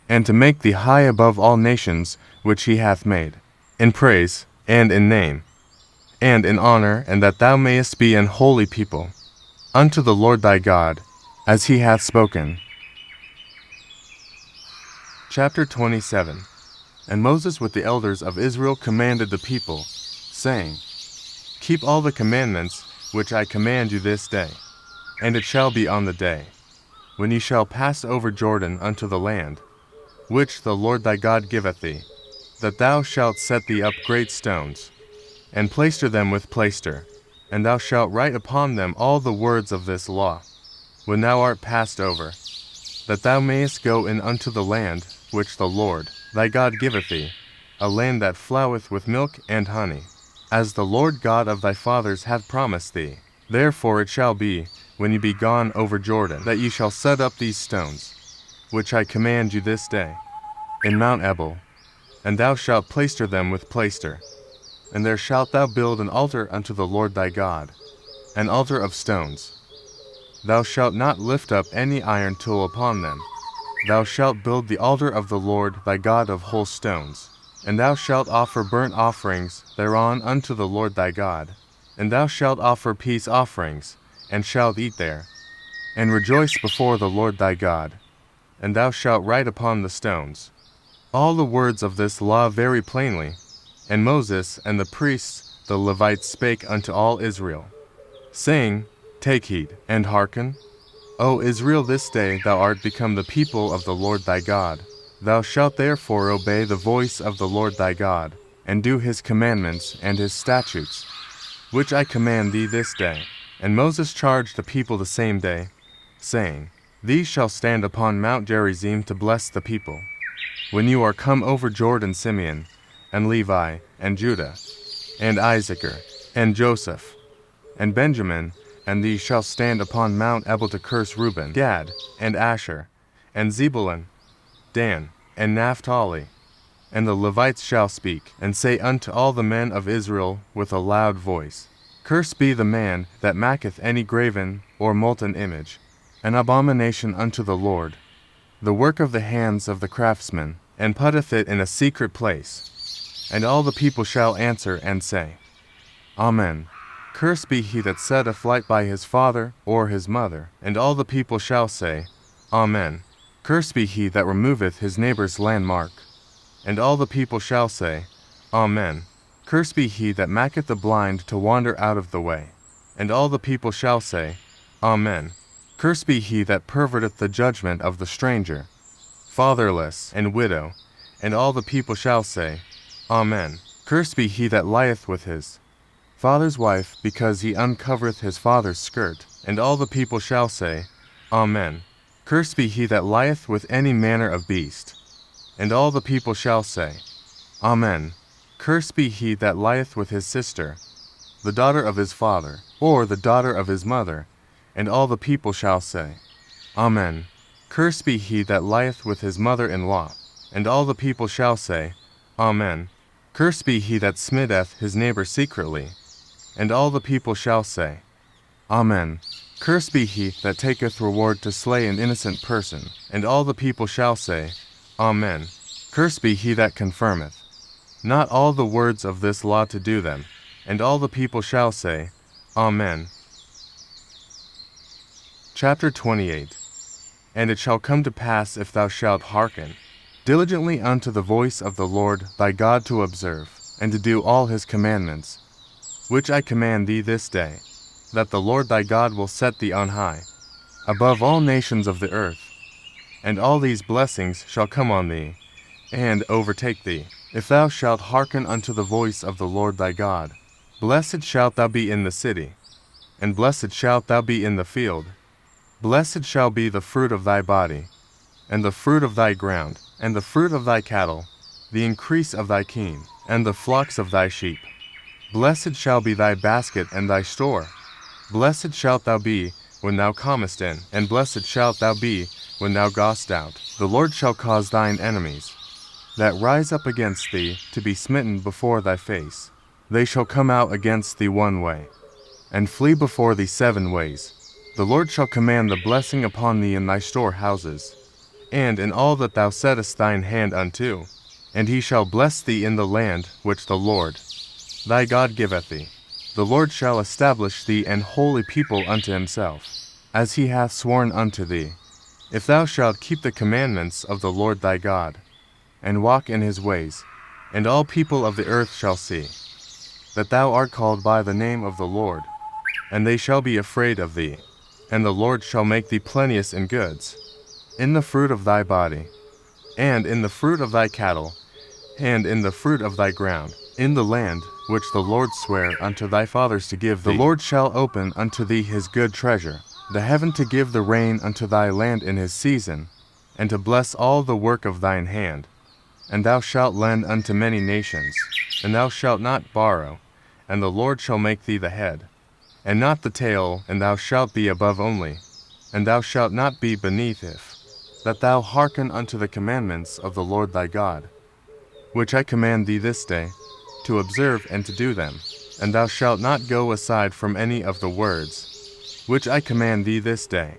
and to make thee high above all nations which he hath made, in praise, and in name, and in honor, and that thou mayest be an holy people, unto the Lord thy God, as he hath spoken. Chapter 27. And Moses with the elders of Israel commanded the people, saying, Keep all the commandments which I command you this day. And it shall be on the day, when ye shall pass over Jordan unto the land, which the Lord thy God giveth thee, that thou shalt set thee up great stones, and plaister them with plaister, and thou shalt write upon them all the words of this law, when thou art passed over, that thou mayest go in unto the land which the Lord thy God giveth thee, a land that floweth with milk and honey, as the Lord God of thy fathers hath promised thee. Therefore it shall be, when ye be gone over Jordan, that ye shall set up these stones, which I command you this day, in Mount Ebal, and thou shalt plaister them with plaister. And there shalt thou build an altar unto the Lord thy God, an altar of stones. Thou shalt not lift up any iron tool upon them. Thou shalt build the altar of the Lord thy God of whole stones. And thou shalt offer burnt offerings thereon unto the Lord thy God. And thou shalt offer peace offerings, and shalt eat there, and rejoice before the Lord thy God. And thou shalt write upon the stones all the words of this law very plainly. And Moses and the priests the Levites spake unto all Israel, saying, Take heed, and hearken. O Israel, this day thou art become the people of the Lord thy God. Thou shalt therefore obey the voice of the Lord thy God, and do his commandments and his statutes, which I command thee this day. And Moses charged the people the same day, saying, These shall stand upon Mount Gerizim to bless the people, when you are come over Jordan, Simeon, and Levi, and Judah, and Issachar, and Joseph, and Benjamin, and these shall stand upon Mount Ebal to curse Reuben, Gad, and Asher, and Zebulun, Dan, and Naphtali. And the Levites shall speak, and say unto all the men of Israel with a loud voice, Cursed be the man that maketh any graven or molten image, an abomination unto the Lord, the work of the hands of the craftsman, and putteth it in a secret place. And all the people shall answer and say, Amen. Cursed be he that setteth light by his father or his mother. And all the people shall say, Amen. Cursed be he that removeth his neighbor's landmark. And all the people shall say, Amen. Cursed be he that maketh the blind to wander out of the way. And all the people shall say, Amen. Cursed be he that perverteth the judgment of the stranger, fatherless, and widow. And all the people shall say, Amen. Cursed be he that lieth with his father's wife, because he uncovereth his father's skirt. And all the people shall say, Amen. Cursed be he that lieth with any manner of beast. And all the people shall say, Amen. Cursed be he that lieth with his sister, the daughter of his father, or the daughter of his mother. And all the people shall say, Amen. Cursed be he that lieth with his mother-in-law. And all the people shall say, Amen. Cursed be he that smiteth his neighbor secretly. And all the people shall say, Amen. Cursed be he that taketh reward to slay an innocent person. And all the people shall say, Amen. Cursed be he that confirmeth not all the words of this law to do them. And all the people shall say, Amen. Chapter 28. And it shall come to pass, if thou shalt hearken diligently unto the voice of the Lord thy God to observe, and to do all his commandments, which I command thee this day, that the Lord thy God will set thee on high, above all nations of the earth. And all these blessings shall come on thee, and overtake thee, if thou shalt hearken unto the voice of the Lord thy God. Blessed shalt thou be in the city, and blessed shalt thou be in the field. Blessed shall be the fruit of thy body, and the fruit of thy ground, and the fruit of thy cattle, the increase of thy kine, and the flocks of thy sheep. Blessed shall be thy basket and thy store. Blessed shalt thou be when thou comest in, and blessed shalt thou be when thou goest out. The Lord shall cause thine enemies that rise up against thee to be smitten before thy face. They shall come out against thee one way, and flee before thee 7 ways. The Lord shall command the blessing upon thee in thy storehouses, and in all that thou settest thine hand unto. And he shall bless thee in the land which the Lord thy God giveth thee. The Lord shall establish thee an holy people unto himself, as he hath sworn unto thee, if thou shalt keep the commandments of the Lord thy God, and walk in his ways. And all people of the earth shall see that thou art called by the name of the Lord, and they shall be afraid of thee. And the Lord shall make thee plenteous in goods, in the fruit of thy body, and in the fruit of thy cattle, and in the fruit of thy ground, in the land which the Lord sware unto thy fathers to give thee. The Lord shall open unto thee his good treasure, the heaven to give the rain unto thy land in his season, and to bless all the work of thine hand. And thou shalt lend unto many nations, and thou shalt not borrow, and the Lord shall make thee the head, and not the tail, and thou shalt be above only, and thou shalt not be beneath, if that thou hearken unto the commandments of the Lord thy God, which I command thee this day, to observe and to do them. And thou shalt not go aside from any of the words which I command thee this day,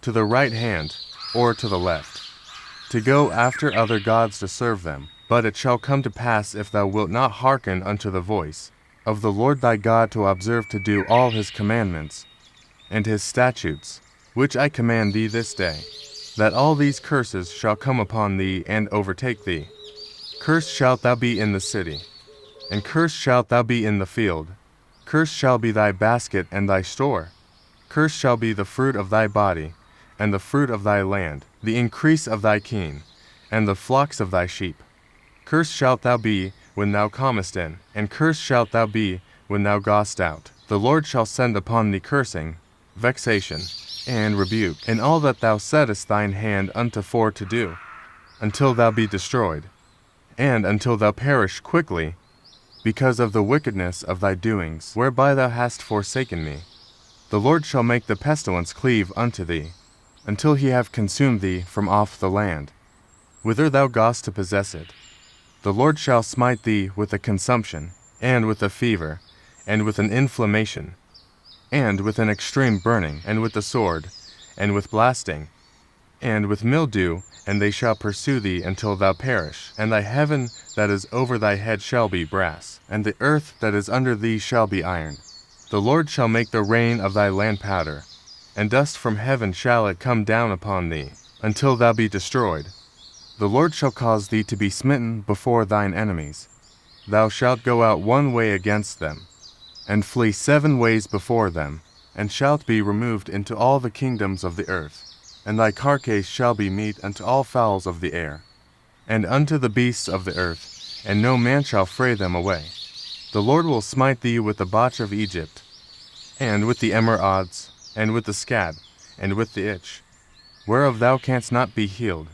to the right hand or to the left, to go after other gods to serve them. But it shall come to pass, if thou wilt not hearken unto the voice of the Lord thy God, to observe to do all his commandments and his statutes, which I command thee this day, that all these curses shall come upon thee and overtake thee. Cursed shalt thou be in the city, and cursed shalt thou be in the field. Cursed shall be thy basket and thy store. Cursed shall be the fruit of thy body, and the fruit of thy land, the increase of thy kine, and the flocks of thy sheep. Cursed shalt thou be when thou comest in, and cursed shalt thou be when thou goest out. The Lord shall send upon thee cursing, vexation, and rebuke, in all that thou settest thine hand unto for to do, until thou be destroyed, and until thou perish quickly, because of the wickedness of thy doings, whereby thou hast forsaken me. The Lord shall make the pestilence cleave unto thee, until he have consumed thee from off the land, whither thou goest to possess it. The Lord shall smite thee with a consumption, and with a fever, and with an inflammation, and with an extreme burning, and with the sword, and with blasting, and with mildew, and they shall pursue thee until thou perish. And thy heaven that is over thy head shall be brass, and the earth that is under thee shall be iron. The Lord shall make the rain of thy land powder, and dust from heaven shall it come down upon thee, until thou be destroyed. The Lord shall cause thee to be smitten before thine enemies. Thou shalt go out one way against them, and flee 7 ways before them, and shalt be removed into all the kingdoms of the earth. And thy carcase shall be meat unto all fowls of the air, and unto the beasts of the earth, and no man shall fray them away. The Lord will smite thee with the botch of Egypt, and with the emerods, and with the scab, and with the itch, whereof thou canst not be healed.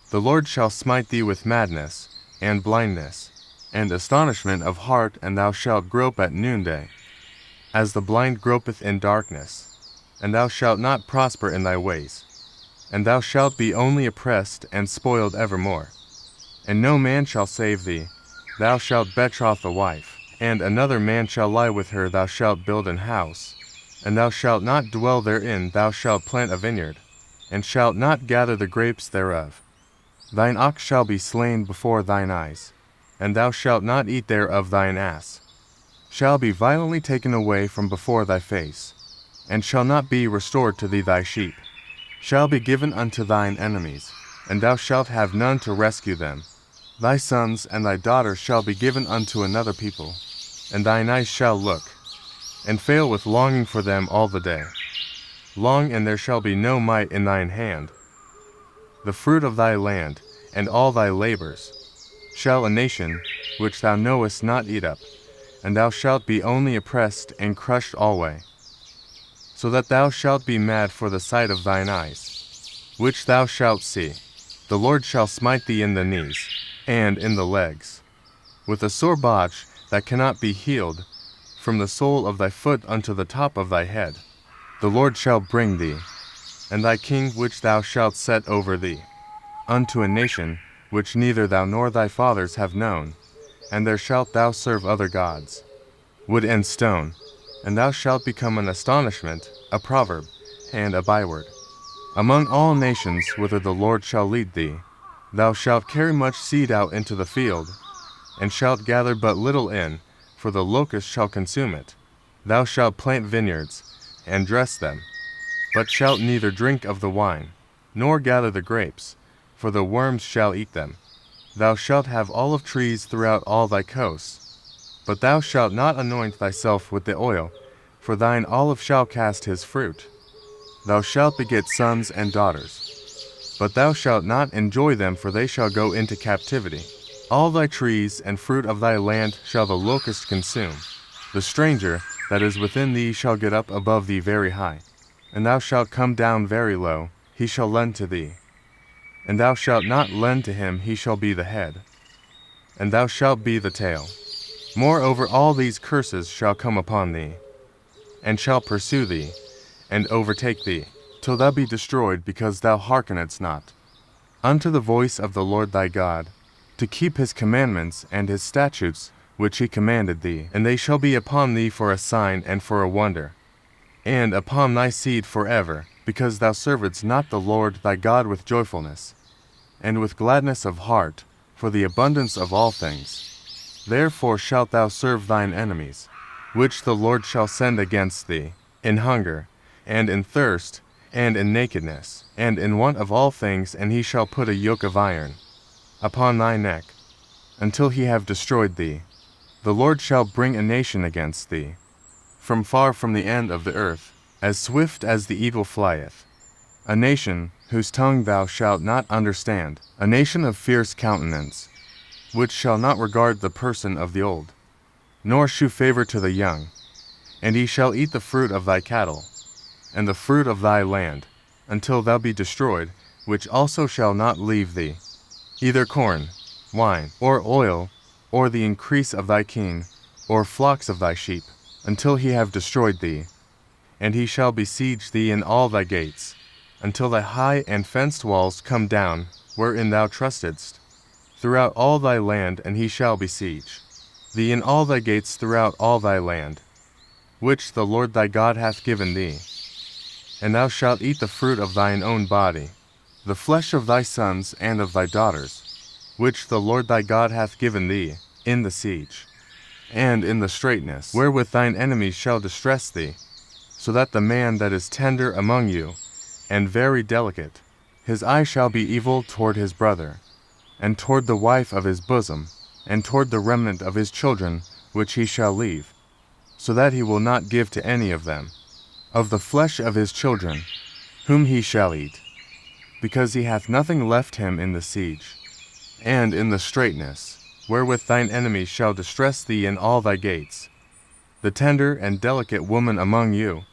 The Lord shall smite thee with madness, and blindness, and astonishment of heart, and thou shalt grope at noonday, as the blind gropeth in darkness. And thou shalt not prosper in thy ways, and thou shalt be only oppressed and spoiled evermore. And no man shall save thee. Thou shalt betroth a wife, and another man shall lie with her. Thou shalt build an house, and thou shalt not dwell therein. Thou shalt plant a vineyard, and shalt not gather the grapes thereof. Thine ox shall be slain before thine eyes, and thou shalt not eat thereof. Thine ass shall be violently taken away from before thy face, and shall not be restored to thee. Thy sheep shall be given unto thine enemies, and thou shalt have none to rescue them. Thy sons and thy daughters shall be given unto another people, and thine eyes shall look, and fail with longing for them all the day long, and there shall be no might in thine hand. The fruit of thy land, and all thy labors, shall a nation which thou knowest not eat up, and thou shalt be only oppressed and crushed alway, so that thou shalt be mad for the sight of thine eyes, which thou shalt see. The Lord shall smite thee in the knees, and in the legs, with a sore botch that cannot be healed, from the sole of thy foot unto the top of thy head, the Lord shall bring thee, and thy king which thou shalt set over thee, unto a nation which neither thou nor thy fathers have known, and there shalt thou serve other gods, wood and stone, and thou shalt become an astonishment, a proverb, and a byword. Among all nations whither the Lord shall lead thee, thou shalt carry much seed out into the field, and shalt gather but little in, for the locust shall consume it. Thou shalt plant vineyards, and dress them, but shalt neither drink of the wine, nor gather the grapes, for the worms shall eat them. Thou shalt have olive trees throughout all thy coasts, but thou shalt not anoint thyself with the oil, for thine olive shall cast his fruit. Thou shalt beget sons and daughters, but thou shalt not enjoy them, for they shall go into captivity. All thy trees and fruit of thy land shall the locust consume. The stranger that is within thee shall get up above thee very high, and thou shalt come down very low, he shall lend to thee. And thou shalt not lend to him, he shall be the head, and thou shalt be the tail. Moreover, all these curses shall come upon thee, and shall pursue thee, and overtake thee, till thou be destroyed, because thou hearkenedst not unto the voice of the Lord thy God, to keep his commandments and his statutes which he commanded thee. And they shall be upon thee for a sign and for a wonder, and upon thy seed forever, because thou servedst not the Lord thy God with joyfulness, and with gladness of heart, for the abundance of all things. Therefore shalt thou serve thine enemies, which the Lord shall send against thee, in hunger, and in thirst, and in nakedness, and in want of all things, and he shall put a yoke of iron upon thy neck, until he have destroyed thee. The Lord shall bring a nation against thee, from far from the end of the earth, as swift as the eagle flieth, a nation whose tongue thou shalt not understand, a nation of fierce countenance, which shall not regard the person of the old, nor shew favor to the young. And he shall eat the fruit of thy cattle, and the fruit of thy land, until thou be destroyed, which also shall not leave thee, either corn, wine, or oil, or the increase of thy king, or flocks of thy sheep, until he have destroyed thee. And he shall besiege thee in all thy gates, until thy high and fenced walls come down, wherein thou trustedst, throughout all thy land, and he shall besiege thee in all thy gates throughout all thy land, which the Lord thy God hath given thee. And thou shalt eat the fruit of thine own body, the flesh of thy sons and of thy daughters, which the Lord thy God hath given thee, in the siege, and in the straitness, wherewith thine enemies shall distress thee, so that the man that is tender among you, and very delicate, his eye shall be evil toward his brother, and toward the wife of his bosom, and toward the remnant of his children, which he shall leave, so that he will not give to any of them, of the flesh of his children, whom he shall eat, because he hath nothing left him in the siege, and in the straitness, wherewith thine enemies shall distress thee in all thy gates, the tender and delicate woman among you,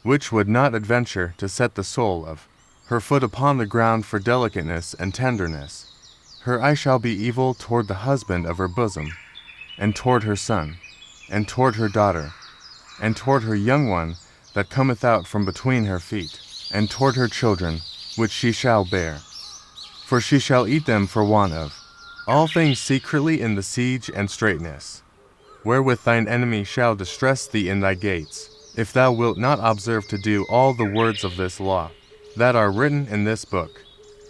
which would not adventure to set the sole of her foot upon the ground for delicateness and tenderness. Her eye shall be evil toward the husband of her bosom, and toward her son, and toward her daughter, and toward her young one that cometh out from between her feet, and toward her children, which she shall bear. For she shall eat them for want of all things secretly in the siege and straitness, wherewith thine enemy shall distress thee in thy gates, if thou wilt not observe to do all the words of this law, that are written in this book,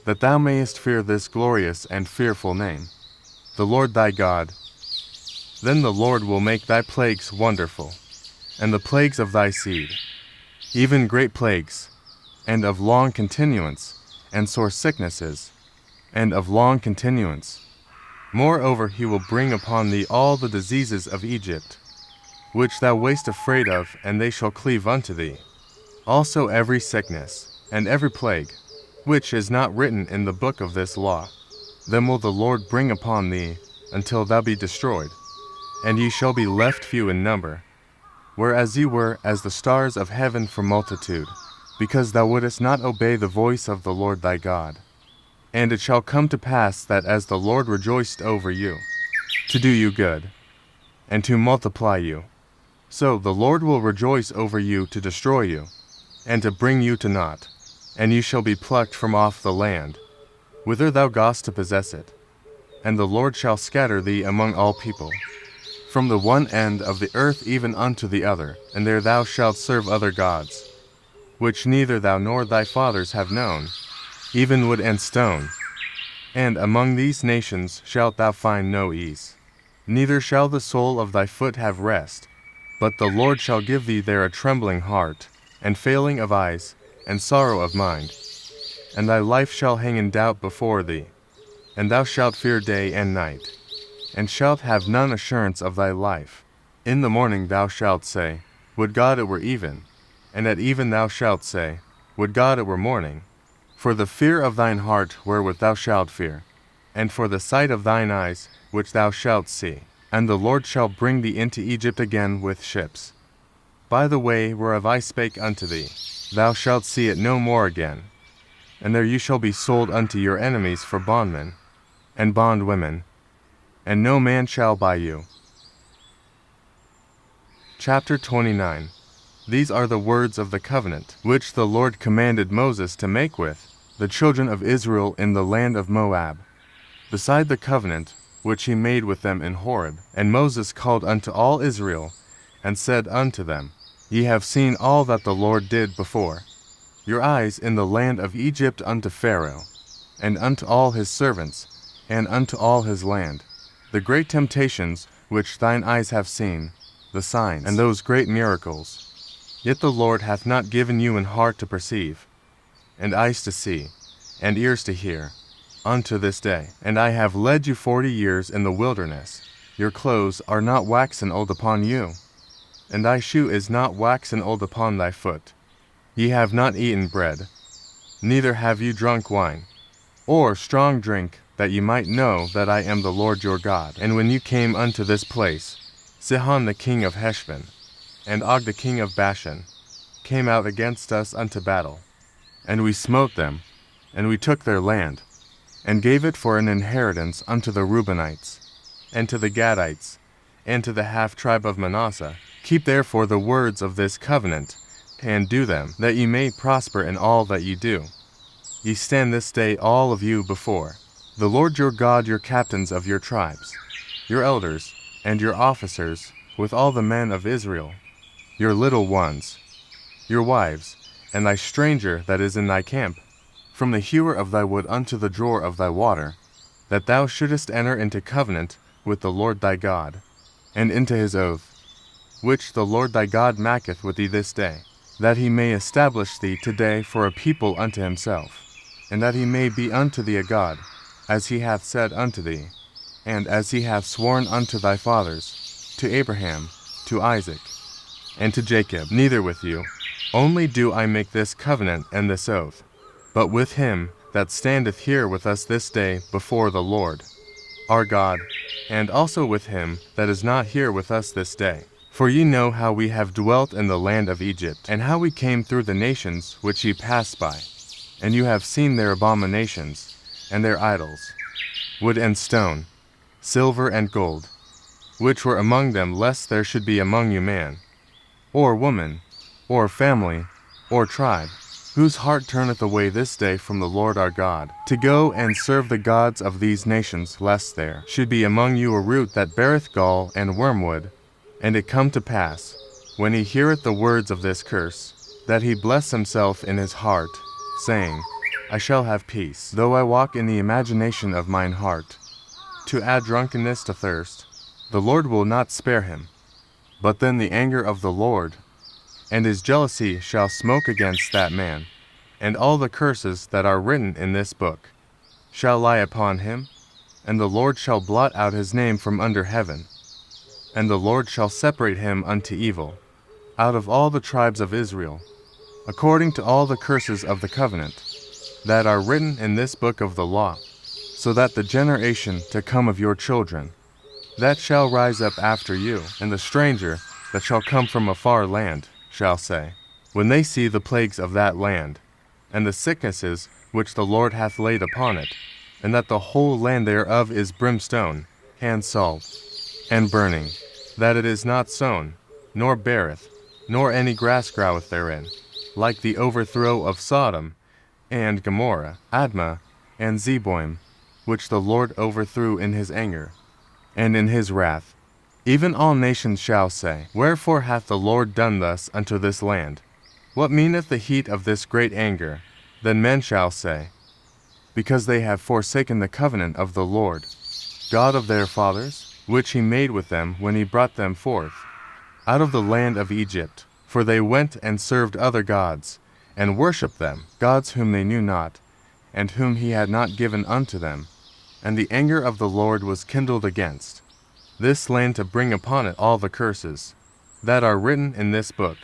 that thou mayest fear this glorious and fearful name, the Lord thy God. Then the Lord will make thy plagues wonderful, and the plagues of thy seed, even great plagues, and of long continuance, and sore sicknesses, and of long continuance. Moreover, he will bring upon thee all the diseases of Egypt, which thou wast afraid of, and they shall cleave unto thee. Also every sickness, and every plague, which is not written in the book of this law, them will the Lord bring upon thee, until thou be destroyed, and ye shall be left few in number, whereas ye were as the stars of heaven for multitude, because thou wouldest not obey the voice of the Lord thy God. And it shall come to pass that as the Lord rejoiced over you, to do you good, and to multiply you, So the Lord will rejoice over you to destroy you, and to bring you to naught, and you shall be plucked from off the land, whither thou goest to possess it. And the Lord shall scatter thee among all people, from the one end of the earth even unto the other, and there thou shalt serve other gods, which neither thou nor thy fathers have known, even wood and stone. And among these nations shalt thou find no ease, neither shall the sole of thy foot have rest, but the Lord shall give thee there a trembling heart, and failing of eyes, and sorrow of mind. And thy life shall hang in doubt before thee, and thou shalt fear day and night, and shalt have none assurance of thy life. In the morning thou shalt say, Would God it were even, and at even thou shalt say, Would God it were morning. For the fear of thine heart wherewith thou shalt fear, and for the sight of thine eyes which thou shalt see. And the Lord shall bring thee into Egypt again with ships, by the way whereof I spake unto thee. Thou shalt see it no more again. And there you shall be sold unto your enemies for bondmen and bondwomen, and no man shall buy you. Chapter 29. These are the words of the covenant, which the Lord commanded Moses to make with the children of Israel in the land of Moab, beside the covenant which he made with them in Horeb. And Moses called unto all Israel, and said unto them, Ye have seen all that the Lord did before your eyes in the land of Egypt unto Pharaoh, and unto all his servants, and unto all his land, the great temptations which thine eyes have seen, the signs, and those great miracles. Yet the Lord hath not given you an heart to perceive, and eyes to see, and ears to hear, unto this day. And I have led you 40 years in the wilderness. Your clothes are not waxen old upon you, and thy shoe is not waxen old upon thy foot. Ye have not eaten bread, neither have you drunk wine, or strong drink, that ye might know that I am the Lord your God. And when you came unto this place, Sihon the king of Heshbon, and Og the king of Bashan, came out against us unto battle. And we smote them, and we took their land, and gave it for an inheritance unto the Reubenites, and to the Gadites, and to the half-tribe of Manasseh. Keep therefore the words of this covenant, and do them, that ye may prosper in all that ye do. Ye stand this day all of you before the Lord your God, your captains of your tribes, your elders, and your officers, with all the men of Israel, your little ones, your wives, and thy stranger that is in thy camp, from the hewer of thy wood unto the drawer of thy water, that thou shouldest enter into covenant with the Lord thy God, and into his oath, which the Lord thy God maketh with thee this day, that he may establish thee today for a people unto himself, and that he may be unto thee a God, as he hath said unto thee, and as he hath sworn unto thy fathers, to Abraham, to Isaac, and to Jacob. Neither with you only do I make this covenant and this oath, but with him that standeth here with us this day before the Lord our God, and also with him that is not here with us this day. For ye know how we have dwelt in the land of Egypt, and how we came through the nations which ye passed by. And you have seen their abominations, and their idols, wood and stone, silver and gold, which were among them, lest there should be among you man, or woman, or family, or tribe, whose heart turneth away this day from the Lord our God, to go and serve the gods of these nations, lest there should be among you a root that beareth gall and wormwood. And it come to pass, when he heareth the words of this curse, that he bless himself in his heart, saying, I shall have peace, though I walk in the imagination of mine heart. To add drunkenness to thirst, the Lord will not spare him. But then the anger of the Lord and his jealousy shall smoke against that man, and all the curses that are written in this book shall lie upon him, and the Lord shall blot out his name from under heaven. And the Lord shall separate him unto evil, out of all the tribes of Israel, according to all the curses of the covenant, that are written in this book of the law, so that the generation to come of your children, that shall rise up after you, and the stranger that shall come from a far land, shall say, when they see the plagues of that land, and the sicknesses which the Lord hath laid upon it, and that the whole land thereof is brimstone, and salt, and burning, that it is not sown, nor beareth, nor any grass groweth therein, like the overthrow of Sodom, and Gomorrah, Admah, and Zeboim, which the Lord overthrew in his anger, and in his wrath. Even all nations shall say, Wherefore hath the Lord done thus unto this land? What meaneth the heat of this great anger? Then men shall say, Because they have forsaken the covenant of the Lord, God of their fathers, which he made with them when he brought them forth out of the land of Egypt. For they went and served other gods, and worshipped them, gods whom they knew not, and whom he had not given unto them. And the anger of the Lord was kindled against this land to bring upon it all the curses that are written in this book.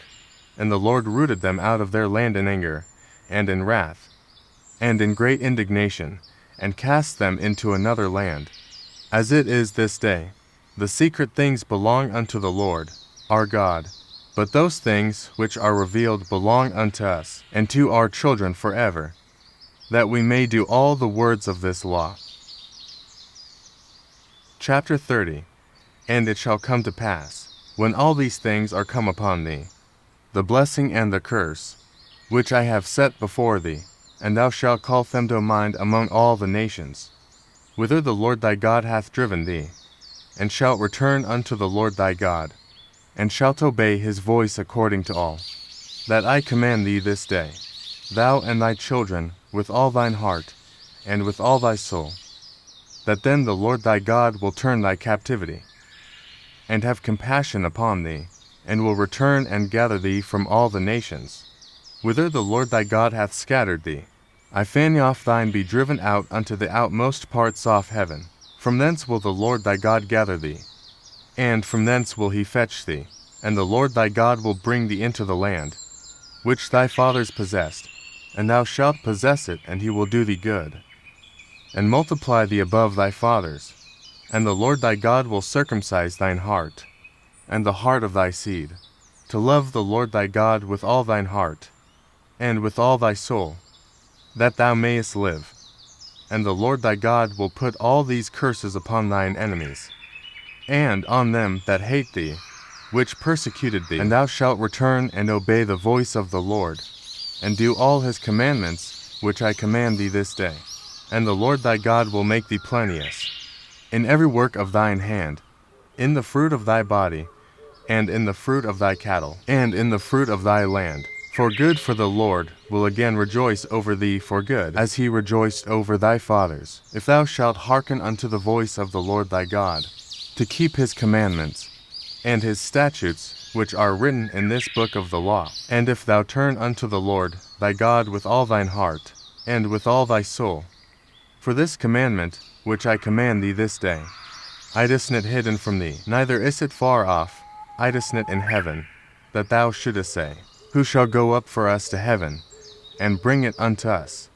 And the Lord rooted them out of their land in anger, and in wrath, and in great indignation, and cast them into another land. As it is this day, the secret things belong unto the Lord, our God, but those things which are revealed belong unto us, and to our children forever, that we may do all the words of this law. Chapter 30. And it shall come to pass, when all these things are come upon thee, the blessing and the curse, which I have set before thee, and thou shalt call them to mind among all the nations, whither the Lord thy God hath driven thee, and shalt return unto the Lord thy God, and shalt obey his voice according to all that I command thee this day, thou and thy children, with all thine heart, and with all thy soul, that then the Lord thy God will turn thy captivity, and have compassion upon thee, and will return and gather thee from all the nations, whither the Lord thy God hath scattered thee. I fan off thine be driven out unto the outmost parts off heaven. From thence will the Lord thy God gather thee, and from thence will he fetch thee, and the Lord thy God will bring thee into the land, which thy fathers possessed, and thou shalt possess it, and he will do thee good, and multiply thee above thy fathers. And the Lord thy God will circumcise thine heart, and the heart of thy seed, to love the Lord thy God with all thine heart, and with all thy soul, that thou mayest live. And the Lord thy God will put all these curses upon thine enemies, and on them that hate thee, which persecuted thee. And thou shalt return and obey the voice of the Lord, and do all his commandments which I command thee this day. And the Lord thy God will make thee plenteous in every work of thine hand, in the fruit of thy body, and in the fruit of thy cattle, and in the fruit of thy land. For good, for the Lord will again rejoice over thee for good, as he rejoiced over thy fathers, if thou shalt hearken unto the voice of the Lord thy God, to keep his commandments, and his statutes, which are written in this book of the law. And if thou turn unto the Lord thy God with all thine heart, and with all thy soul, for this commandment, which I command thee this day, hidest it hidden from thee, neither is it far off, hidest it in heaven, that thou shouldest say, Who shall go up for us to heaven, and bring it unto us,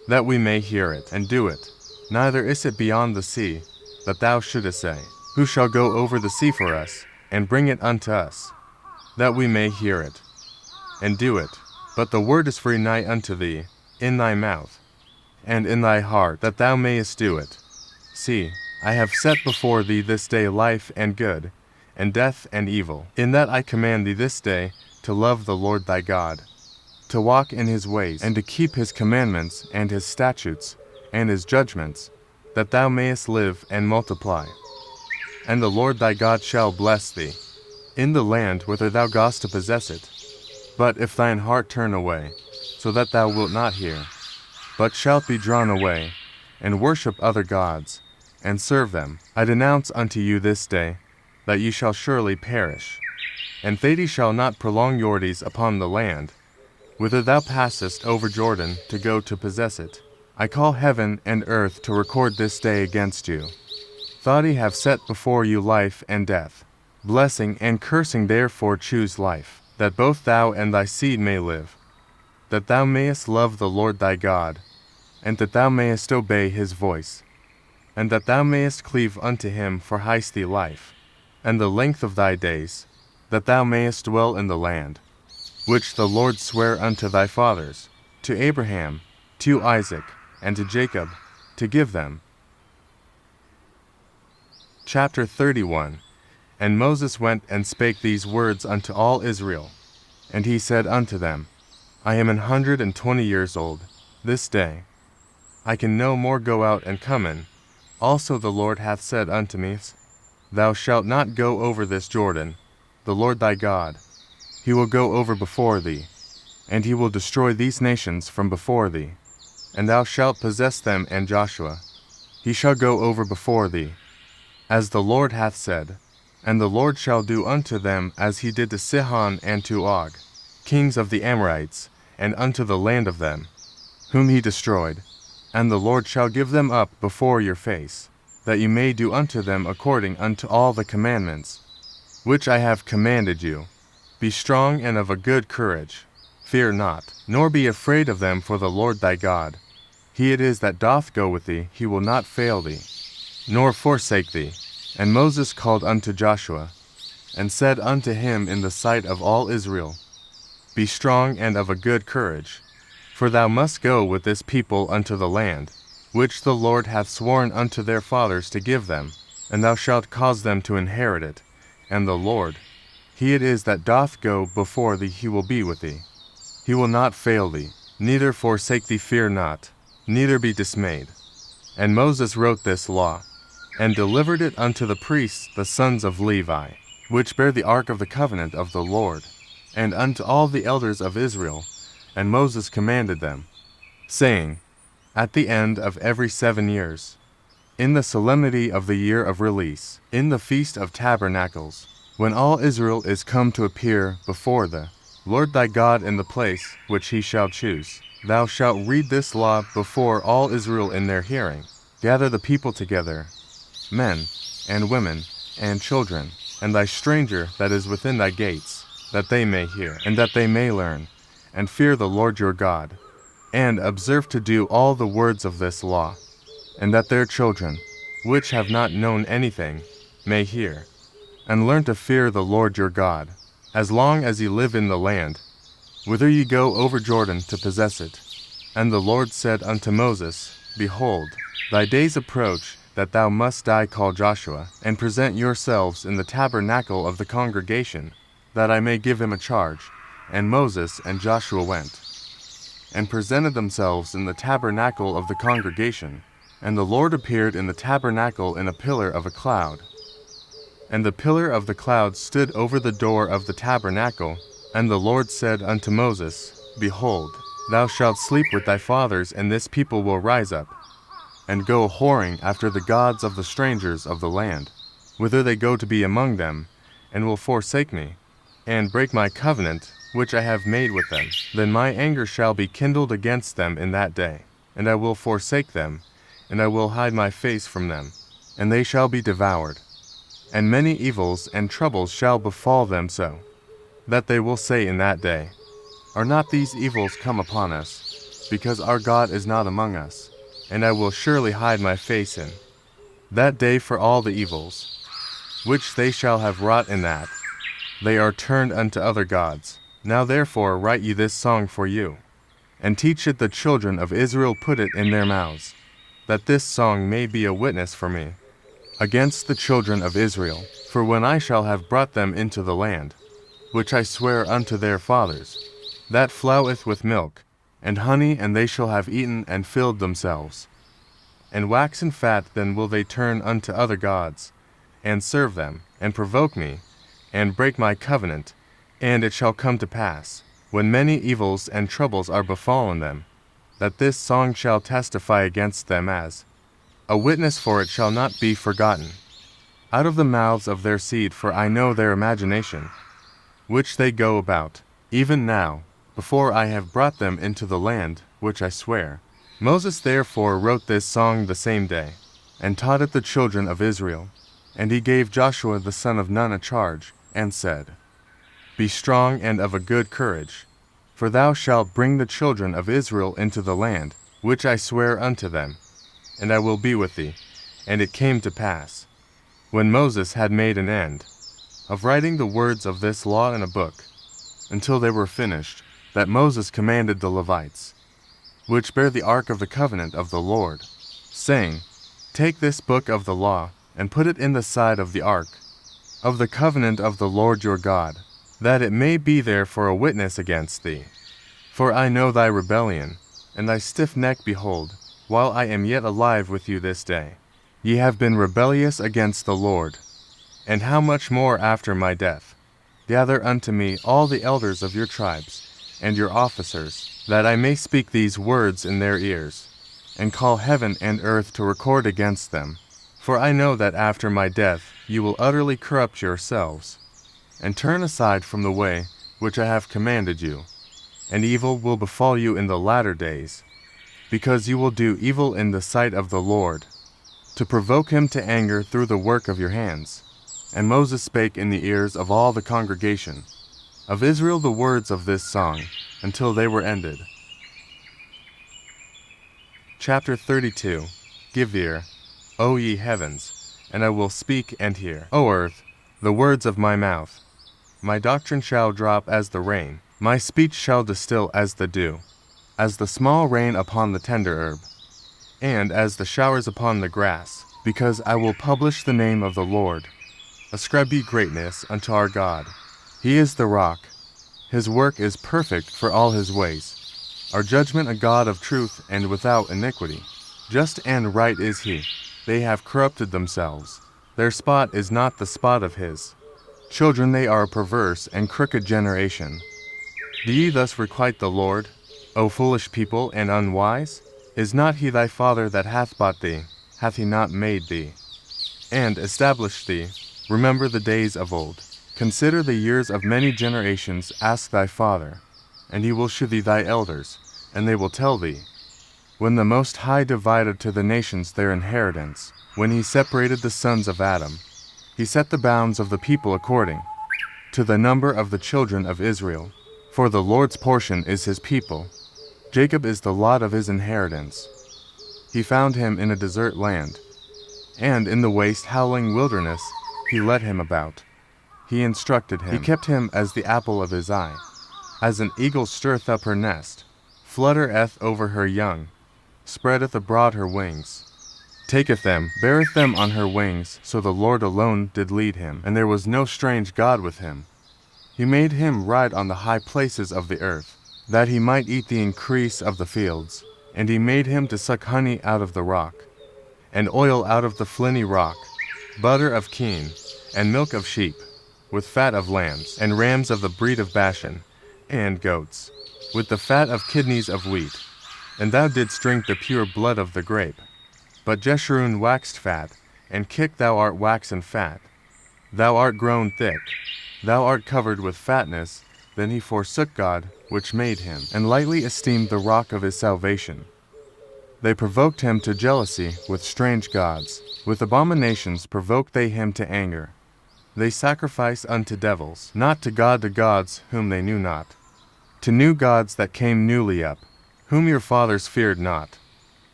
that we may hear it, and do it? Neither is it beyond the sea, that thou shouldest say, Who shall go over the sea for us, and bring it unto us, that we may hear it, and do it? But the word is very nigh unto thee, in thy mouth, and in thy heart, that thou mayest do it. See, I have set before thee this day life and good, and death and evil. In that I command thee this day to love the Lord thy God, to walk in his ways, and to keep his commandments, and his statutes, and his judgments, that thou mayest live and multiply. And the Lord thy God shall bless thee in the land whither thou goest to possess it. But if thine heart turn away, so that thou wilt not hear, but shalt be drawn away, and worship other gods, and serve them, I denounce unto you this day, that ye shall surely perish. And Thady shall not prolong your days upon the land, whither thou passest over Jordan to go to possess it. I call heaven and earth to record this day against you. Thady have set before you life and death, blessing and cursing. Therefore choose life, that both thou and thy seed may live, that thou mayest love the Lord thy God, and that thou mayest obey his voice, and that thou mayest cleave unto him for hasty life, and the length of thy days, that thou mayest dwell in the land, which the Lord sware unto thy fathers, to Abraham, to Isaac, and to Jacob, to give them. Chapter 31. And Moses went and spake these words unto all Israel. And he said unto them, I am 120 years old this day. I can no more go out and come in. Also the Lord hath said unto me, Thou shalt not go over this Jordan. The Lord thy God, he will go over before thee, and he will destroy these nations from before thee. And thou shalt possess them, and Joshua, he shall go over before thee, as the Lord hath said. And the Lord shall do unto them as he did to Sihon and to Og, kings of the Amorites, and unto the land of them, whom he destroyed. And the Lord shall give them up before your face, that you may do unto them according unto all the commandments, which I have commanded you. Be strong and of a good courage. Fear not, nor be afraid of them, for the Lord thy God, he it is that doth go with thee, he will not fail thee, nor forsake thee. And Moses called unto Joshua, and said unto him in the sight of all Israel, Be strong and of a good courage, for thou must go with this people unto the land, which the Lord hath sworn unto their fathers to give them, and thou shalt cause them to inherit it. And the Lord, he it is that doth go before thee, he will be with thee. He will not fail thee, neither forsake thee. Fear not, neither be dismayed. And Moses wrote this law, and delivered it unto the priests the sons of Levi, which bear the ark of the covenant of the Lord, and unto all the elders of Israel. And Moses commanded them, saying, At the end of every 7 years, in the solemnity of the year of release, in the feast of tabernacles, when all Israel is come to appear before the Lord thy God in the place which he shall choose, thou shalt read this law before all Israel in their hearing. Gather the people together, men, and women, and children, and thy stranger that is within thy gates, that they may hear, and that they may learn, and fear the Lord your God, and observe to do all the words of this law, and that their children, which have not known anything, may hear, and learn to fear the Lord your God, as long as ye live in the land, whither ye go over Jordan to possess it. And the Lord said unto Moses, Behold, thy days approach, that thou must die. Call Joshua, and present yourselves in the tabernacle of the congregation, that I may give him a charge. And Moses and Joshua went, and presented themselves in the tabernacle of the congregation. And the Lord appeared in the tabernacle in a pillar of a cloud. And the pillar of the cloud stood over the door of the tabernacle. And the Lord said unto Moses, Behold, thou shalt sleep with thy fathers, and this people will rise up, and go whoring after the gods of the strangers of the land, whither they go to be among them, and will forsake me, and break my covenant which I have made with them. Then my anger shall be kindled against them in that day, and I will forsake them, and I will hide my face from them, and they shall be devoured. And many evils and troubles shall befall them, so that they will say in that day, Are not these evils come upon us, because our God is not among us? And I will surely hide my face in that day for all the evils which they shall have wrought, in that they are turned unto other gods. Now therefore write ye this song for you, and teach it the children of Israel. Put it in their mouths, that this song may be a witness for me against the children of Israel. For when I shall have brought them into the land, which I swear unto their fathers, that floweth with milk and honey, and they shall have eaten and filled themselves, and waxen fat, then will they turn unto other gods, and serve them, and provoke me, and break my covenant. And it shall come to pass, when many evils and troubles are befallen them, that this song shall testify against them as a witness, for it shall not be forgotten out of the mouths of their seed. For I know their imagination, which they go about, even now, before I have brought them into the land which I swear. Moses therefore wrote this song the same day, and taught it the children of Israel. And he gave Joshua the son of Nun a charge, and said, Be strong and of a good courage, for thou shalt bring the children of Israel into the land which I swear unto them, and I will be with thee. And it came to pass, when Moses had made an end of writing the words of this law in a book, until they were finished, that Moses commanded the Levites, which bear the ark of the covenant of the Lord, saying, Take this book of the law, and put it in the side of the ark of the covenant of the Lord your God, that it may be there for a witness against thee. For I know thy rebellion, and thy stiff neck. Behold, while I am yet alive with you this day, ye have been rebellious against the Lord. And how much more after my death? Gather unto me all the elders of your tribes, and your officers, that I may speak these words in their ears, and call heaven and earth to record against them. For I know that after my death you will utterly corrupt yourselves, and turn aside from the way which I have commanded you, and evil will befall you in the latter days, because you will do evil in the sight of the Lord, to provoke him to anger through the work of your hands. And Moses spake in the ears of all the congregation of Israel the words of this song, until they were ended. Chapter 32. Give ear, O ye heavens, and I will speak and hear. O earth, the words of my mouth. My doctrine shall drop as the rain, my speech shall distill as the dew, as the small rain upon the tender herb, and as the showers upon the grass, because I will publish the name of the Lord. Ascribe ye greatness unto our God. He is the rock. His work is perfect for all his ways. Our judgment a God of truth and without iniquity. Just and right is he. They have corrupted themselves. Their spot is not the spot of his. Children, they are a perverse and crooked generation. Do ye thus requite the Lord, O foolish people and unwise? Is not he thy father that hath bought thee? Hath he not made thee, and established thee? Remember the days of old. Consider the years of many generations. Ask thy father, and he will shew thee thy elders, and they will tell thee. When the Most High divided to the nations their inheritance, when he separated the sons of Adam, he set the bounds of the people according to the number of the children of Israel. For the Lord's portion is his people. Jacob is the lot of his inheritance. He found him in a desert land, and in the waste howling wilderness he led him about. He instructed him. He kept him as the apple of his eye. As an eagle stirreth up her nest, fluttereth over her young, spreadeth abroad her wings, taketh them, beareth them on her wings. So the Lord alone did lead him, and there was no strange God with him. He made him ride on the high places of the earth, that he might eat the increase of the fields. And he made him to suck honey out of the rock, and oil out of the flinty rock, butter of kine, and milk of sheep, with fat of lambs, and rams of the breed of Bashan, and goats, with the fat of kidneys of wheat. And thou didst drink the pure blood of the grape. But Jeshurun waxed fat, and Kick thou art waxen fat. Thou art grown thick, thou art covered with fatness. Then he forsook God, which made him, and lightly esteemed the rock of his salvation. They provoked him to jealousy with strange gods. With abominations provoked they him to anger. They sacrifice unto devils, not to God, the gods whom they knew not, to new gods that came newly up, whom your fathers feared not.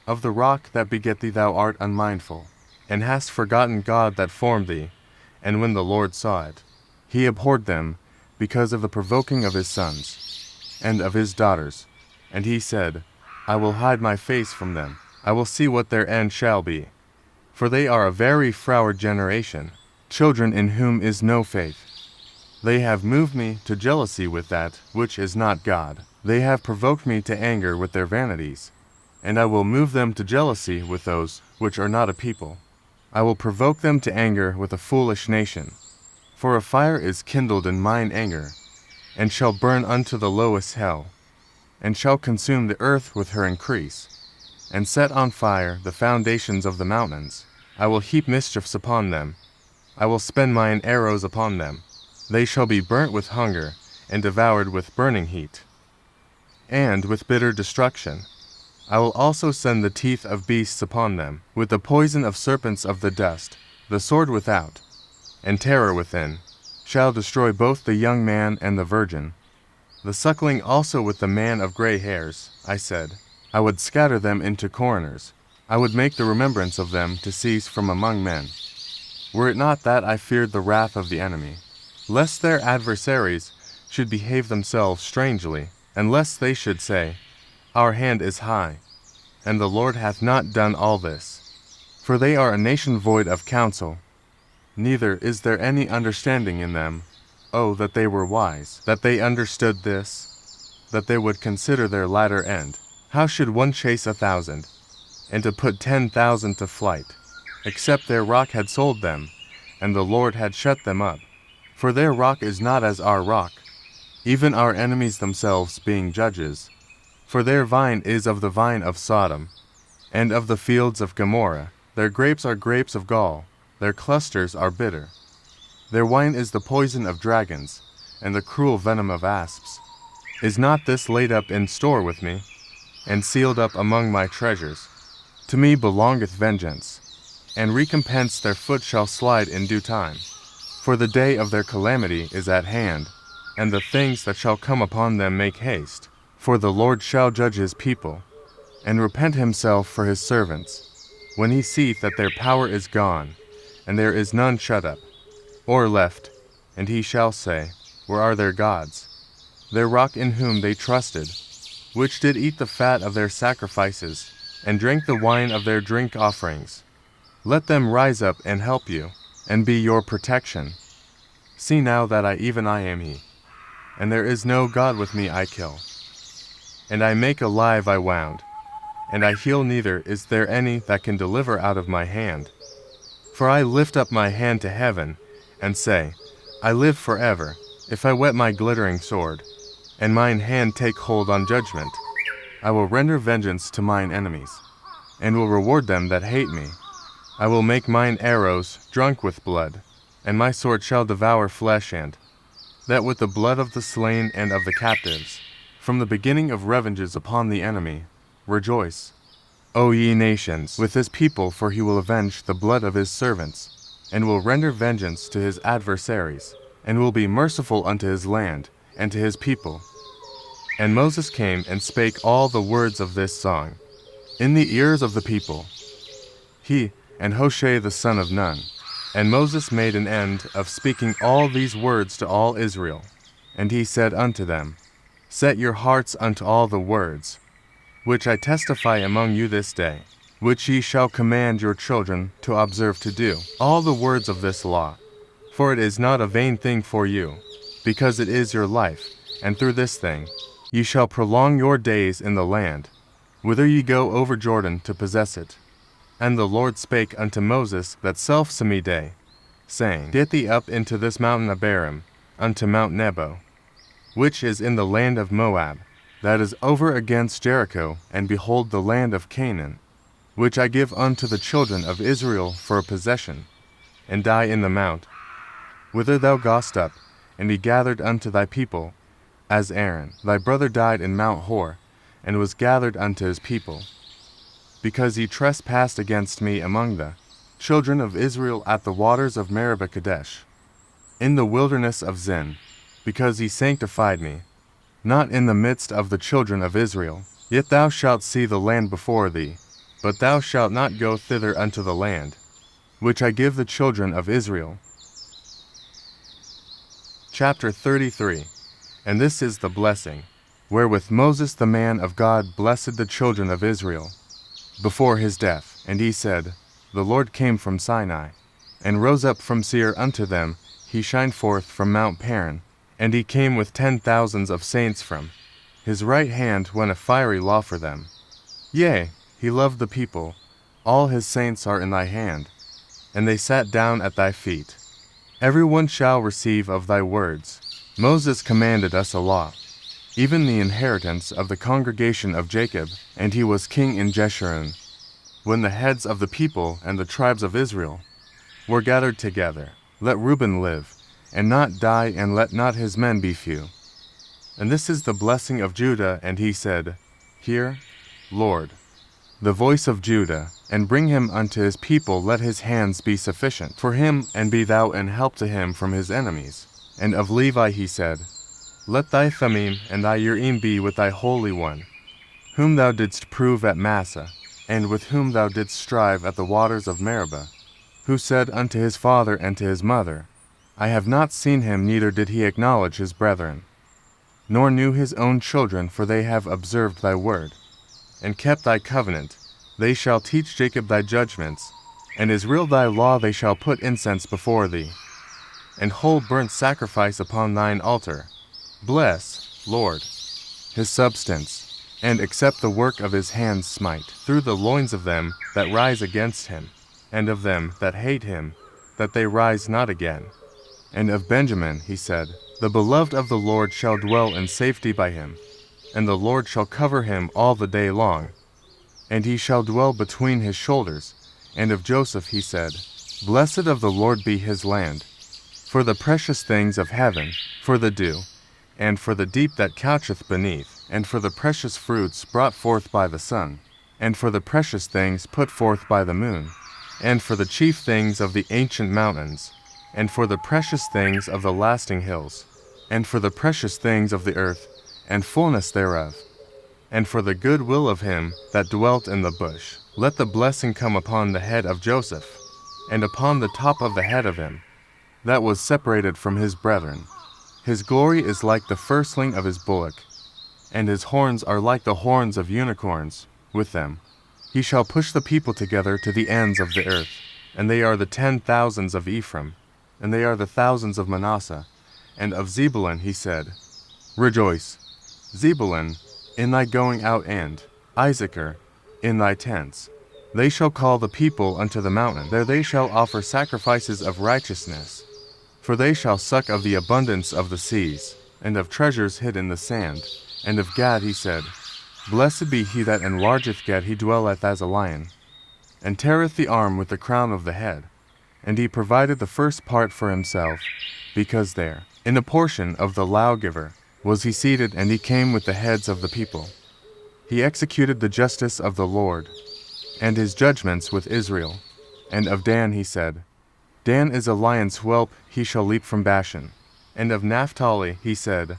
Of the rock that begat thee thou art unmindful, and hast forgotten God that formed thee. And when the Lord saw it, he abhorred them, because of the provoking of his sons, and of his daughters. And he said, I will hide my face from them. I will see what their end shall be. For they are a very froward generation, children in whom is no faith. They have moved me to jealousy with that which is not God. They have provoked me to anger with their vanities. And I will move them to jealousy with those which are not a people. I will provoke them to anger with a foolish nation. For a fire is kindled in mine anger, and shall burn unto the lowest hell, and shall consume the earth with her increase, and set on fire the foundations of the mountains. I will heap mischiefs upon them. I will spend mine arrows upon them. They shall be burnt with hunger, and devoured with burning heat, and with bitter destruction. I will also send the teeth of beasts upon them, with the poison of serpents of the dust. The sword without, and terror within, shall destroy both the young man and the virgin, the suckling also with the man of gray hairs. I said, I would scatter them into coroners. I would make the remembrance of them to cease from among men. Were it not that I feared the wrath of the enemy, lest their adversaries should behave themselves strangely, and lest they should say, Our hand is high, and the Lord hath not done all this. For they are a nation void of counsel, neither is there any understanding in them. Oh, that they were wise, that they understood this, that they would consider their latter end. How should one chase 1,000, and to put 10,000 to flight, except their rock had sold them, and the Lord had shut them up? For their rock is not as our rock, even our enemies themselves being judges. For their vine is of the vine of Sodom, and of the fields of Gomorrah. Their grapes are grapes of gall, their clusters are bitter. Their wine is the poison of dragons, and the cruel venom of asps. Is not this laid up in store with me, and sealed up among my treasures? To me belongeth vengeance, and recompense their foot shall slide in due time. For the day of their calamity is at hand, and the things that shall come upon them make haste. For the Lord shall judge his people, and repent himself for his servants, when he seeth that their power is gone, and there is none shut up, or left, and he shall say, Where are their gods? Their rock in whom they trusted, which did eat the fat of their sacrifices, and drank the wine of their drink offerings. Let them rise up and help you, and be your protection. See now that I am he, and there is no God with me. I kill, and I make alive. I wound, and I heal, neither is there any that can deliver out of my hand. For I lift up my hand to heaven, and say, I live forever, if I whet my glittering sword, and mine hand take hold on judgment. I will render vengeance to mine enemies, and will reward them that hate me. I will make mine arrows drunk with blood, and my sword shall devour flesh, and that with the blood of the slain and of the captives, from the beginning of revenges upon the enemy. Rejoice, O ye nations, with his people, for he will avenge the blood of his servants, and will render vengeance to his adversaries, and will be merciful unto his land, and to his people. And Moses came and spake all the words of this song in the ears of the people, he and Hoshea the son of Nun. And Moses made an end of speaking all these words to all Israel. And he said unto them, Set your hearts unto all the words, which I testify among you this day, which ye shall command your children to observe to do, all the words of this law. For it is not a vain thing for you, because it is your life, and through this thing ye shall prolong your days in the land, whither ye go over Jordan to possess it. And the Lord spake unto Moses that selfsame day, saying, Get thee up into this mountain Abarim, unto Mount Nebo, which is in the land of Moab, that is over against Jericho, and behold the land of Canaan, which I give unto the children of Israel for a possession, and die in the mount, whither thou goest up, and be gathered unto thy people, as Aaron thy brother died in Mount Horeb, and was gathered unto his people, because he trespassed against me among the children of Israel at the waters of Meribah Kadesh, in the wilderness of Zin, because he sanctified me, not in the midst of the children of Israel. Yet thou shalt see the land before thee, but thou shalt not go thither unto the land, which I give the children of Israel. Chapter 33. And this is the blessing, wherewith Moses the man of God blessed the children of Israel, before his death. And he said, The Lord came from Sinai, and rose up from Seir unto them. He shined forth from Mount Paran, and he came with 10,000s of saints from his right hand when a fiery law for them. Yea, he loved the people. All his saints are in thy hand, and they sat down at thy feet. Every one shall receive of thy words. Moses commanded us a law, even the inheritance of the congregation of Jacob, and he was king in Jeshurun, when the heads of the people and the tribes of Israel were gathered together. Let Reuben live, and not die, and let not his men be few. And this is the blessing of Judah. And he said, Hear, Lord, the voice of Judah, and bring him unto his people. Let his hands be sufficient for him, and be thou an help to him from his enemies. And of Levi he said, Let thy Thummim and thy Urim be with thy Holy One, whom thou didst prove at Massah, and with whom thou didst strive at the waters of Meribah, who said unto his father and to his mother, I have not seen him, neither did he acknowledge his brethren, nor knew his own children, for they have observed thy word, and kept thy covenant. They shall teach Jacob thy judgments, And Israel thy law they shall put incense before thee, and whole burnt sacrifice upon thine altar. Bless, Lord, his substance, and accept the work of his hands smite through the loins of them that rise against him, and of them that hate him, that they rise not again. And of Benjamin he said, The beloved of the Lord shall dwell in safety by him, and the Lord shall cover him all the day long, and he shall dwell between his shoulders. And of Joseph he said, Blessed of the Lord be his land, for the precious things of heaven, for the dew, and for the deep that coucheth beneath, and for the precious fruits brought forth by the sun, and for the precious things put forth by the moon, and for the chief things of the ancient mountains, and for the precious things of the lasting hills, and for the precious things of the earth, and fullness thereof, and for the good will of him that dwelt in the bush. Let the blessing come upon the head of Joseph, and upon the top of the head of him that was separated from his brethren. His glory is like the firstling of his bullock, and his horns are like the horns of unicorns. With them he shall push the people together to the ends of the earth. And they are the 10,000s of Ephraim, and they are the thousands of Manasseh. And of Zebulun he said, Rejoice, Zebulun, in thy going out, and Issachar, in thy tents. They shall call the people unto the mountain. There they shall offer sacrifices of righteousness. For they shall suck of the abundance of the seas, and of treasures hid in the sand. And of Gad he said, Blessed be he that enlargeth Gad, he dwelleth as a lion, and teareth the arm with the crown of the head. And he provided the first part for himself, because there, in a portion of the lawgiver, was he seated, and he came with the heads of the people. He executed the justice of the Lord, and his judgments with Israel. And of Dan he said, Dan is a lion's whelp, he shall leap from Bashan. And of Naphtali he said,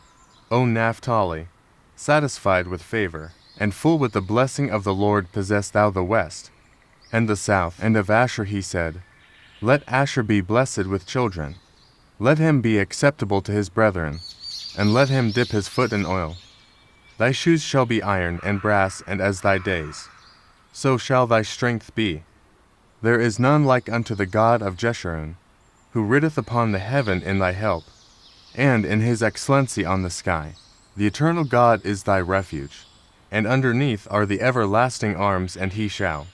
O Naphtali, satisfied with favor, and full with the blessing of the Lord, possess thou the west and the south. And of Asher he said, Let Asher be blessed with children. Let him be acceptable to his brethren, and let him dip his foot in oil. Thy shoes shall be iron and brass, and as thy days, so shall thy strength be. There is none like unto the God of Jeshurun, who riddeth upon the heaven in thy help, and in his excellency on the sky. The eternal God is thy refuge, and underneath are the everlasting arms, and he shall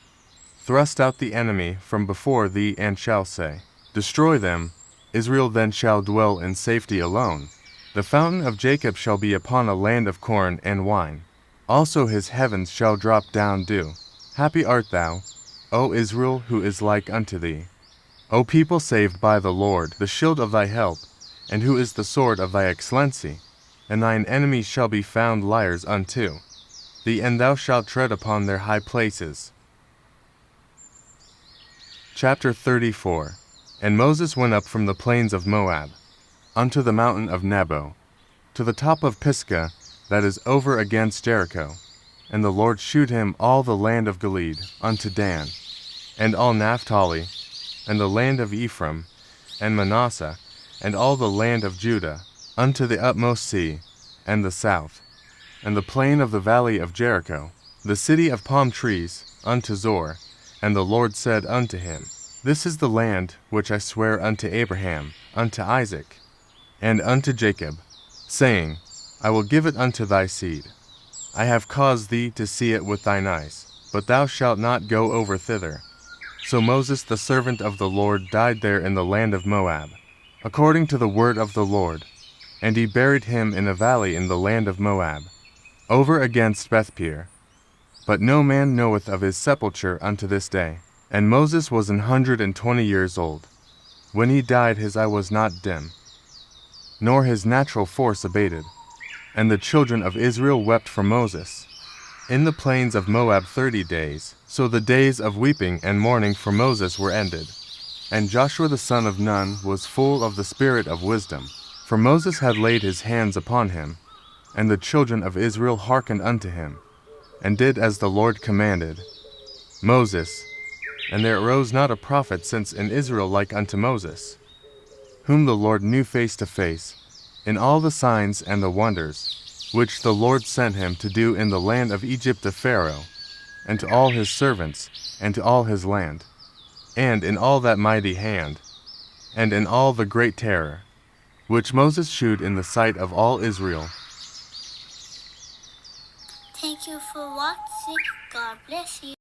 thrust out the enemy from before thee, and shall say, Destroy them. Israel then shall dwell in safety alone. The fountain of Jacob shall be upon a land of corn and wine. Also his heavens shall drop down dew. Happy art thou, O Israel, who is like unto thee. O people saved by the Lord, the shield of thy help, and who is the sword of thy excellency. And thine enemies shall be found liars unto thee, and thou shalt tread upon their high places. Chapter 34. And Moses went up from the plains of Moab unto the mountain of Nebo, to the top of Pisgah, that is over against Jericho. And the Lord shewed him all the land of Gilead unto Dan, and all Naphtali, and the land of Ephraim, and Manasseh, and all the land of Judah, unto the utmost sea, and the south, and the plain of the valley of Jericho, the city of palm trees, unto Zor. And the Lord said unto him, This is the land which I swear unto Abraham, unto Isaac, and unto Jacob, saying, I will give it unto thy seed. I have caused thee to see it with thine eyes, but thou shalt not go over thither. So Moses the servant of the Lord died there in the land of Moab, according to the word of the Lord. And he buried him in a valley in the land of Moab, over against Bethpeor. But no man knoweth of his sepulchre unto this day. And Moses was 120 years old. When he died, his eye was not dim, nor his natural force abated. And the children of Israel wept for Moses in the plains of Moab 30 days. So the days of weeping and mourning for Moses were ended. And Joshua the son of Nun was full of the spirit of wisdom, for Moses had laid his hands upon him. And the children of Israel hearkened unto him, and did as the Lord commanded Moses. And there arose not a prophet since in Israel like unto Moses, whom the Lord knew face to face, in all the signs and the wonders, which the Lord sent him to do in the land of Egypt to Pharaoh, and to all his servants, and to all his land. and in all that mighty hand, and in all the great terror, which Moses shewed in the sight of all Israel. Thank you for watching. God bless you.